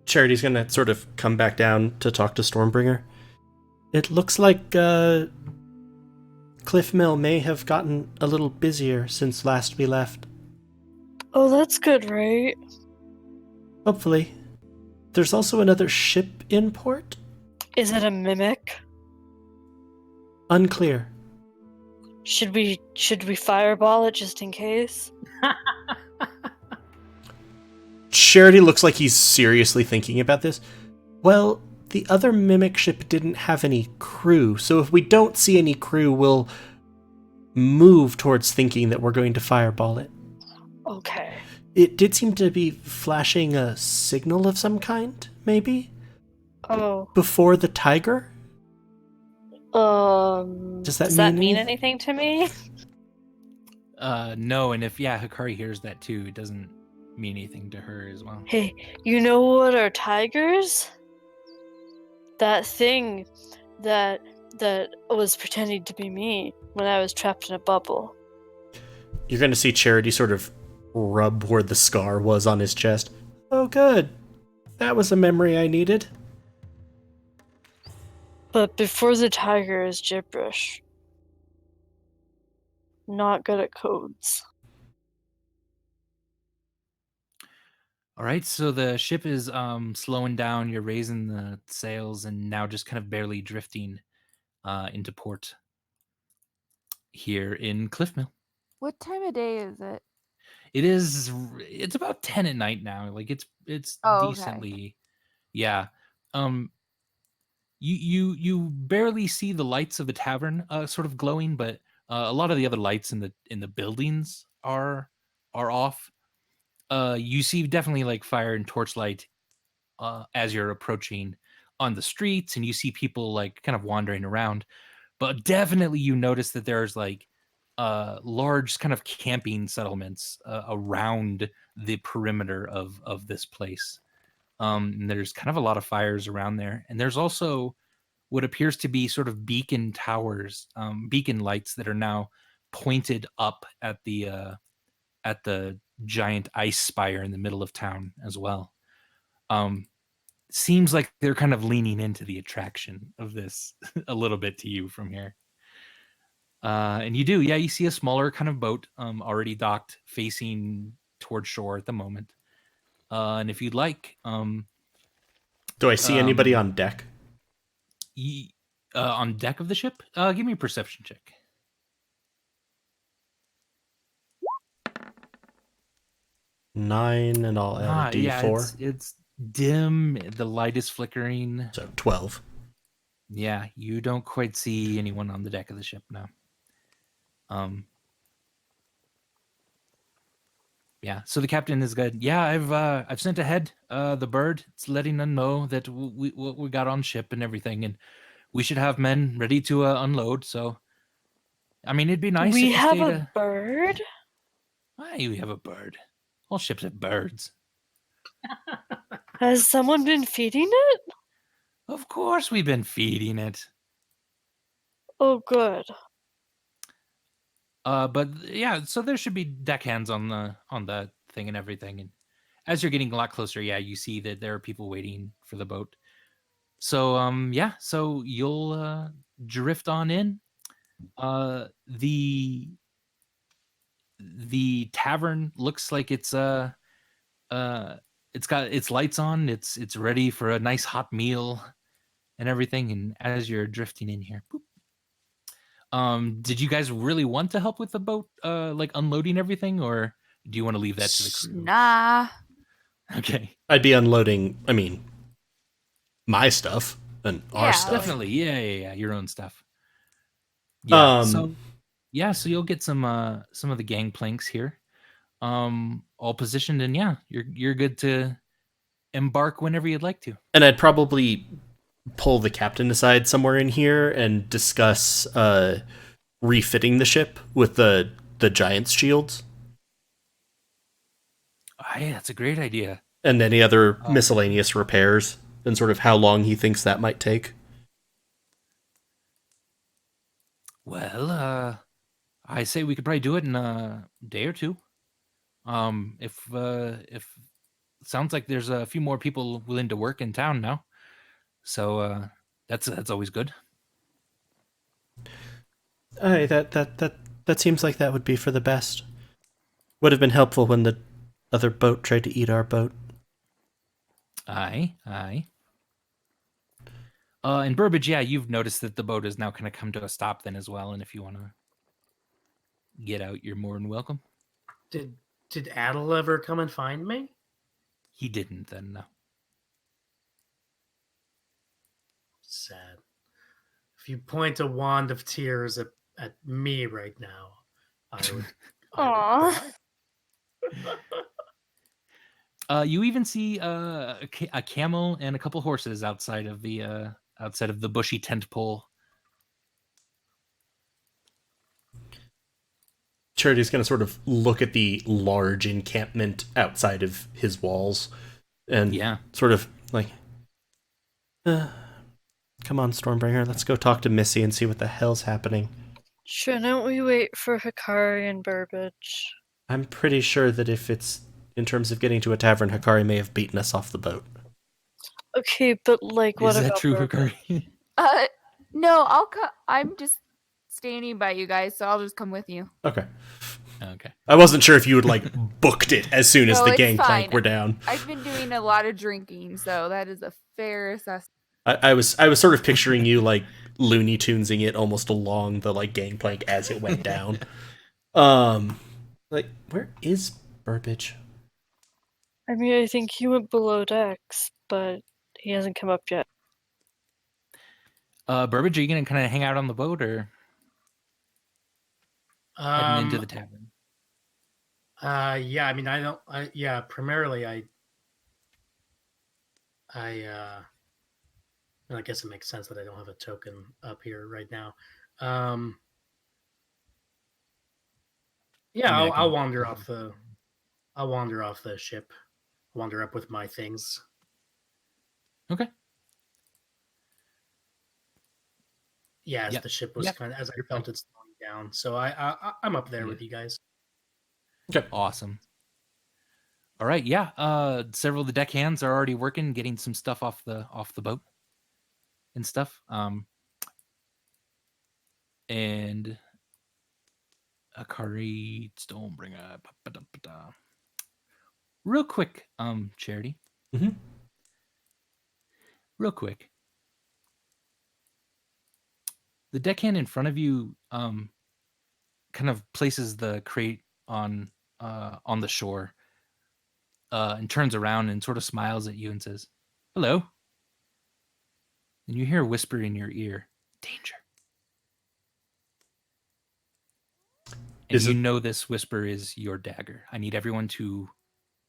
Charity's gonna sort of come back down to talk to Stormbringer. It looks like Cliff Mill may have gotten a little busier since last we left. Oh, that's good, right? Hopefully. There's also another ship in port? Is it a mimic? Unclear. Should we fireball it just in case? Charity looks like he's seriously thinking about this. Well, the other mimic ship didn't have any crew, so if we don't see any crew, we'll move towards thinking that we're going to fireball it. Okay. It did seem to be flashing a signal of some kind, maybe? Oh. Before the tiger? Does that mean anything to me? No, and if Hikari hears that too, it doesn't mean anything to her as well. Hey, you know what are tigers? That thing that was pretending to be me when I was trapped in a bubble. You're going to see Charity sort of rub where the scar was on his chest. Oh, good. That was a memory I needed. But before the tiger is gibberish. Not good at codes. All right, so the ship is slowing down. You're raising the sails and now just kind of barely drifting into port here in Cliffmill. What time of day is it? It's about 10 at night now. Like it's Oh, decently, okay. yeah. You barely see the lights of the tavern sort of glowing, but a lot of the other lights in the buildings are off. You see definitely like fire and torchlight as you're approaching on the streets, and you see people like kind of wandering around. But definitely you notice that there's like large kind of camping settlements around the perimeter of this place. And there's kind of a lot of fires around there. And there's also what appears to be sort of beacon towers, beacon lights that are now pointed up at the giant ice spire in the middle of town as well. seems like they're kind of leaning into the attraction of this a little bit to you from here. And you see a smaller kind of boat already docked facing towards shore at the moment. And if you'd like, Do I see anybody on deck? On deck of the ship, give me a perception check. 9, and I'll add a D4. It's dim. The light is flickering. So 12. Yeah, you don't quite see anyone on the deck of the ship now. Yeah, so the captain is good. Yeah, I've sent ahead the bird. It's letting them know that what we got on ship and everything, and we should have men ready to unload. So, I mean, it'd be nice We if you have stayed. a bird? Why you have a bird? All ships have birds. Has someone been feeding it? Of course, we've been feeding it. Oh, good. But yeah, so there should be deckhands on the thing and everything. And as you're getting a lot closer, yeah, you see that there are people waiting for the boat. So yeah, so you'll drift on in. The tavern looks like it's got its lights on. It's ready for a nice hot meal and everything. And as you're drifting in here, boop. Did you guys really want to help with the boat, like unloading everything, or do you want to leave that to the crew? Nah. Okay. I'd be unloading, my stuff and our stuff. Definitely. Yeah. Your own stuff. Yeah. So you'll get some of the gangplanks here, all positioned, and yeah, you're good to embark whenever you'd like to. And I'd probably pull the captain aside somewhere in here and discuss refitting the ship with the giant's shields. Hey, that's a great idea. And any other miscellaneous repairs, and sort of how long he thinks that might take. Well, I say we could probably do it in a day or two. If sounds like there's a few more people willing to work in town now, so that's always good. That seems like that would be for the best. Would have been helpful when the other boat tried to eat our boat. Aye. And Burbage, yeah, you've noticed that the boat has now kind of come to a stop then as well, and if you want to get out, you're more than welcome. Did Adel ever come and find me? He didn't then, no. Sad. If you point a wand of tears at me right now, I would. Aww. You even see a camel and a couple horses outside of the bushy tent pole. Charity's going to sort of look at the large encampment outside of his walls and sort of like, come on, Stormbringer, let's go talk to Missy and see what the hell's happening. Shouldn't we wait for Hikari and Burbage? I'm pretty sure that if it's in terms of getting to a tavern, Hikari may have beaten us off the boat. Okay, but like, what Is that about true, Burbage? Hikari? No, I'll come. I'm just standing by you guys, so I'll just come with you. Okay. Okay. I wasn't sure if you had booked it as soon as No, the it's gangplank fine. were down. I've been doing a lot of drinking, so that is a fair assessment. I was sort of picturing you Looney Tunesing it almost along the gangplank as it went down. Where is Burbage? I mean, I think he went below decks, but he hasn't come up yet. Burbage, are you gonna kind of hang out on the boat or heading into the tavern? Yeah, I mean, primarily I guess it makes sense that I don't have a token up here right now. Yeah, I'll wander off the ship. Wander up with my things. Okay. Yeah, as the ship was kind of, as I felt it slowing down. So I'm up there with you guys. Okay. Awesome. All right, yeah. Several of the deckhands are already working, getting some stuff off the boat and stuff. And Akari Stonebringer. Real quick, Charity. Mm-hmm. Real quick. The deckhand in front of you kind of places the crate on the shore and turns around and sort of smiles at you and says, "Hello." And you hear a whisper in your ear, "Danger." And you know this whisper is your dagger. I need everyone to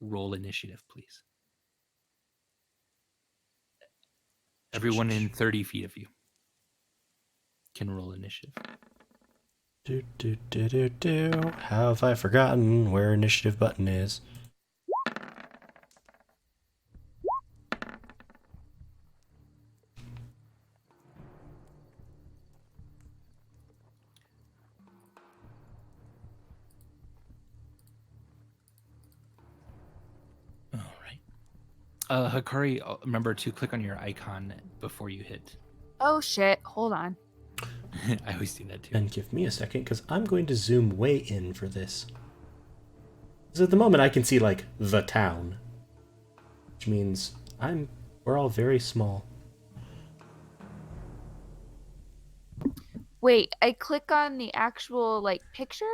roll initiative, please. Everyone in 30 feet of you can roll initiative. How have I forgotten where initiative button is? All right. Hikari, remember to click on your icon before you hit. Oh shit! Hold on. I always do that too. And give me a second, because I'm going to zoom way in for this. So at the moment I can see, like, the town. Which means we're all very small. Wait, I click on the actual, like, picture?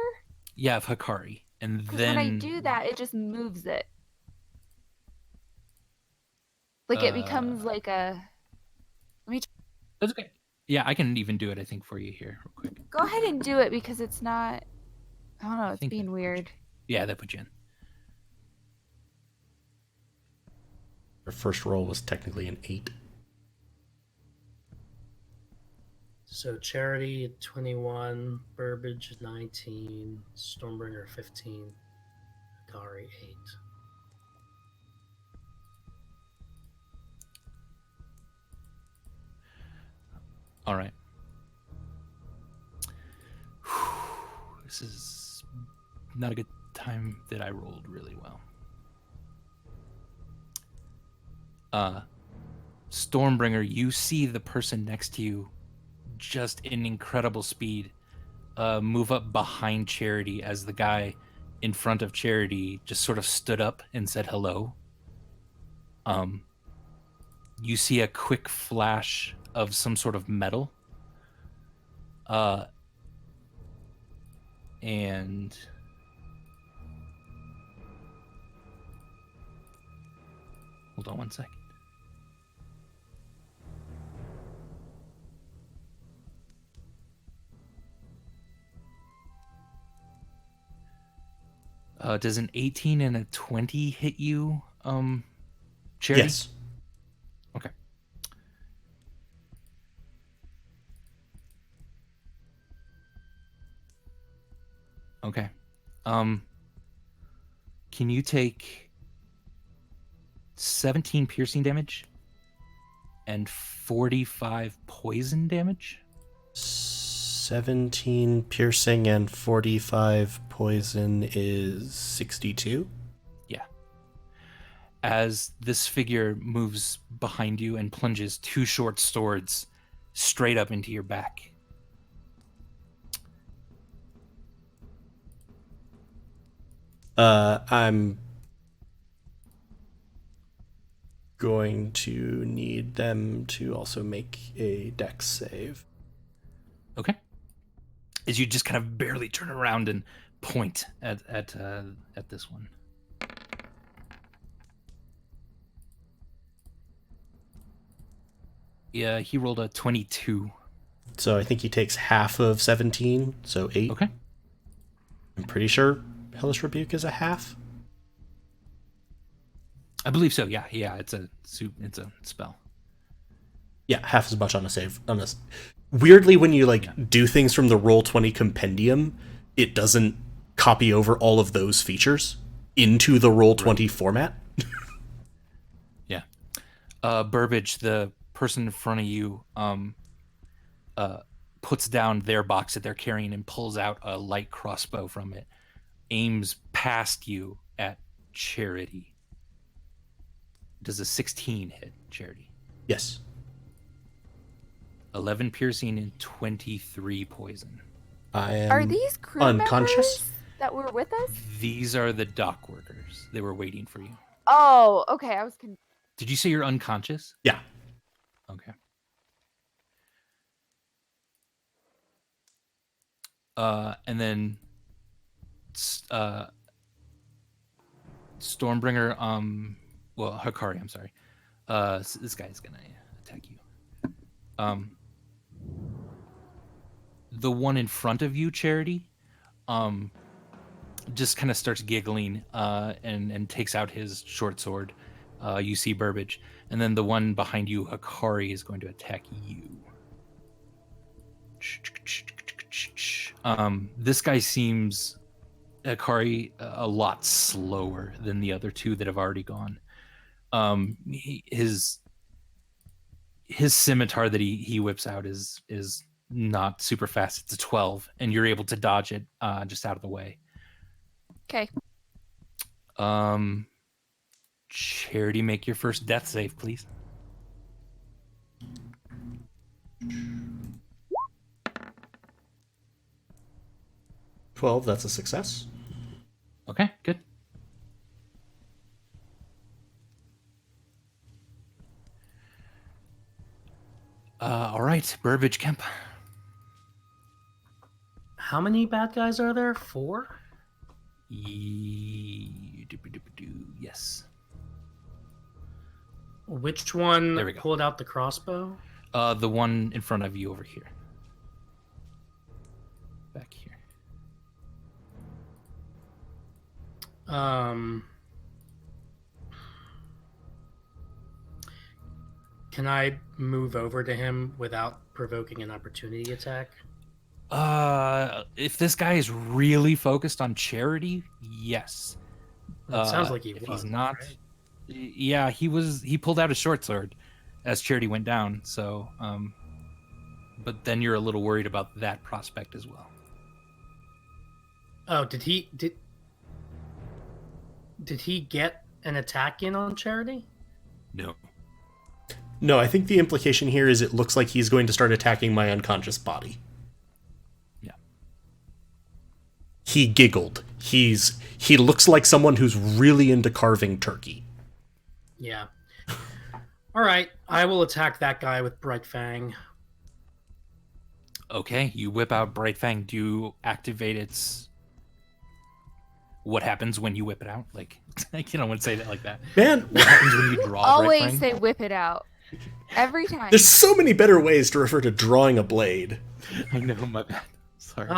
Yeah, of Hikari. And then when I do that, it just moves it. Like, it becomes like a... That's okay. Yeah, I can even do it, I think, for you here real quick. Go ahead and do it, because it's not... I don't know, it's being weird. Yeah, that put you in. Our first roll was technically an 8. So Charity 21, Burbage 19, Stormbringer 15, Akari 8. All right. This is not a good time that I rolled really well. Stormbringer, you see the person next to you just in incredible speed move up behind Charity as the guy in front of Charity just sort of stood up and said hello. You see a quick flash of some sort of metal. And hold on one second. Does an 18 and a 20 hit you, Charity? Yes. Okay. Okay. Can you take 17 piercing damage and 45 poison damage? 17 piercing and 45 poison is 62? Yeah. As this figure moves behind you and plunges 2 short swords straight up into your back. I'm going to need them to also make a dex save. Okay. As you just kind of barely turn around and point at this one. Yeah, he rolled a 22. So I think he takes half of 17, so 8. Okay. I'm pretty sure Hellish Rebuke is a half. I believe so. Yeah, it's a spell. Yeah, half as much on a save. Weirdly, when you do things from the Roll20 compendium, it doesn't copy over all of those features into the Roll20 format. Yeah. Burbage, the person in front of you, puts down their box that they're carrying and pulls out a light crossbow from it, aims past you at Charity. Does a 16 hit Charity? Yes. 11 piercing and 23 poison. I am Are these crew unconscious. members that were with us? These are the dock workers. They were waiting for you. Oh, okay. I was confused. Did you say you're unconscious? Yeah. Okay. And then Stormbringer, Hikari, I'm sorry. So this guy's gonna attack you. The one in front of you, Charity, just kind of starts giggling and takes out his short sword. You see Burbage. And then the one behind you, Hikari, is going to attack you. This guy seems, Hikari, a lot slower than the other two that have already gone. His scimitar that he whips out is not super fast. It's a 12, and you're able to dodge it just out of the way. Okay. Charity, make your first death save, please. That's a success. Okay, good. All right, Burbage Kemp. How many bad guys are there? 4? Yes. Which one There we go. pulled out the crossbow? The one in front of you over here. Back here. Can I move over to him without provoking an opportunity attack? If this guy is really focused on Charity, yes. It sounds like he if was. he's not, right? yeah, he pulled out a short sword as Charity went down. So, but then you're a little worried about that prospect as well. Oh, did he get an attack in on Charity? No. No, I think the implication here is it looks like he's going to start attacking my unconscious body. Yeah. He giggled. He looks like someone who's really into carving turkey. Yeah. All right, I will attack that guy with Bright Fang. Okay, you whip out Bright Fang. Do you activate its? What happens when you whip it out? Like, I don't want to say that like that. Man, What happens when you draw Bright Always Fang? say whip it out. Every time. there's so many better ways to refer to drawing a blade. I know, my bad. Sorry.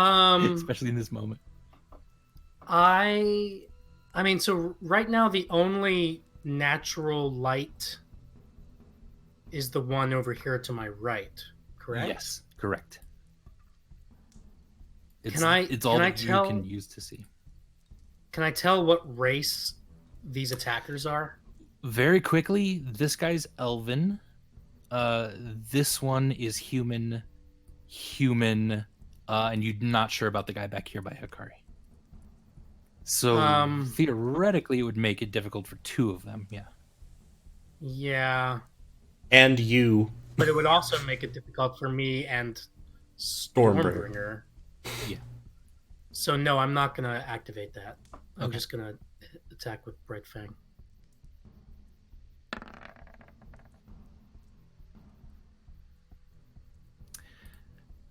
Especially in this moment. I mean, so right now the only natural light is the one over here to my right, correct? Yes, correct. It's Can all I that tell- you can use to see. Can I tell what race these attackers are? Very quickly, this guy's elven. This one is human, and you're not sure about the guy back here by Hikari. So theoretically, it would make it difficult for 2 of them. Yeah. Yeah, And you, but it would also make it difficult for me and Stormbringer. Stormbringer. Yeah. So no, I'm not gonna activate that. I'm Okay. just gonna attack with Bright Fang.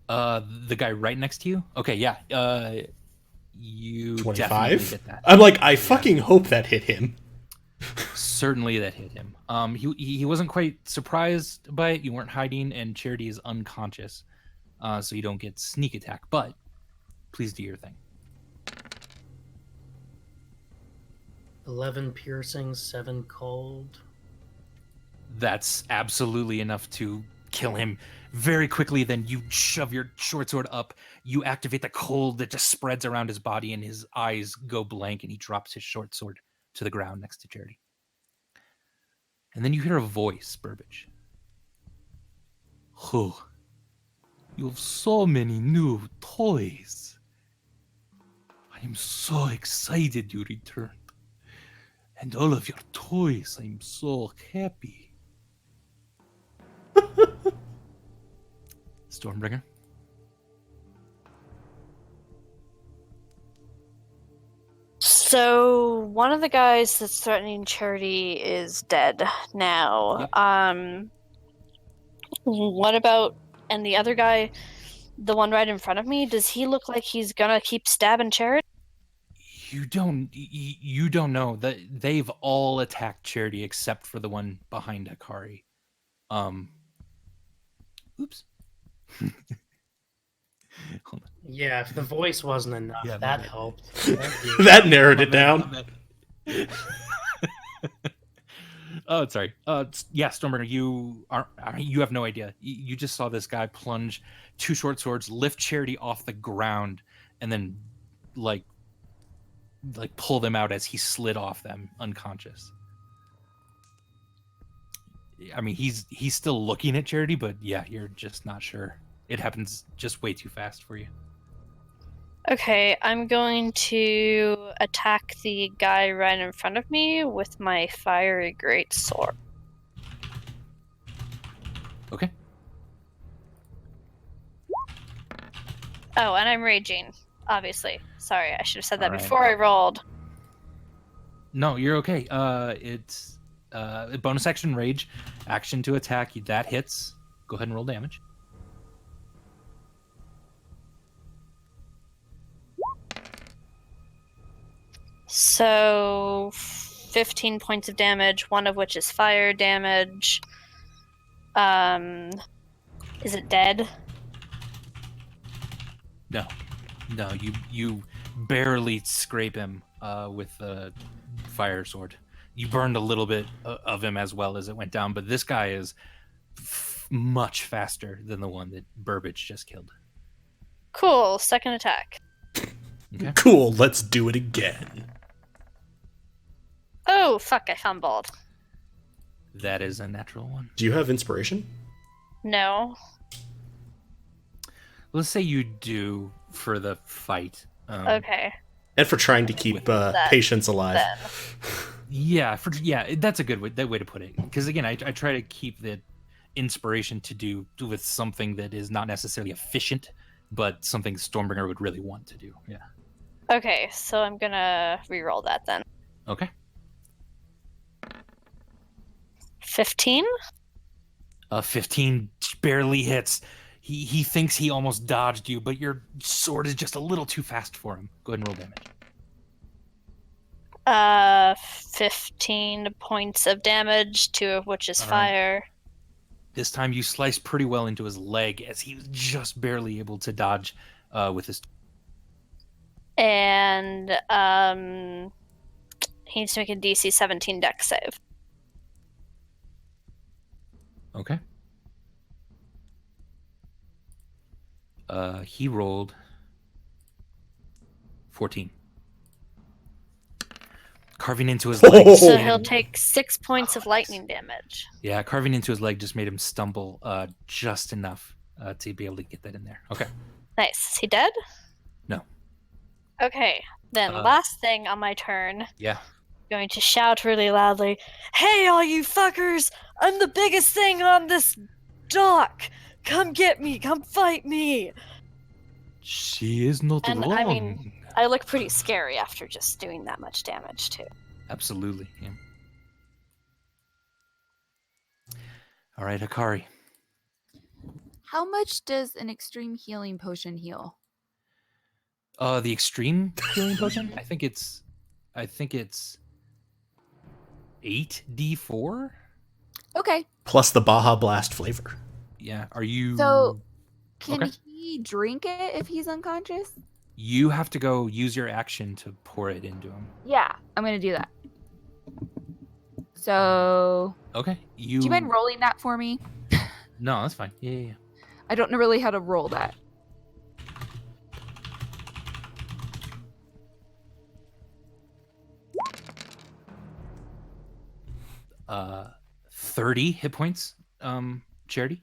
The guy right next to you. Okay, yeah. You 25? definitely hit that. I'm like, I fucking hope that hit him. Certainly that hit him. He wasn't quite surprised by it. You weren't hiding, and Charity is unconscious, so you don't get sneak attack. But please do your thing. 11 piercing, 7 cold. That's absolutely enough to kill him very quickly. Then you shove your short sword up. You activate the cold that just spreads around his body, and his eyes go blank, and he drops his short sword to the ground next to Charity. And then you hear a voice, Burbage. Oh, you have so many new toys. I am so excited you returned. And all of your toys. I'm so happy. Stormbringer. So one of the guys that's threatening Charity is dead now. Yep. What about and the other guy, the one right in front of me? Does he look like he's gonna keep stabbing Charity? You don't know that they've all attacked Charity except for the one behind Akari. Oops. Hold on. Yeah, if the voice wasn't enough, Yeah, that my bad. helped. Thank you. That narrowed My it bad, down. my bad. Oh, sorry. Yeah, Stormbringer, you have no idea. You just saw this guy plunge two short swords, lift Charity off the ground, and then like pull them out as he slid off them unconscious. I mean, he's still looking at Charity, but yeah, you're just not sure. It happens just way too fast for you. Okay, I'm going to attack the guy right in front of me with my fiery great sword. Okay. Oh, and I'm raging, obviously. Sorry, I should have said that All right. before I rolled. No, you're okay. It's bonus action rage, action to attack. That hits. Go ahead and roll damage. So 15 points of damage, one of which is fire damage. Is it dead? No, you barely scrape him with the fire sword. You burned a little bit of him as well as it went down, but this guy is much faster than the one that Burbage just killed. Cool, second attack. Okay. Cool, let's do it again. Oh, fuck, I fumbled. That is a natural one. Do you have inspiration? No. Let's say you do for the fight. Okay. And for trying to keep patience alive. Yeah, that's a good way to put it. Because again, I try to keep the inspiration to do with something that is not necessarily efficient, but something Stormbringer would really want to do. Yeah. Okay, so I'm gonna re-roll that then. Okay. 15? 15 barely hits. He thinks he almost dodged you, but your sword is just a little too fast for him. Go ahead and roll damage. 15 points of damage, 2 of which is All right. fire. This time you slice pretty well into his leg as he was just barely able to dodge with his... And he needs to make a DC 17 dex save. Okay. He rolled 14. Carving into his leg. Oh. So he'll take 6 points of lightning damage. Yeah, carving into his leg just made him stumble just enough to be able to get that in there. Okay. Nice. Is he dead? No. Okay. Then last thing on my turn. Yeah. Going to shout really loudly, "Hey, all you fuckers! I'm the biggest thing on this dock! Come get me! Come fight me!" She is not And wrong. I mean, I look pretty scary after just doing that much damage, too. Absolutely. Yeah. All right, Akari. How much does an extreme healing potion heal? The extreme healing potion? I think it's 8d4? Okay. Plus the Baja Blast flavor. Yeah. Are you... So, can Okay. he drink it if he's unconscious? You have to go use your action to pour it into him. Yeah, I'm gonna do that. So, Okay. do you mind rolling that for me? No, that's fine. Yeah. I don't know really how to roll that. 30 hit points, Charity.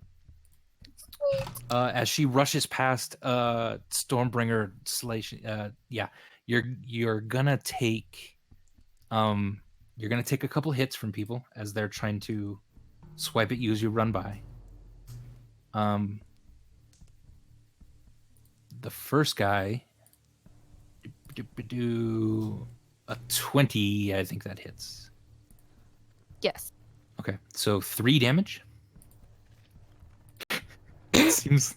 As she rushes past Stormbringer Slation, yeah, you're gonna take You're gonna take a couple hits from people as they're trying to swipe at you as you run by. The first guy, a 20. I think that hits. Yes. Okay, so 3 damage. Seems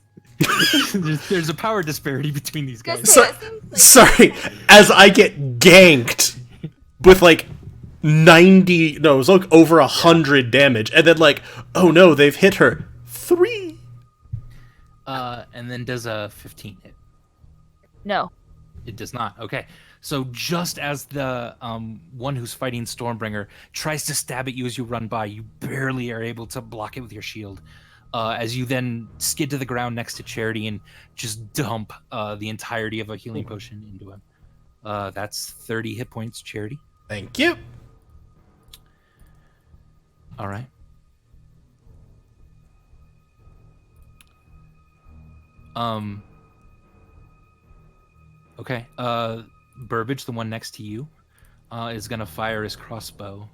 there's a power disparity between these guys. Sorry, as I get ganked with like 90, no, it was like over 100 damage, and then like, oh no, they've hit her 3. And then does a 15 hit? No. It does not. Okay. So just as the one who's fighting Stormbringer tries to stab at you as you run by, you barely are able to block it with your shield. As you then skid to the ground next to Charity and just dump the entirety of a healing potion into him. That's 30 hit points, Charity. Thank you. All right. Okay. Burbage, the one next to you, is gonna fire his crossbow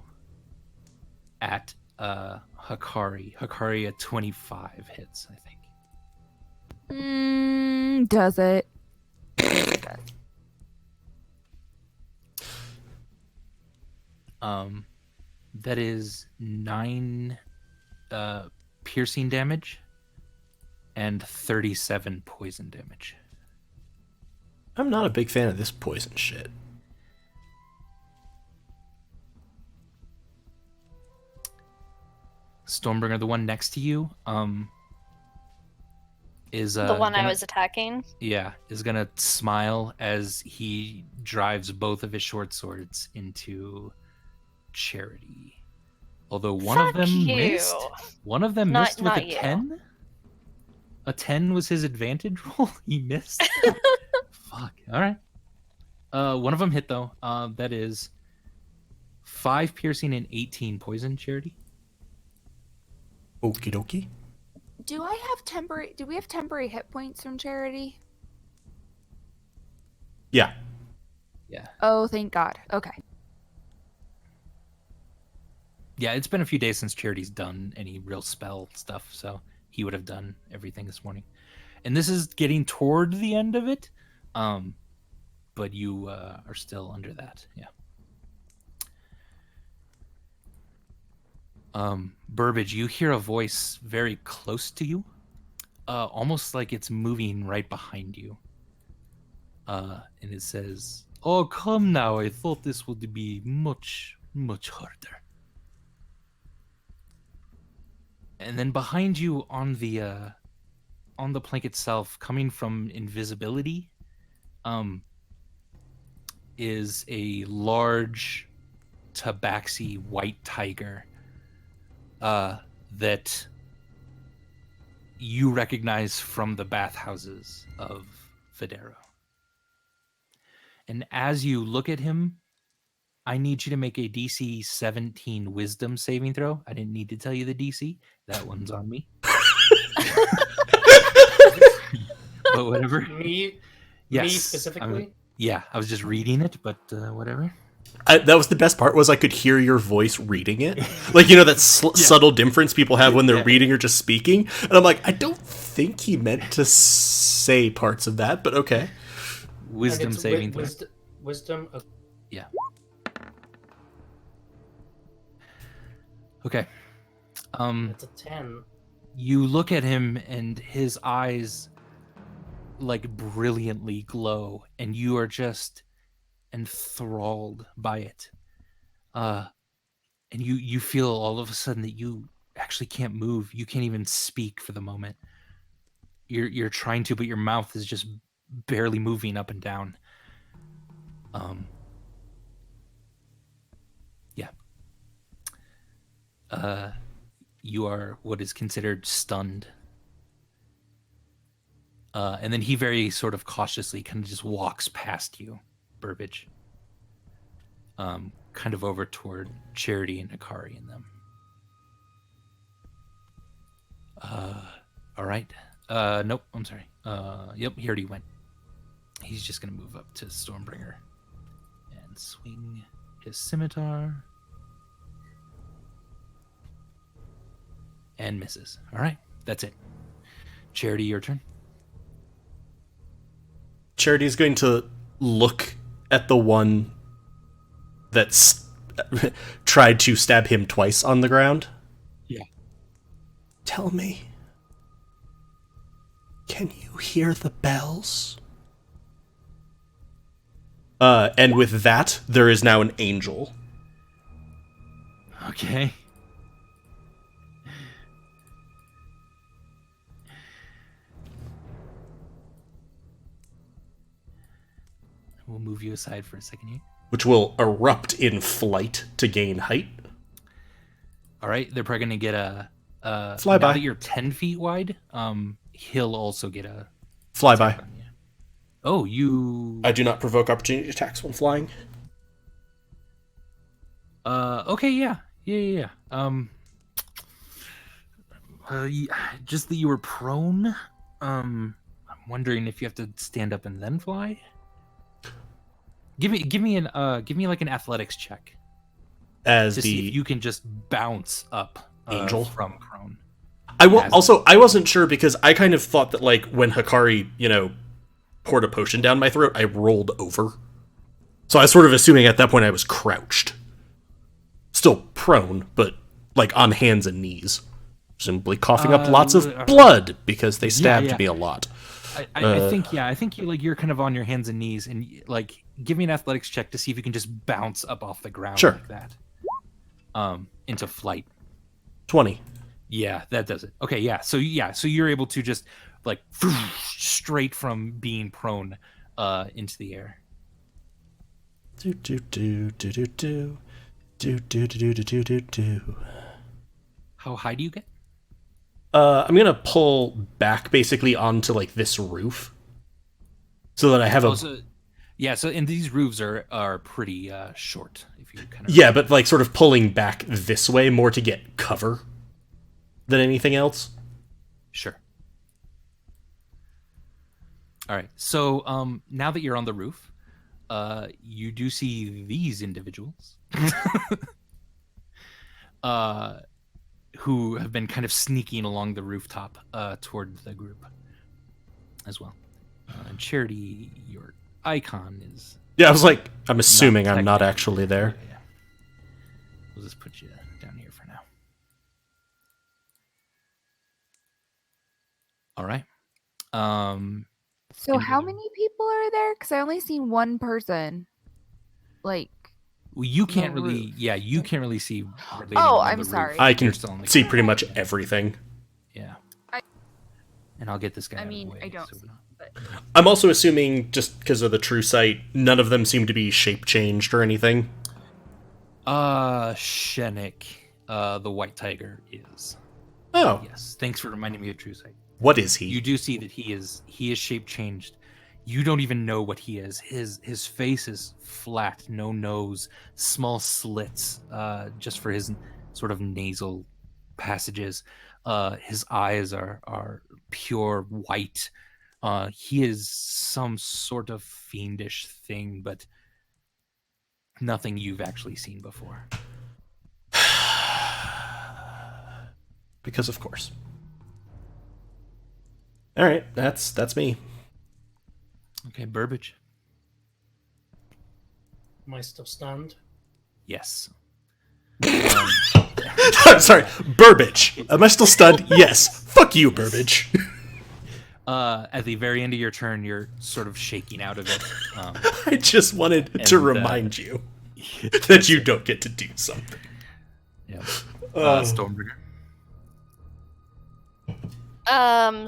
at Hikari. Hikari at 25 hits, I think. Does it? That is 9 piercing damage and 37 poison damage. I'm not a big fan of this poison shit. Stormbringer, the one next to you, is The one I was attacking. Yeah, is gonna smile as he drives both of his short swords into Charity. Although one of them missed. One of them missed with a 10. A 10 was his advantage roll. He missed. Fuck. All right. One of them hit though. That is 5 piercing and 18 poison, Charity. Okie dokie. Do we have temporary hit points from Charity? Yeah. Yeah. Oh, thank God. Okay. Yeah, it's been a few days since Charity's done any real spell stuff, so he would have done everything this morning. And this is getting toward the end of it, but you are still under that. Yeah. Burbage, you hear a voice very close to you, almost like it's moving right behind you. And it says, "Oh, come now, I thought this would be much, much harder." And then behind you on the plank itself, coming from invisibility, is a large tabaxi white tiger that you recognize from the bathhouses of Federo. And as you look at him, I need you to make a DC 17 wisdom saving throw. I didn't need to tell you the DC. That one's on me. But whatever. Me specifically? I was just reading it, but whatever. That was the best part, was I could hear your voice reading it. Like, you know, that subtle difference people have when they're reading or just speaking. And I'm like, I don't think he meant to say parts of that, but okay. Wisdom saving throw. Wisdom. Yeah. Okay. It's a 10. You look at him and his eyes like brilliantly glow, and you are just enthralled by it. And you feel all of a sudden that you actually can't move. You can't even speak for the moment. You're trying to, but your mouth is just barely moving up and down. You are what is considered stunned. And then he very sort of cautiously kind of just walks past you, Burbage. Kind of over toward Charity and Hikari and them. All right. Nope, I'm sorry. Yep, he already went. He's just going to move up to Stormbringer and swing his scimitar And misses. All right, that's it. Charity, your turn. Charity's going to look at the one that's tried to stab him twice on the ground. Yeah. Tell me, can you hear the bells? And with that, there is now an angel. Okay. We'll move you aside for a second here. Which will erupt in flight to gain height. All right, they're probably gonna get a flyby. Now that you're 10 feet wide, he'll also get a flyby. Oh, you. I do not provoke opportunity attacks when flying. Okay, yeah. Just that you were prone. I'm wondering if you have to stand up and then fly. Give me like an athletics check. As to see if you can just bounce up angel from prone. I wasn't sure because I kind of thought that like when Hikari, poured a potion down my throat, I rolled over. So I was sort of assuming at that point I was crouched. Still prone, but like on hands and knees. Simply coughing up lots of blood because they stabbed me a lot. I think you're kind of on your hands and knees, and like give me an athletics check to see if you can just bounce up off the ground like that. Into flight. 20. Yeah, that does it. Okay, yeah. So you're able to just like straight from being prone into the air. Do do do do do do do do do do do do. How high do you get? I'm gonna pull back basically onto like this roof, so that I have So and these roofs are pretty short. If you kind of but like sort of pulling back this way more to get cover than anything else. Sure. All right. So now that you're on the roof, you do see these individuals. Who have been kind of sneaking along the rooftop toward the group as well. And Charity, your icon is... Yeah, I was like, I'm assuming I'm not actually there. Yeah. We'll just put you down here for now. All right. So how many people are there? Because I only seen one person. Like... Well, you can't really... Yeah, you can't really see... I'm sorry. I can see pretty much everything. Yeah. And I'll get this guy out of the way, I don't so see, but... I'm also assuming, just because of the true sight, none of them seem to be shape-changed or anything. Shenik, the white tiger is. Oh. Yes, thanks for reminding me of true sight. What is he? You do see that he is shape-changed. You don't even know what he is. His face is flat, no nose, small slits, just for his sort of nasal passages. His eyes are pure white. He is some sort of fiendish thing, but nothing you've actually seen before. Because of course. All right, that's me. Okay, Burbage. Am I still stunned? Yes. I'm sorry, Burbage. Am I still stunned? Yes. Fuck you, Burbage. At the very end of your turn, you're sort of shaking out of it. I just wanted to remind you that you don't get to do something. Yeah. Stormbreaker.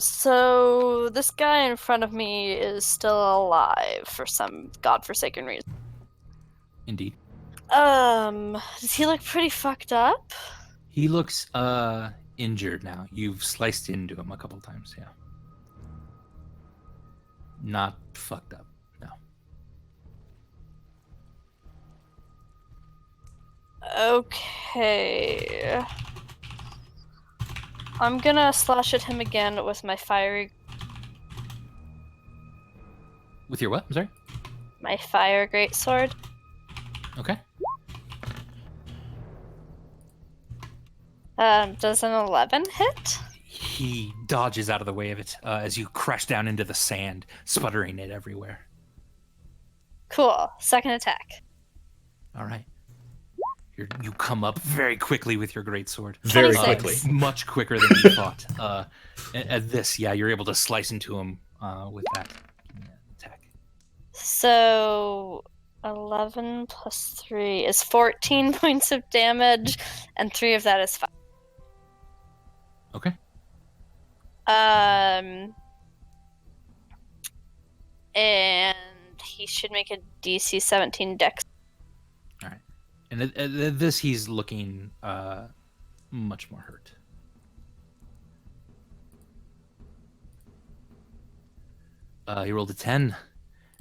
So this guy in front of me is still alive for some godforsaken reason. Indeed. Does he look pretty fucked up? He looks injured now. You've sliced into him a couple times, yeah. Not fucked up, no. Okay. I'm gonna slash at him again with my fiery... With your what? I'm sorry? My fire greatsword. Okay. Does an 11 hit? He dodges out of the way of it as you crash down into the sand, sputtering it everywhere. Cool. Second attack. All right. You come up very quickly with your greatsword. Very 26. quickly. Much quicker than you thought. At this, you're able to slice into him with that attack. So 11 plus 3 is 14 points of damage, and 3 of that is 5. Okay. And he should make a DC 17 dex. All right. And at this, he's looking much more hurt. He rolled a 10.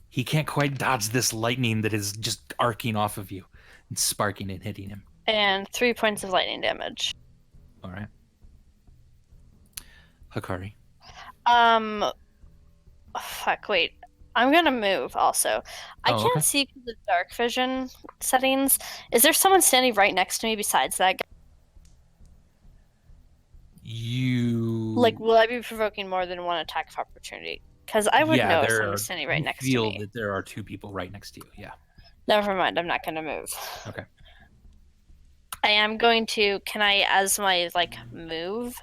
He can't quite dodge this lightning that is just arcing off of you and sparking and hitting him. And 3 points of lightning damage. All right. Hikari. Fuck, wait. I'm gonna move also. I Oh, can't okay. see the dark vision settings. Is there someone standing right next to me besides that guy? You... Like, will I be provoking more than one attack of opportunity? Because I would know if someone's standing right next to feel me. that there are 2 people right next to you, yeah. Never mind, I'm not gonna move. Okay. I am going to, can I, as my, move,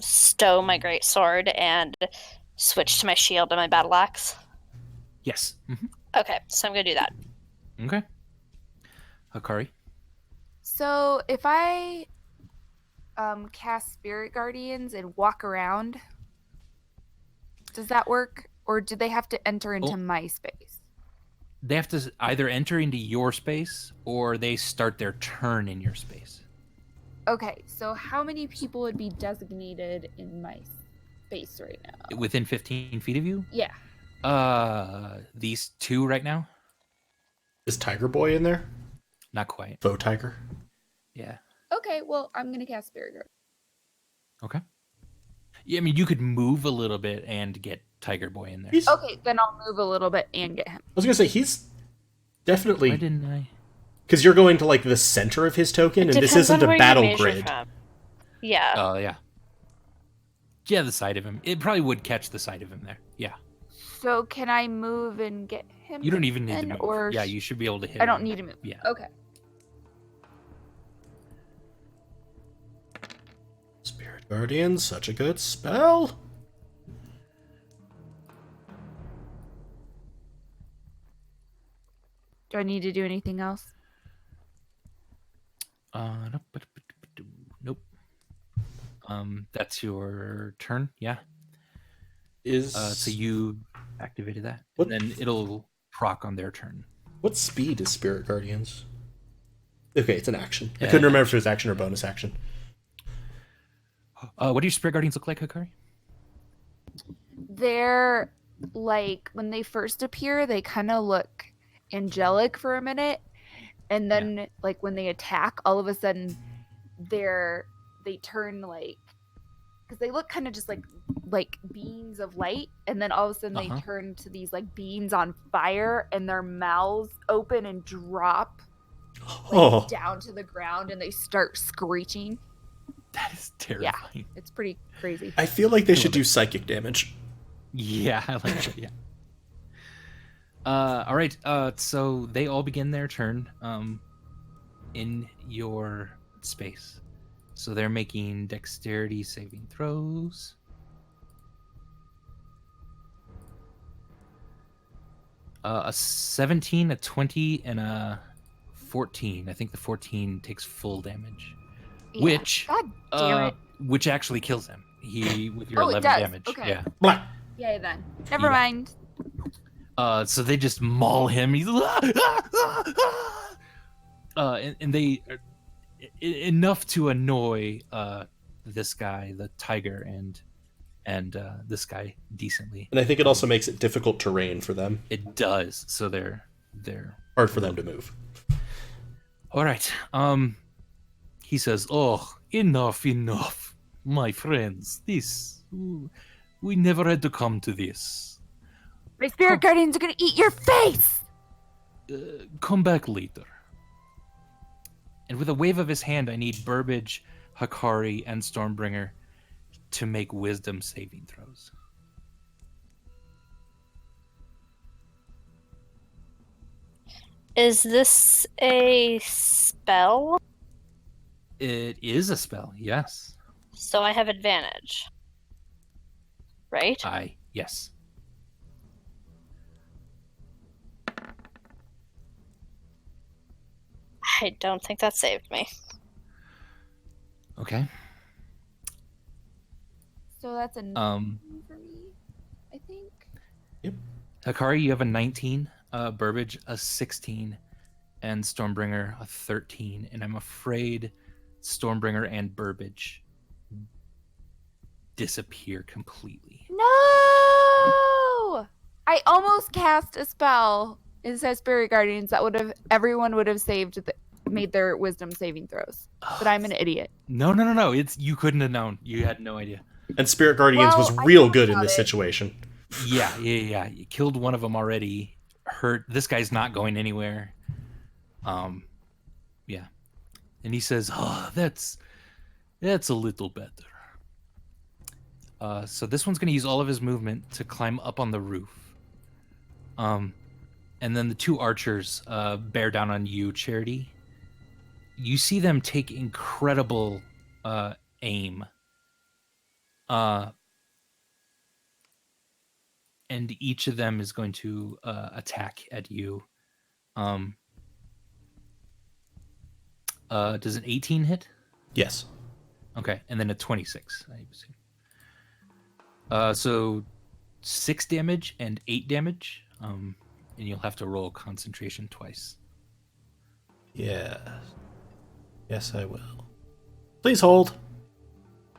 stow my great sword and switch to my shield and my battle axe? Yes. Mm-hmm. Okay, so I'm gonna do that. Okay. Hikari. So if I cast Spirit Guardians and walk around, does that work? Or do they have to enter into my space? They have to either enter into your space or they start their turn in your space. Okay, so how many people would be designated in my space right now? Within 15 feet of you? Yeah. These 2 right now? Is Tiger Boy in there? Not quite. Faux Tiger? Yeah. Okay, well, I'm going to cast Spirit Guard. Okay. Yeah, I mean, you could move a little bit and get Tiger Boy in there. Okay, then I'll move a little bit and get him. I was going to say, he's definitely... Why didn't I? Because you're going to, the center of his token, It and this depends isn't on a where you battle measure grid. from. Yeah. Oh, yeah. Yeah, the side of him. It probably would catch the side of him there. Yeah. So can I move and get him? You don't even need to then, move. or Yeah, you should be able to hit I don't him. need to move. Yeah. Okay. Spirit Guardian, such a good spell. Do I need to do anything else? Nope. That's your turn. Yeah. So you activated that, What? and then it'll proc on their turn. What speed is Spirit Guardians? Okay, it's an action. I Yeah, couldn't remember if it was action or bonus action. What do your Spirit Guardians look like, Hikari? They're when they first appear, they kind of look angelic for a minute, and then when they attack, all of a sudden they turn because they look kind of just like beams of light, and then all of a sudden they turn to these beams on fire, and their mouths open and drop down to the ground, and they start screeching. That is terrifying. It's pretty crazy. I feel like they should do psychic damage. Yeah, I like that. Yeah. All right. So they all begin their turn in your space. So they're making dexterity saving throws. A 17, a 20, and a 14. I think the 14 takes full damage, Yeah. which God damn it. which actually kills him. He with your Oh, it 11 does. damage. Okay. Yeah. Blah. Yay then. Never Yeah. mind. So they just maul him. He's and they enough to annoy this guy, the tiger, and this guy decently. And I think it also makes it difficult terrain for them. It does. So they're Hard for them to move. all right. He says, "Oh, enough, my friends. We never had to come to this. My spirit guardians are gonna eat your face! Come back later." And with a wave of his hand, I need Burbage, Hikari, and Stormbringer to make wisdom saving throws. Is this a spell? It is a spell, yes. So I have advantage. Right? Yes. I don't think that saved me. Okay. So that's a 9 for me, I think. Yep. Hikari, you have a 19, Burbage a 16, and Stormbringer a 13. And I'm afraid Stormbringer and Burbage disappear completely. No! I almost cast a spell. It says Spirit Guardians that everyone would have made their wisdom saving throws. But I'm an idiot. No. You couldn't have known. You had no idea. And Spirit Guardians was I real thought good in about this it. situation. Yeah. You killed one of them already. Hurt. This guy's not going anywhere. Yeah. And he says, "Oh, that's a little better." So this one's going to use all of his movement to climb up on the roof. And then the two archers bear down on you, Charity. You see them take incredible aim. And each of them is going to attack at you. Does an 18 hit? Yes. Okay, and then a 26, I assume. So 6 damage and 8 damage. And you'll have to roll concentration twice. Yeah. Yes, I will. Please hold.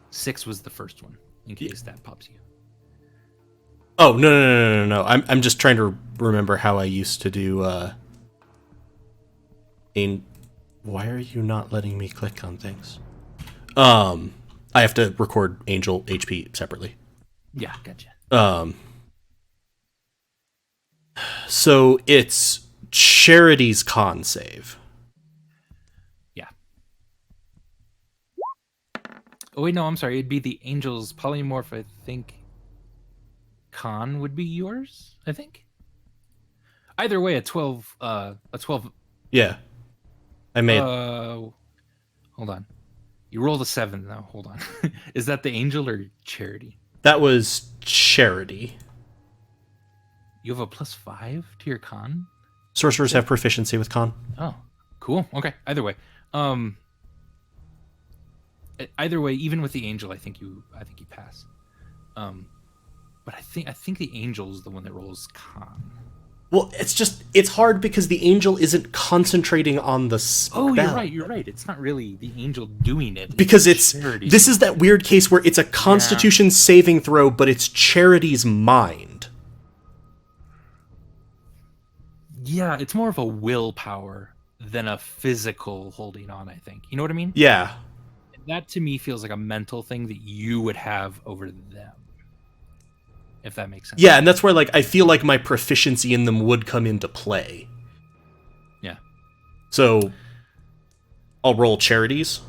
6 was the first one, in case that pops you. Oh, no. I'm just trying to remember how I used to do, why are you not letting me click on things? I have to record Angel HP separately. Yeah, gotcha. So it's Charity's con save. Yeah. Oh, wait, no, I'm sorry. It'd be the Angel's polymorph, I think. Con would be yours, I think. Either way, a 12. Yeah. I made. Hold on. You rolled a 7 now. Hold on. Is that the Angel or Charity? That was Charity. You have a +5 to your con? Sorcerers have proficiency with con. Oh, cool. Okay. Either way. Even with the Angel, I think you pass. But I think the Angel is the one that rolls con. Well, it's hard because the Angel isn't concentrating on the spell. Oh, you're right. It's not really the Angel doing it. Because Charity. this is that weird case where it's a Constitution saving throw, but it's Charity's mind. Yeah, it's more of a willpower than a physical holding on, I think. You know what I mean? Yeah. That to me feels like a mental thing that you would have over them. If that makes sense. Yeah, and that's where I feel like my proficiency in them would come into play. Yeah. So I'll roll Charities,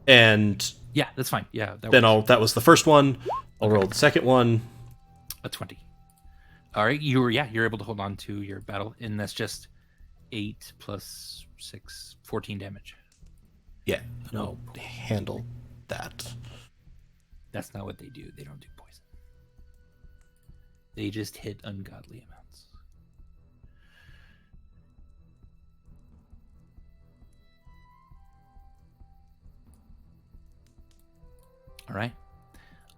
and yeah, that's fine. Yeah, that was the first one. I'll roll the second one. A 20. All right, you're able to hold on to your battle, and that's just 8 plus 6, 14 damage. Yeah, no, handle that. That's not what they do. They don't do poison. They just hit ungodly amounts. All right.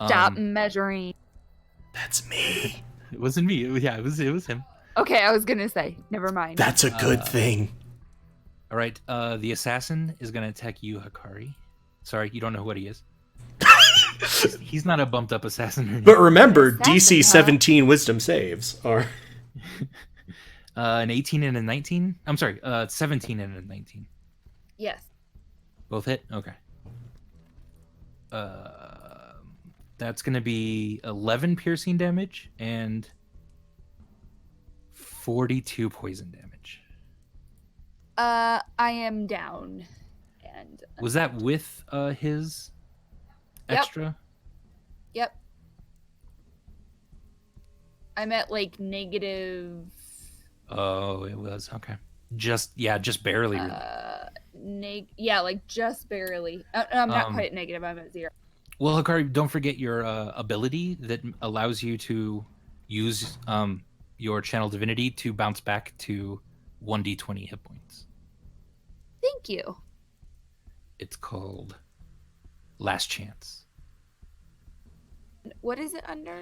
Stop measuring. That's me. It wasn't me. It was him. Okay, I was gonna say. Never mind. That's a good thing. All right. The assassin is going to attack you, Hikari. Sorry, you don't know what he is. He's not a bumped up assassin. Or But remember, Assassin, DC huh? 17 wisdom saves are... an 18 and a 19? I'm sorry, 17 and a 19. Yes. Both hit? Okay. That's going to be 11 piercing damage and 42 poison damage. I am down. And Was that with his extra? Yep. I'm at like negative. Oh, it was okay. Just barely. Really. Like just barely. I'm not quite at negative. I'm at 0. Well, Hikari, don't forget your ability that allows you to use your channel divinity to bounce back to 1d20 hit points. Thank you. It's called Last Chance. What is it under?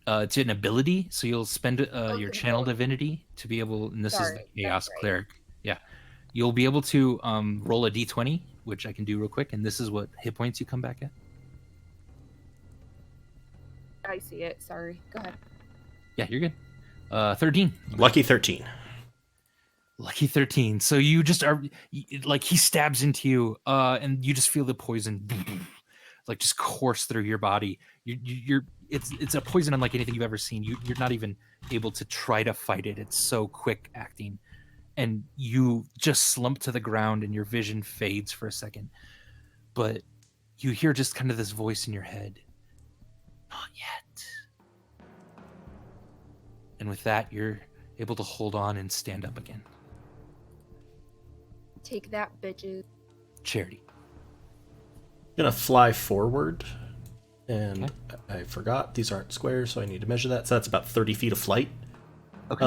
It's an ability, so you'll spend your channel divinity to be able, and this is the Chaos Cleric. Yeah. You'll be able to roll a d20, which I can do real quick, and this is what hit points you come back at. I see it. Sorry. Go ahead. Yeah, you're good. 13. Lucky 13. Lucky 13. So you just are like, he stabs into you, and you just feel the poison like just course through your body. It's a poison unlike anything you've ever seen. You're not even able to try to fight it. It's so quick acting. And you just slump to the ground and your vision fades for a second. But you hear just kind of this voice in your head. Not yet. And with that, you're able to hold on and stand up again. Take that, bitches. Charity. I'm going to fly forward. And I forgot, these aren't squares, so I need to measure that. So that's about 30 feet of flight. Okay.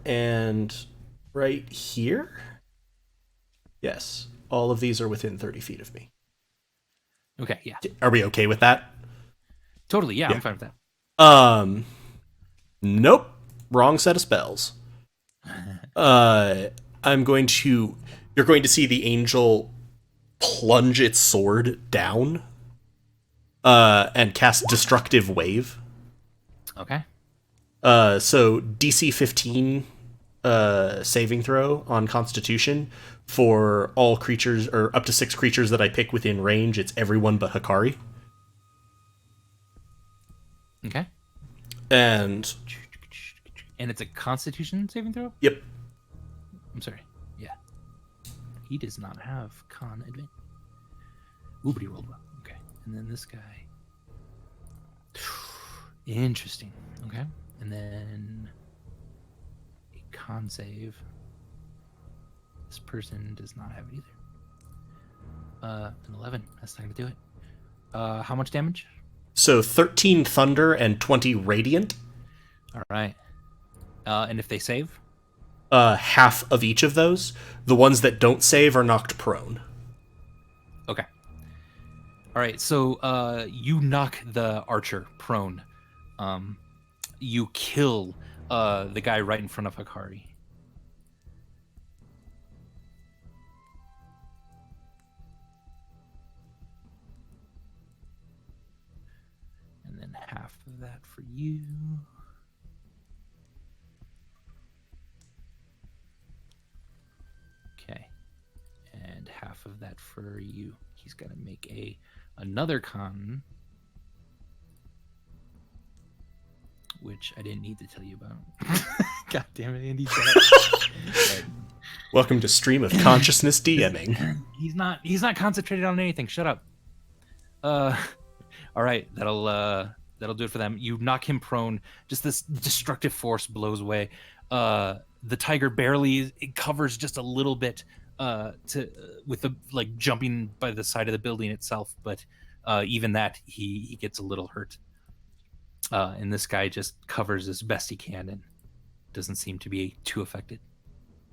And right here, yes, all of these are within 30 feet of me. Okay, yeah. Are we okay with that? Totally, yeah. I'm fine with that. Nope. Wrong set of spells. You're going to see the angel plunge its sword down and cast Destructive Wave. Okay. So DC 15 saving throw on Constitution for all creatures, or up to 6 creatures that I pick within range. It's everyone but Hikari. Okay. And it's a Constitution saving throw? Yep. I'm sorry. Yeah. He does not have con advantage. Ooh, but he rolled well. Okay. And then this guy. Interesting. Okay. And then a con save. This person does not have it either. An 11. That's not going to do it. How much damage? So 13 thunder and 20 radiant. All right. And if they save? Half of each of those. The ones that don't save are knocked prone. Okay. All right. So you knock the archer prone. You kill the guy right in front of Hikari. And then half of that for you. Okay. And half of that for you. He's got to make another con, which I didn't need to tell you about. God damn it, Andy. Welcome to Stream of Consciousness DMing. He's not concentrated on anything. Shut up. All right, that'll do it for them. You knock him prone. Just this destructive force blows away. The tiger barely, it covers just a little bit with the like jumping by the side of the building itself, but even that he gets a little hurt. And this guy just covers as best he can and doesn't seem to be too affected.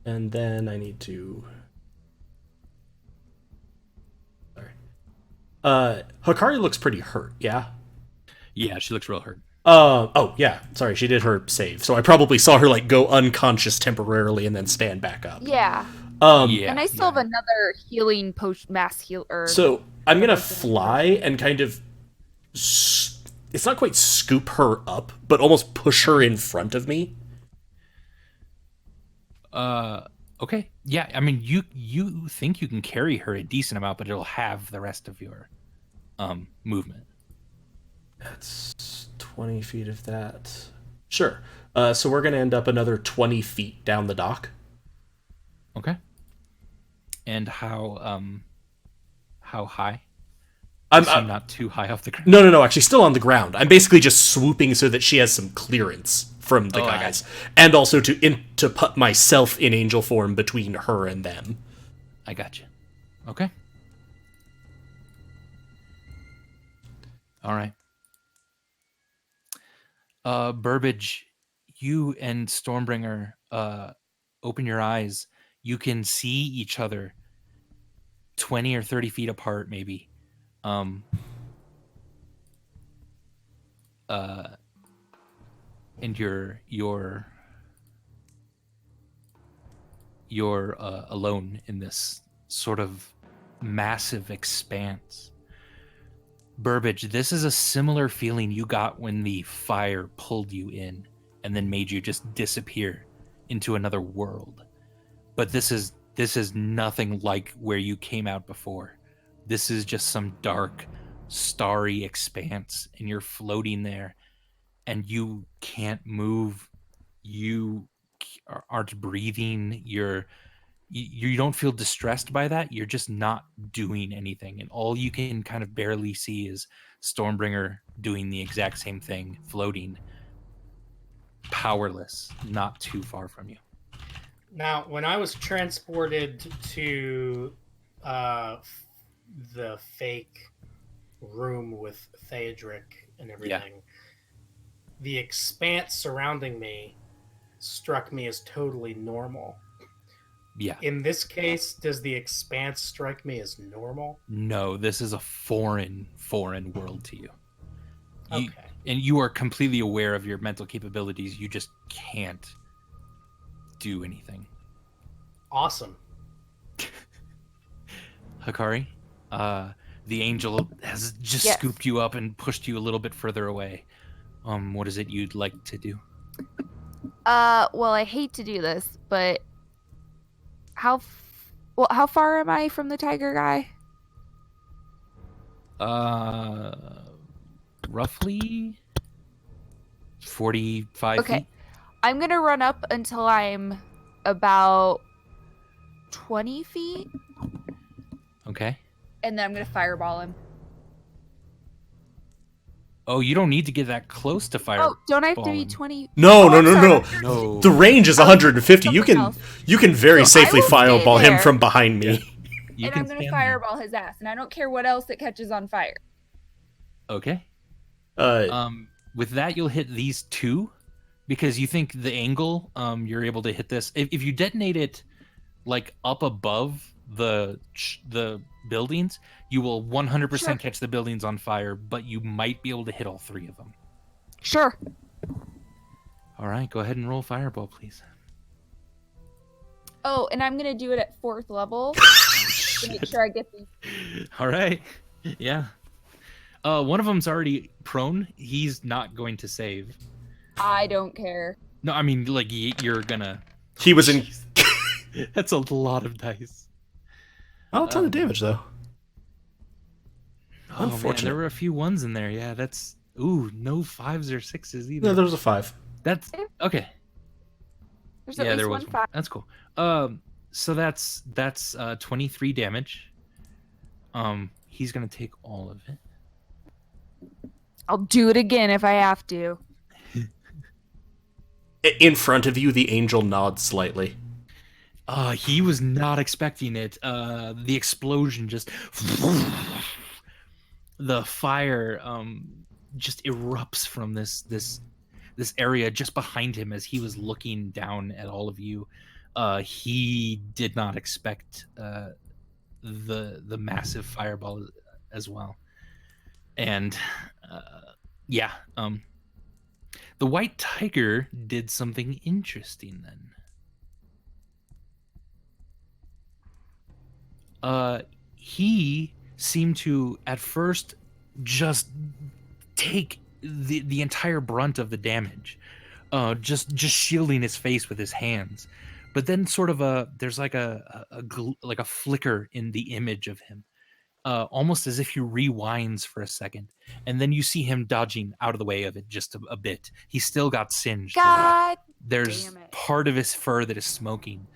And then I need to... Sorry. Hikari looks pretty hurt, yeah? Yeah, she looks real hurt. Oh, yeah. Sorry, she did her save. So I probably saw her, like, go unconscious temporarily and then stand back up. Yeah. Yeah. And I still have another healing mass heal. So I'm going to fly and kind of... It's not quite scoop her up, but almost push her in front of me. Okay. Yeah, I mean, you think you can carry her a decent amount, but it'll have the rest of your movement. That's 20 feet of that. Sure. So we're going to end up another 20 feet down the dock. Okay. And how high? I'm not too high off the ground. No. Actually, still on the ground. I'm basically just swooping so that she has some clearance from the guys, and also to put myself in angel form between her and them. I got you. Okay. All right. Burbage, you and Stormbringer open your eyes. You can see each other 20 or 30 feet apart, maybe. And you're alone in this sort of massive expanse. Burbage, this is a similar feeling you got when the fire pulled you in and then made you just disappear into another world. But this is nothing like where you came out before. This is just some dark, starry expanse, and you're floating there, and you can't move. You aren't breathing. You don't feel distressed by that. You're just not doing anything. And all you can kind of barely see is Stormbringer doing the exact same thing, floating, powerless, not too far from you. Now, when I was transported to the fake room with Theodric and everything, the expanse surrounding me struck me as totally normal. Yeah. In this case, does the expanse strike me as normal? No, this is a foreign world to you. Okay. And you are completely aware of your mental capabilities. You just can't do anything. Awesome. Hikari, the angel has just scooped you up and pushed you a little bit further away. What is it you'd like to do? Well, I hate to do this, but how far am I from the tiger guy? Roughly 45 feet. I'm gonna run up until I'm about 20 feet. Okay. And then I'm gonna fireball him. Oh, you don't need to get that close to fire. Oh, don't I have to be 20? No. No. The range is 150. You can very safely fireball him from behind me. And I'm gonna fireball his ass, and I don't care what else that catches on fire. Okay. With that, you'll hit these two, because you think the angle, you're able to hit this. If you detonate it like up above the buildings, you will 100% catch the buildings on fire, but you might be able to hit all three of them. Sure. All right, go ahead and roll fireball, please. Oh, and I'm gonna do it at 4th level to make sure I get these. All right. Yeah. One of them's already prone. He's not going to save. I don't care. No, I mean, like, you're gonna... He was in... That's a lot of dice. Not a ton of damage, though. Unfortunate. Man, there were a few ones in there. Yeah, that's... Ooh, no 5s or 6s either. No, there was a 5. That's... Okay. There's at least one 5. That's cool. So that's 23 damage. He's gonna take all of it. I'll do it again if I have to. In front of you, the angel nods slightly. He was not expecting it. The explosion just... The fire just erupts from this area just behind him as he was looking down at all of you. He did not expect the massive fireball as well. And the white tiger did something interesting then. He seemed to at first just take the entire brunt of the damage, just shielding his face with his hands. But then sort of there's like a flicker in the image of him, almost as if he rewinds for a second, and then you see him dodging out of the way of it just a bit. He's still got singed. God, there's part of his fur that is smoking.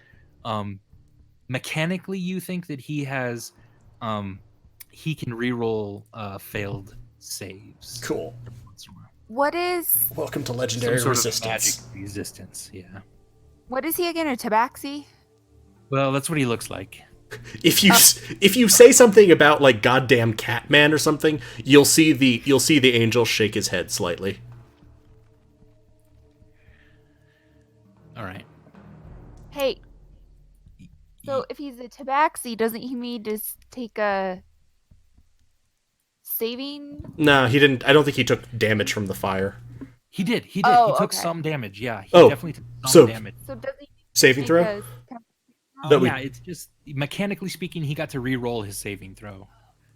Mechanically, you think that he has he can reroll failed saves. Cool. What is Welcome to Some legendary sort of resistance. magic resistance. Yeah. what is he again? A tabaxi? Well, that's what he looks like. If you say something about like goddamn Catman or something, you'll see the angel shake his head slightly. All right. Hey. So if he's a tabaxi, doesn't he need to take a saving? No, he didn't. I don't think he took damage from the fire. He did. He Oh, took okay. some damage. Yeah. He Oh, definitely took some so- damage. So does he Saving make throw? a- That we- Yeah, it's just mechanically speaking, he got to re-roll his saving throw.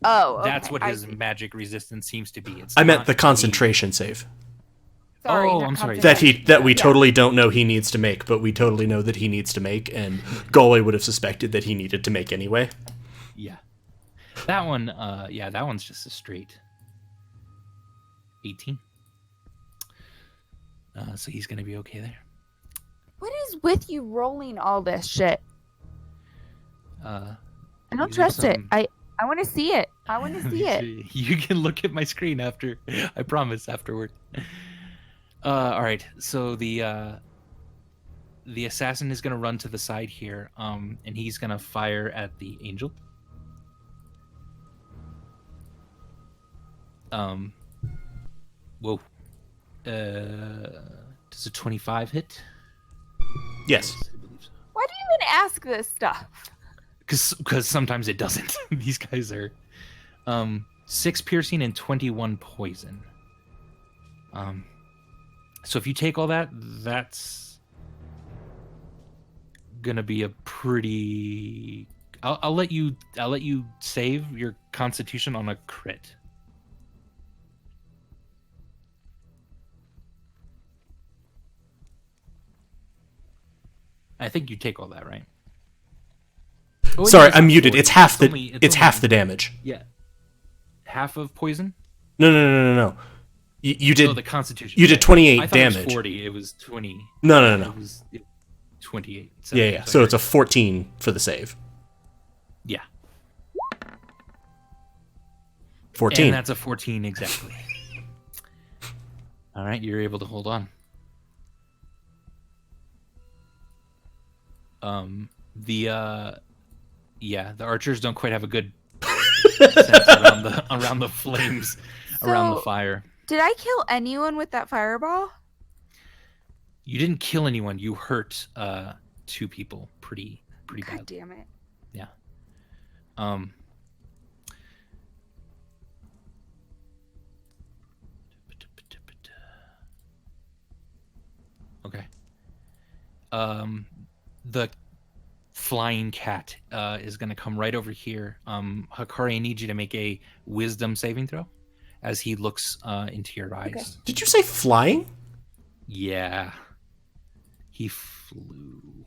Oh, That's okay, what I his see. magic resistance seems to be. It's I meant not the concentration save Sorry, Oh, not I'm sorry. concentration. that we Yeah. totally don't know he needs to make, but we totally know that he needs to make, and Galway would have suspected that he needed to make anyway. Yeah. That one, that one's just a straight 18. So he's gonna be okay there. What is with you rolling all this shit? Uh, I don't These are trust it. some- I want to see it. I want to see it. You can look at my screen after. I promise afterward. All right. So the assassin is gonna run to the side here, and he's gonna fire at the angel. Whoa. Does a 25 hit? Yes. I believe so. Why do you even ask this stuff? Because sometimes it doesn't. These guys are 6 piercing and 21 poison. So if you take all that, that's gonna be a pretty. I'll let you save your Constitution on a crit. I think you take all that, right? Oh, wait, Sorry, no, I'm not muted. 40. It's half the only- it's half only- the damage. Yeah. Half of poison? No. You Oh, did the Constitution. you did 28 I thought It was damage. 40. It was 20. No. It was 28. Yeah. So it's a 14 for the save. Yeah. 14. And that's a 14 exactly. All right, you're able to hold on. The archers don't quite have a good sense around the flames, around the So- fire. Did I kill anyone with that fireball? You didn't kill anyone. You hurt 2 people pretty God bad. damn it. Yeah. Okay. The flying cat is going to come right over here. Hakari, I need you to make a wisdom saving throw as he looks into your eyes. Did you say flying? Yeah. He flew.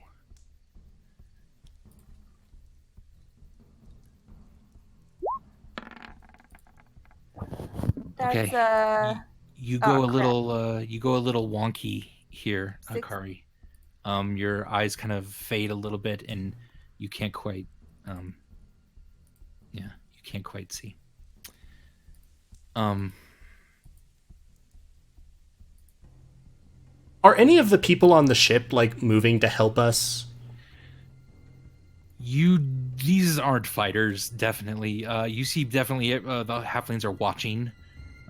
That's Okay. You go Oh, you go a little wonky here, Six- Hakari. Your eyes kind of fade a little bit and you can't quite you can't quite see. Are any of the people on the ship like moving to help us? These aren't fighters, definitely. You see definitely the halflings are watching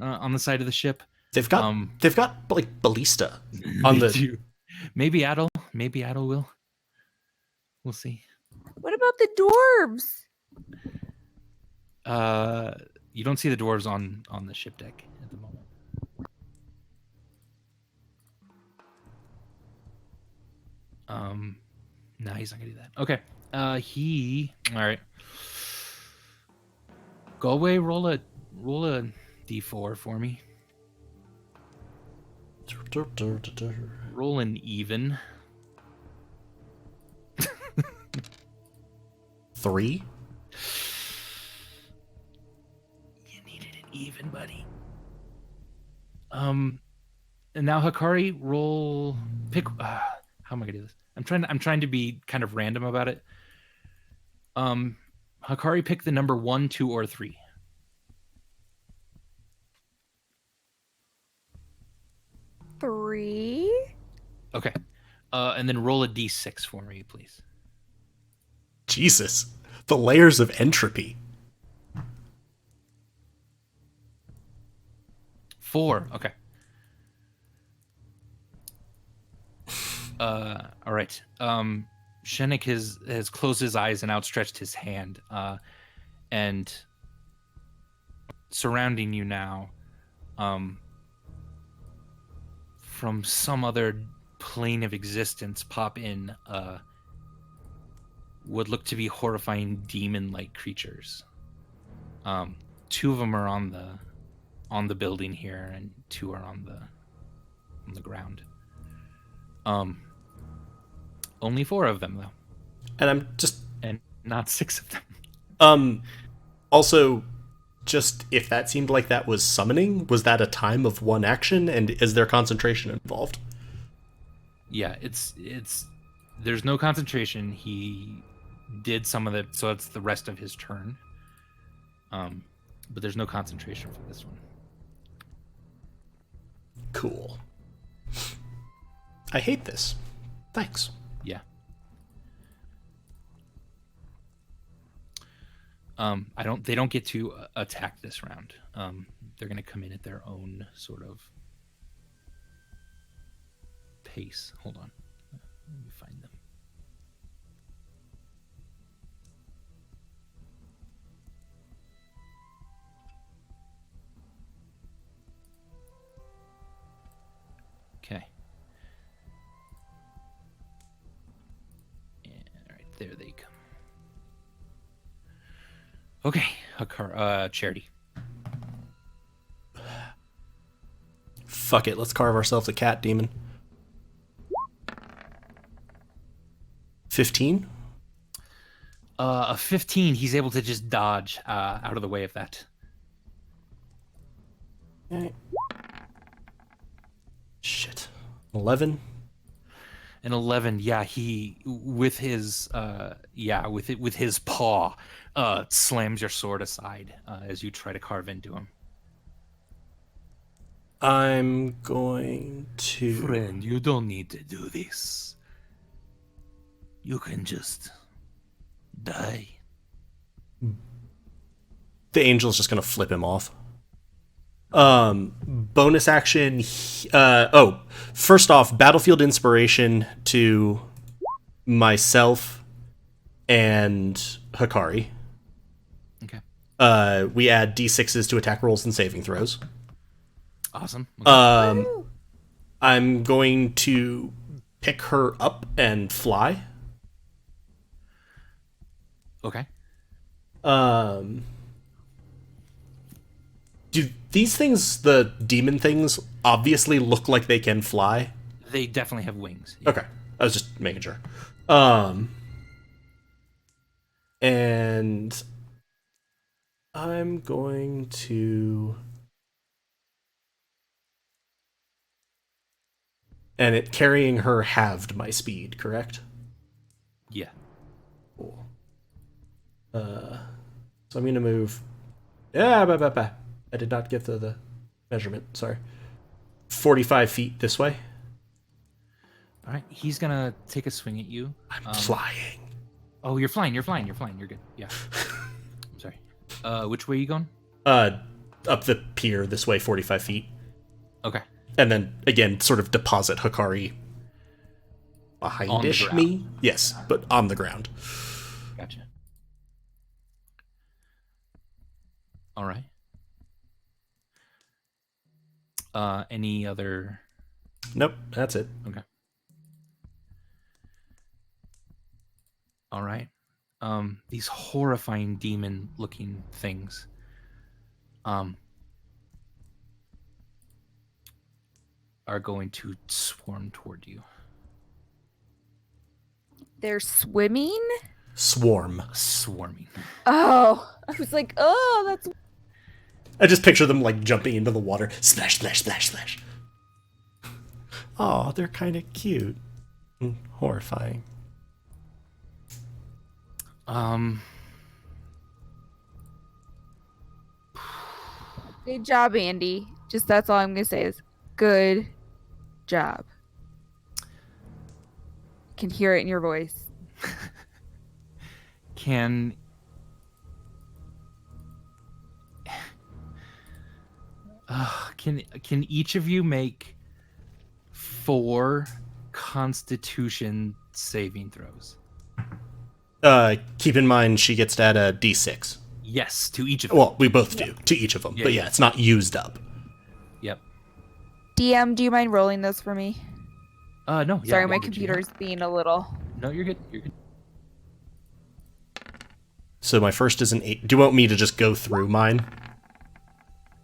on the side of the ship. They've got like ballista on They the. do. Maybe Adel will. We'll see. what about the dwarves? You don't see the dwarves on the ship deck at the moment. No, he's not gonna do that. Okay. All right. Galway, roll a d4 for me. Roll an even. 3. You needed an even, buddy. And now Hakari, pick. How am I gonna do this? I'm trying to be kind of random about it. Hakari, pick the number 1, 2, or 3. 3. Okay. And then roll a d6 for me, please. Jesus. The layers of entropy. 4. Okay. All right. Shenik has closed his eyes and outstretched his hand. And surrounding you now, from some other plane of existence pop in what look to be horrifying demon-like creatures. 2 of them are on the building here, and 2 are on the ground. Only 4 of them though, And I'm just and not 6 of them. Also, just if that seemed like that was summoning, was that a time of 1 action, and is there concentration involved? Yeah, it's there's no concentration. He did some of it, so it's the rest of his turn. But there's no concentration for this one. Cool. I hate this. Thanks. Yeah. They don't get to attack this round. They're gonna come in at their own sort of pace. Hold on. Let me find them. Okay. And all right, there they come. Okay, Charity. Fuck it, let's carve ourselves a cat demon. 15? A 15, he's able to just dodge out of the way of that. Okay. Shit. 11? An 11, yeah, he with his with his paw slams your sword aside as you try to carve into him. I'm going to... Friend, you don't need to do this. You can just die. The angel's just gonna flip him off. Bonus action. First off, battlefield inspiration to myself and Hikari. Okay. We add d6s to attack rolls and saving throws. Awesome. Okay. I'm going to pick her up and fly. Okay. Do these things, the demon things, obviously look like they can fly? They definitely have wings. Yeah. Okay. I was just making sure. And I'm going to... And it carrying her halved my speed, correct? Yeah. Cool. So I'm going to move... I did not get the measurement, sorry. 45 feet this way. All right. He's going to take a swing at you. I'm flying. Oh, you're flying. You're good. Yeah. I'm sorry. Which way are you going? Up the pier this way, 45 feet. Okay. And then, again, sort of deposit Hikari behind-ish me. Yes, but on the ground. Gotcha. All right. Any other... Nope, that's it. Okay. All right. These horrifying demon-looking things. Are going to swarm toward you. They're swimming? Swarming. Oh, I was like, oh, that's... I just picture them, like, jumping into the water. Splash, splash, splash, splash. Oh, they're kind of cute. And horrifying. Good job, Andy. Just that's all I'm going to say is good job. Can hear it in your voice. Can each of you make 4 Constitution saving throws? Keep in mind she gets to add a d6. Yes, to each of them. Well, we both do, to each of them. Yeah, but yeah, it's not used up. Yep. DM, do you mind rolling those for me? No. Sorry, my computer's being a little... No, you're good. You're good. So my first is an 8. Do you want me to just go through mine?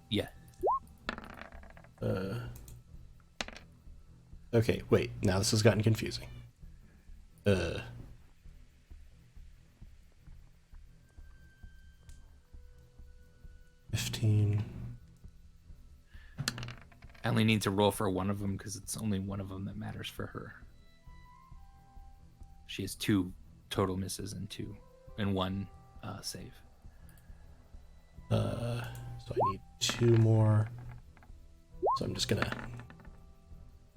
Yeah. Okay, wait. Now this has gotten confusing. 15. I only need to roll for one of them because it's only one of them that matters for her. She has 2 total misses and 1 save. So I need 2 more. So I'm just gonna,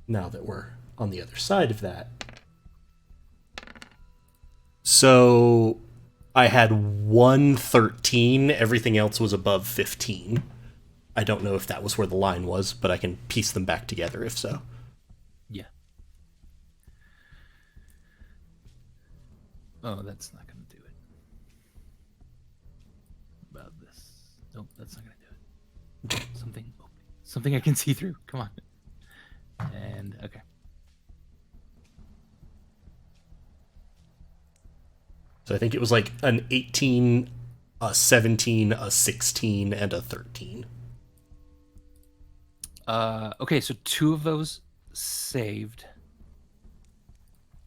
now that we're on the other side of that. So I had 1 13, everything else was above 15. I don't know if that was where the line was, but I can piece them back together if so. Yeah. Oh, that's not going to do it. About this. Nope, that's not going to do it. Something I can see through. Come on. And, okay. So I think it was like an 18, a 17, a 16, and a 13. Okay, so 2 of those saved.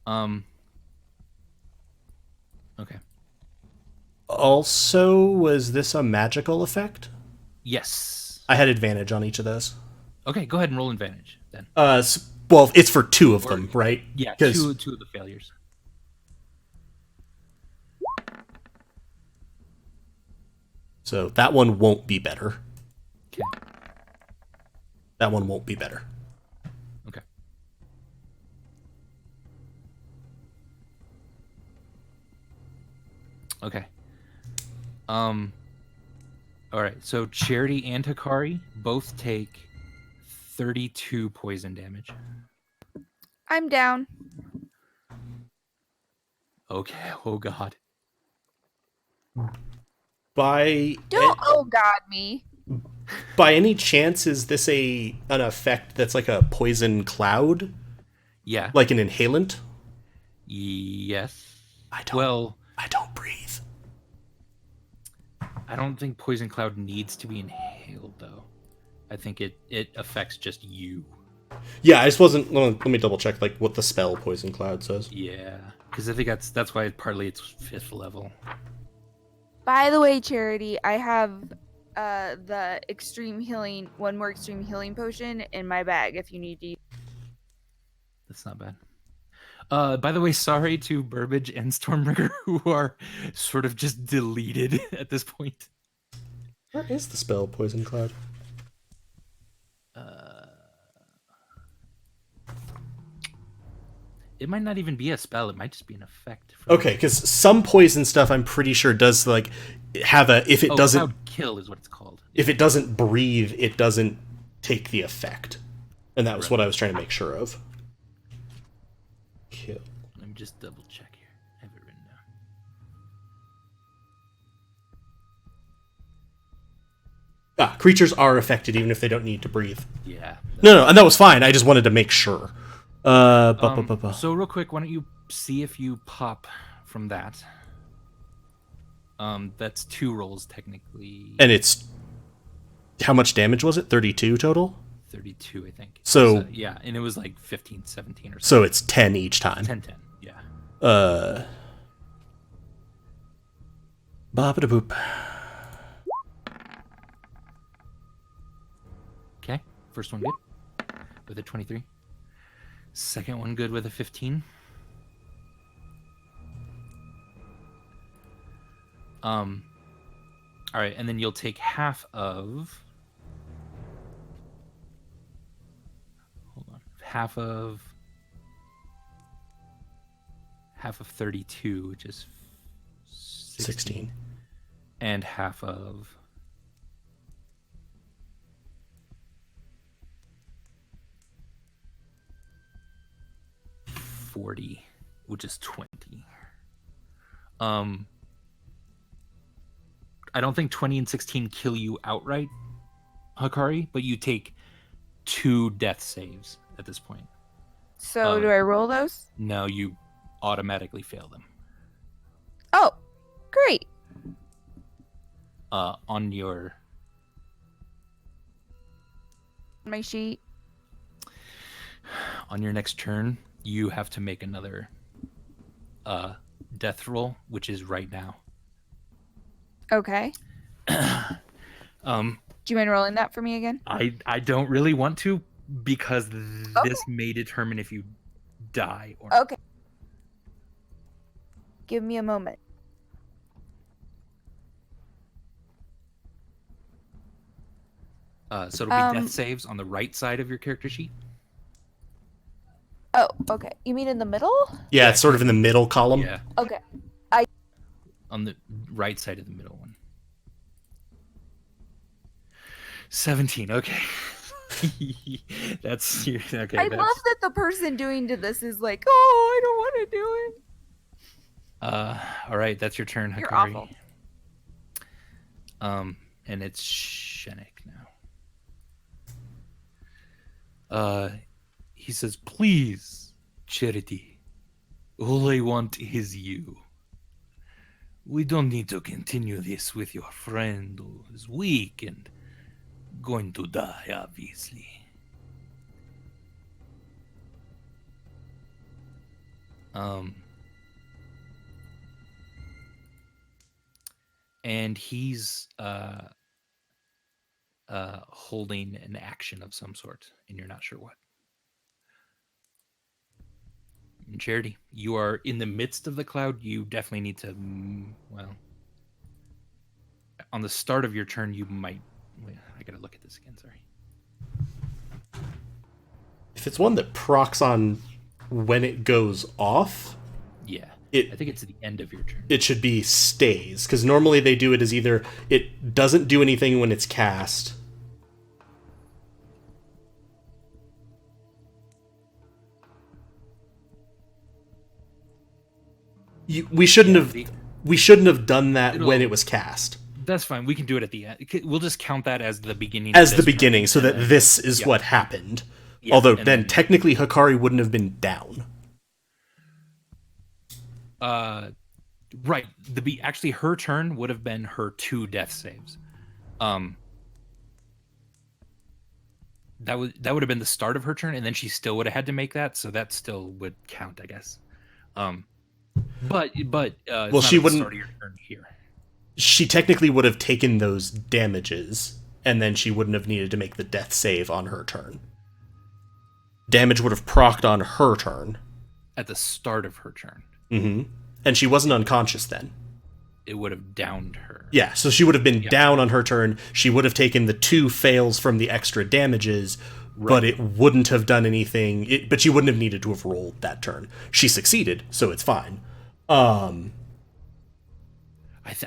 Okay. Also, was this a magical effect? Yes. I had advantage on each of those. Okay, go ahead and roll advantage then. Well, it's for 2 of them, right? Yeah, 2 of the failures. So that one won't be better. Okay. That one won't be better. Okay. Okay. All right. So Charity and Hikari both take 32 poison damage. I'm down. Okay. Oh God. Don't oh God me. By any chance, is this an effect that's like a poison cloud? Yeah. Like an inhalant? Yes. I don't breathe. I don't think poison cloud needs to be inhaled though. I think it affects just you. Yeah, I just wasn't. Let me double check like what the spell poison cloud says. Yeah, because I think that's why partly it's 5th level. By the way, Charity, I have the one more extreme healing potion in my bag if you need to. That's not bad. By the way, sorry to Burbage and Stormbreaker who are sort of just deleted at this point. Where is the spell poison cloud? It might not even be a spell. It might just be an effect. Okay, because some poison stuff I'm pretty sure does like have a if it doesn't cloud kill is what it's called. If it doesn't breathe, it doesn't take the effect, and that was what I was trying to make sure of. Kill. Let me just double check here. I have it written down. Creatures are affected even if they don't need to breathe. Yeah. No, and that was fine. I just wanted to make sure. So real quick, why don't you see if you pop from that? That's 2 rolls technically. And it's how much damage was it? 32 total? 32, I think. So yeah, and it was like 15, 17 or something. So it's 10 each time. 10, yeah. Ba-ba-da-boop. Okay, first one good with a 23. Second one good with a 15. All right, and then you'll take half of 32, which is 16. And half of 40, which is 20. I don't think 20 and 16 kill you outright, Hikari, but you take 2 death saves at this point. So do I roll those? No, you automatically fail them. Oh, great. On your My sheet. on your next turn, you have to make another death roll, which is right now. Okay. Do you mind rolling that for me again? I don't really want to, because this may determine if you die or not. Okay. Give me a moment. So it'll be death saves on the right side of your character sheet. Oh, okay. You mean in the middle? Yeah, it's sort of in the middle column. Yeah, Okay. on the right side of the middle one. 17. Okay. That's okay. I love that the person doing to this is like, oh, I don't want to do it. All right, that's your turn, Hikari. You're awful. And it's Shenik now. He says, "Please, Charity, all I want is you. We don't need to continue this with your friend who is weak and going to die, obviously." And he's holding an action of some sort, and you're not sure what. And Charity, you are in the midst of the cloud. You definitely need to, well, on the start of your turn, you might. Wait, I gotta look at this again. Sorry. If it's one that procs on when it goes off, Yeah, I think it's at the end of your turn. it should be stays, because normally they do it as either it doesn't do anything when it's cast. We shouldn't have done that when it was cast. That's fine. We can do it at the end. We'll just count that as the beginning. As of the this beginning, turn, so that and then- this is yeah. what happened. Yeah, Although and then technically Hikari wouldn't have been down. Right. Actually, her turn would have been her 2 death saves. That would have been the start of her turn, and then she still would have had to make that, so that still would count, I guess. But it's Well, not she at the wouldn't- start of your turn here. She technically would have taken those damages, and then she wouldn't have needed to make the death save on her turn. Damage would have procced on her turn. At the start of her turn, Mm-hmm. And she wasn't unconscious then. it would have downed her. Yeah, so she would have been down on her turn. She would have taken the 2 fails from the extra damages, but it wouldn't have done anything. But she wouldn't have needed to have rolled that turn. She succeeded, so it's fine. I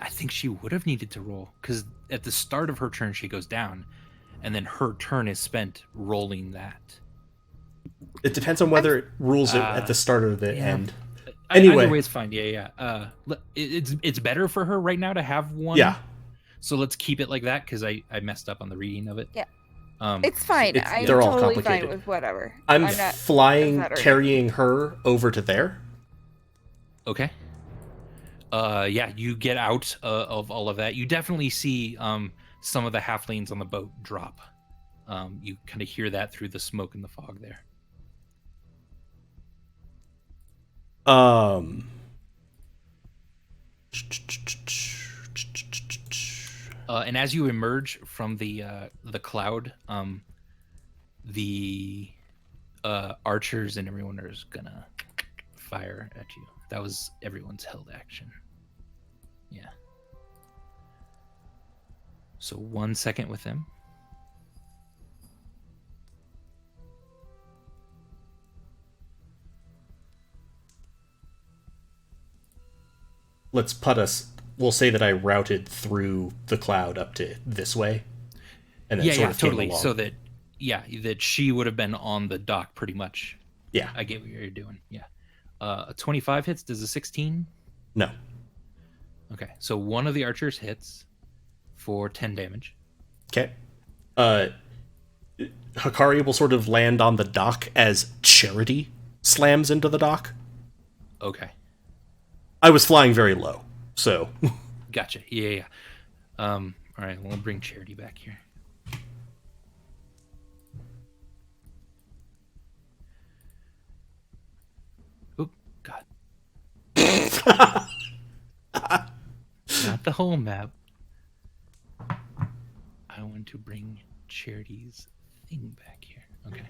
think she would have needed to roll, because at the start of her turn she goes down, and then her turn is spent rolling that. It depends on whether it rules it at the start or the end. Anyway, either way, it's fine. Yeah. It's better for her right now to have one. Yeah. So let's keep it like that, because I messed up on the reading of it. Yeah. It's fine. I'm they're all totally fine complicated. with whatever. I'm not flying, upset or carrying her over to there. Okay. Yeah, you get out of all of that. You definitely see some of the halflings on the boat drop. You kind of hear that through the smoke and the fog there. And as you emerge from the cloud, the archers and everyone are gonna fire at you. That was everyone's held action. Yeah. So 1 second with them. let's put us. We'll say that I routed through the cloud up to this way, and then sort of came totally. along. So that that she would have been on the dock pretty much. Yeah, I get what you're doing. Yeah, a 25 hits. Does a 16? no. Okay, so one of the archers hits for 10 damage. Okay. Hikari will sort of land on the dock as Charity slams into the dock. Okay, I was flying very low, so gotcha. Yeah. All right, we'll bring Charity back here. Oh God. Not the whole map. I want to bring Charity's thing back here. Okay.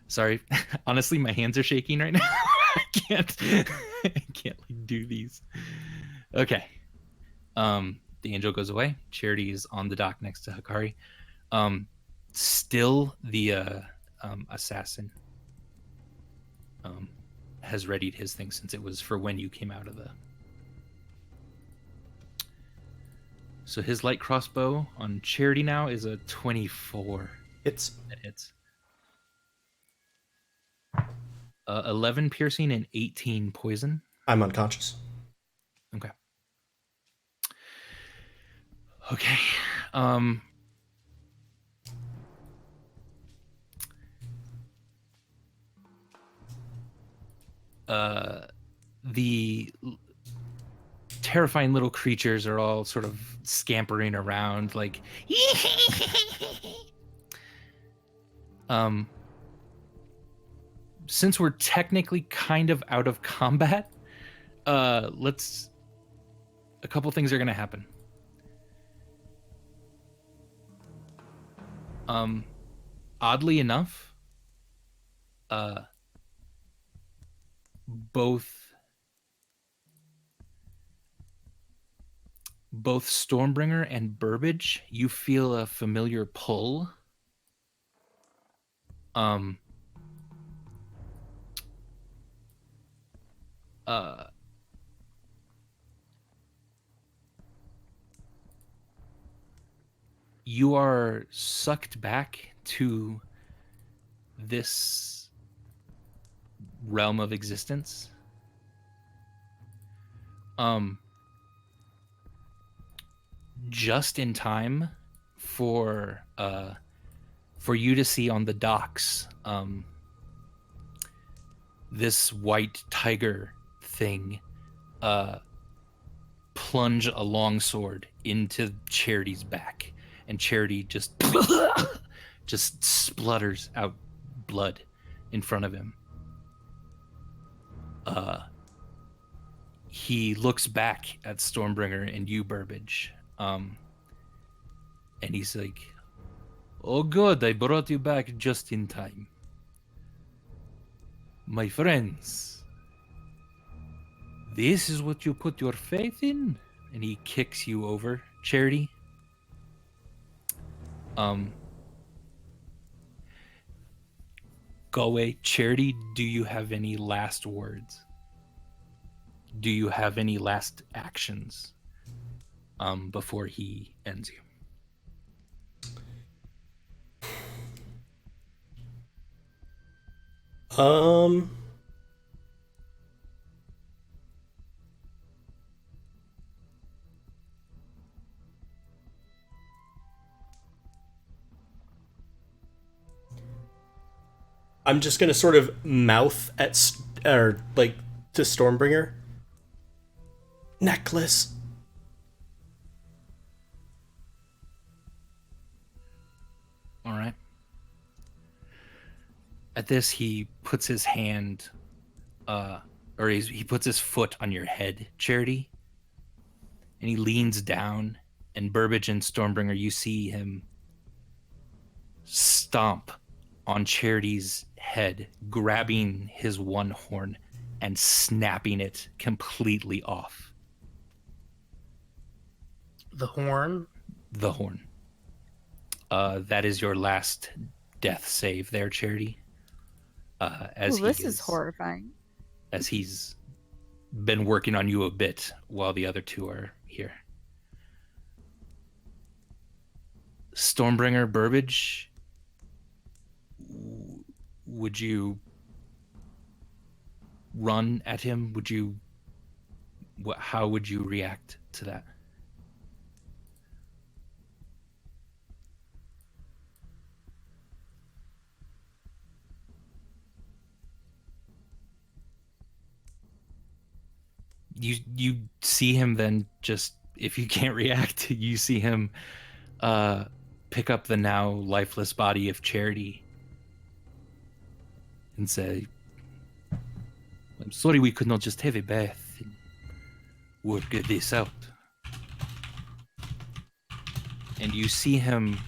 Sorry. Honestly, my hands are shaking right now. I can't like, do these. Okay. The angel goes away. Charity is on the dock next to Hikari. Still the assassin has readied his thing since it was for when you came out of the. So his light crossbow on Charity now is a 24. it's That hits. 11 piercing and 18 poison. I'm unconscious. Okay. Okay. The terrifying little creatures are all sort of scampering around like since we're technically kind of out of combat, a couple things are going to happen. Oddly enough, both Stormbringer and Burbage, you feel a familiar pull. You are sucked back to this realm of existence. Just in time for you to see on the docks this white tiger thing plunge a longsword into Charity's back, and Charity just splutters out blood in front of him. He looks back at Stormbringer and you, Burbage, and he's like, "Oh good, I brought you back just in time. My friends, this is what you put your faith in?" And he kicks you over, Charity. Go away. Charity, do you have any last words? Do you have any last actions before he ends you? I'm just gonna sort of mouth at to Stormbringer. Necklace. All right. At this, he puts his hand, he puts his foot on your head, Charity, and he leans down. And Burbage and Stormbringer, you see him stomp on Charity's head, grabbing his one horn and snapping it completely off. The horn? The horn. That is your last death save there, Charity. This is horrifying. As he's been working on you a bit while the other two are here. Stormbringer, Burbage, would you run at him? How would you react to that? You see him then, just if you can't react, you see him pick up the now lifeless body of Charity and say, "I'm sorry we could not just have a bath and work this out." And you see him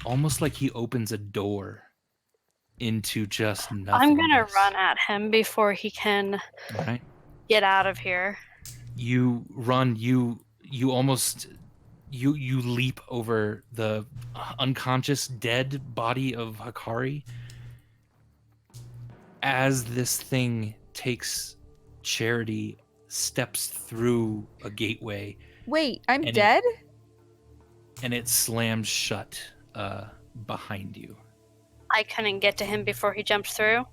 almost like he opens a door into just nothing. I'm gonna run at him before he can get out of here. You run, you almost you leap over the unconscious dead body of Hakari as this thing takes Charity, steps through a gateway. Wait, I'm dead? And it slams shut behind you. I couldn't get to him before he jumped through.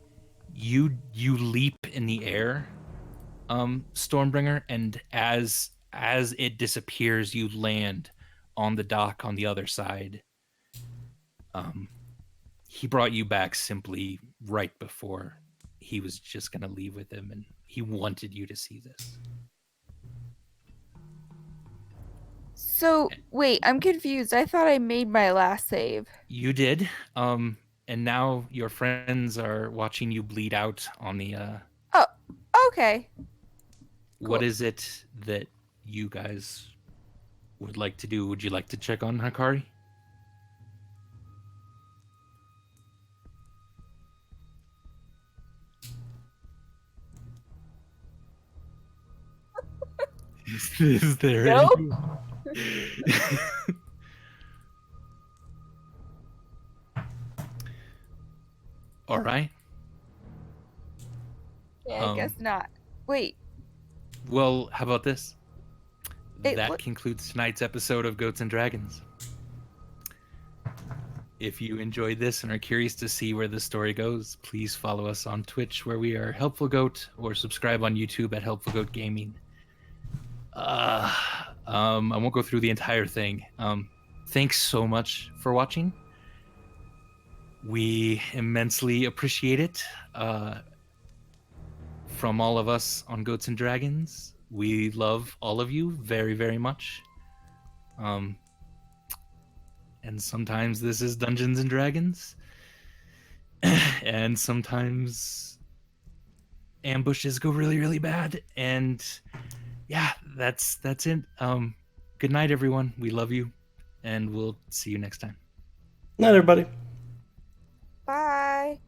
You leap in the air, Stormbringer, and as it disappears, you land on the dock on the other side. He brought you back simply right before he was just gonna leave with him, and he wanted you to see this. So, wait, I'm confused. I thought I made my last save. You did. And now your friends are watching you bleed out on the Oh, okay. Cool. What is it that you guys would like to do? Would you like to check on Hakari? Is there Nope. All right. Yeah, I guess not. Wait. Well, how about this? That look- concludes tonight's episode of Goats and Dragons. If you enjoyed this and are curious to see where the story goes, please follow us on Twitch, where we are Helpful Goat, or subscribe on YouTube at Helpful Goat Gaming. I won't go through the entire thing. Thanks so much for watching. We immensely appreciate it. From all of us on Goats and Dragons, we love all of you very, very much. And sometimes this is Dungeons and Dragons. And sometimes ambushes go really, really bad. And yeah, that's it. Good night, everyone. We love you, and we'll see you next time. Night, everybody. Bye.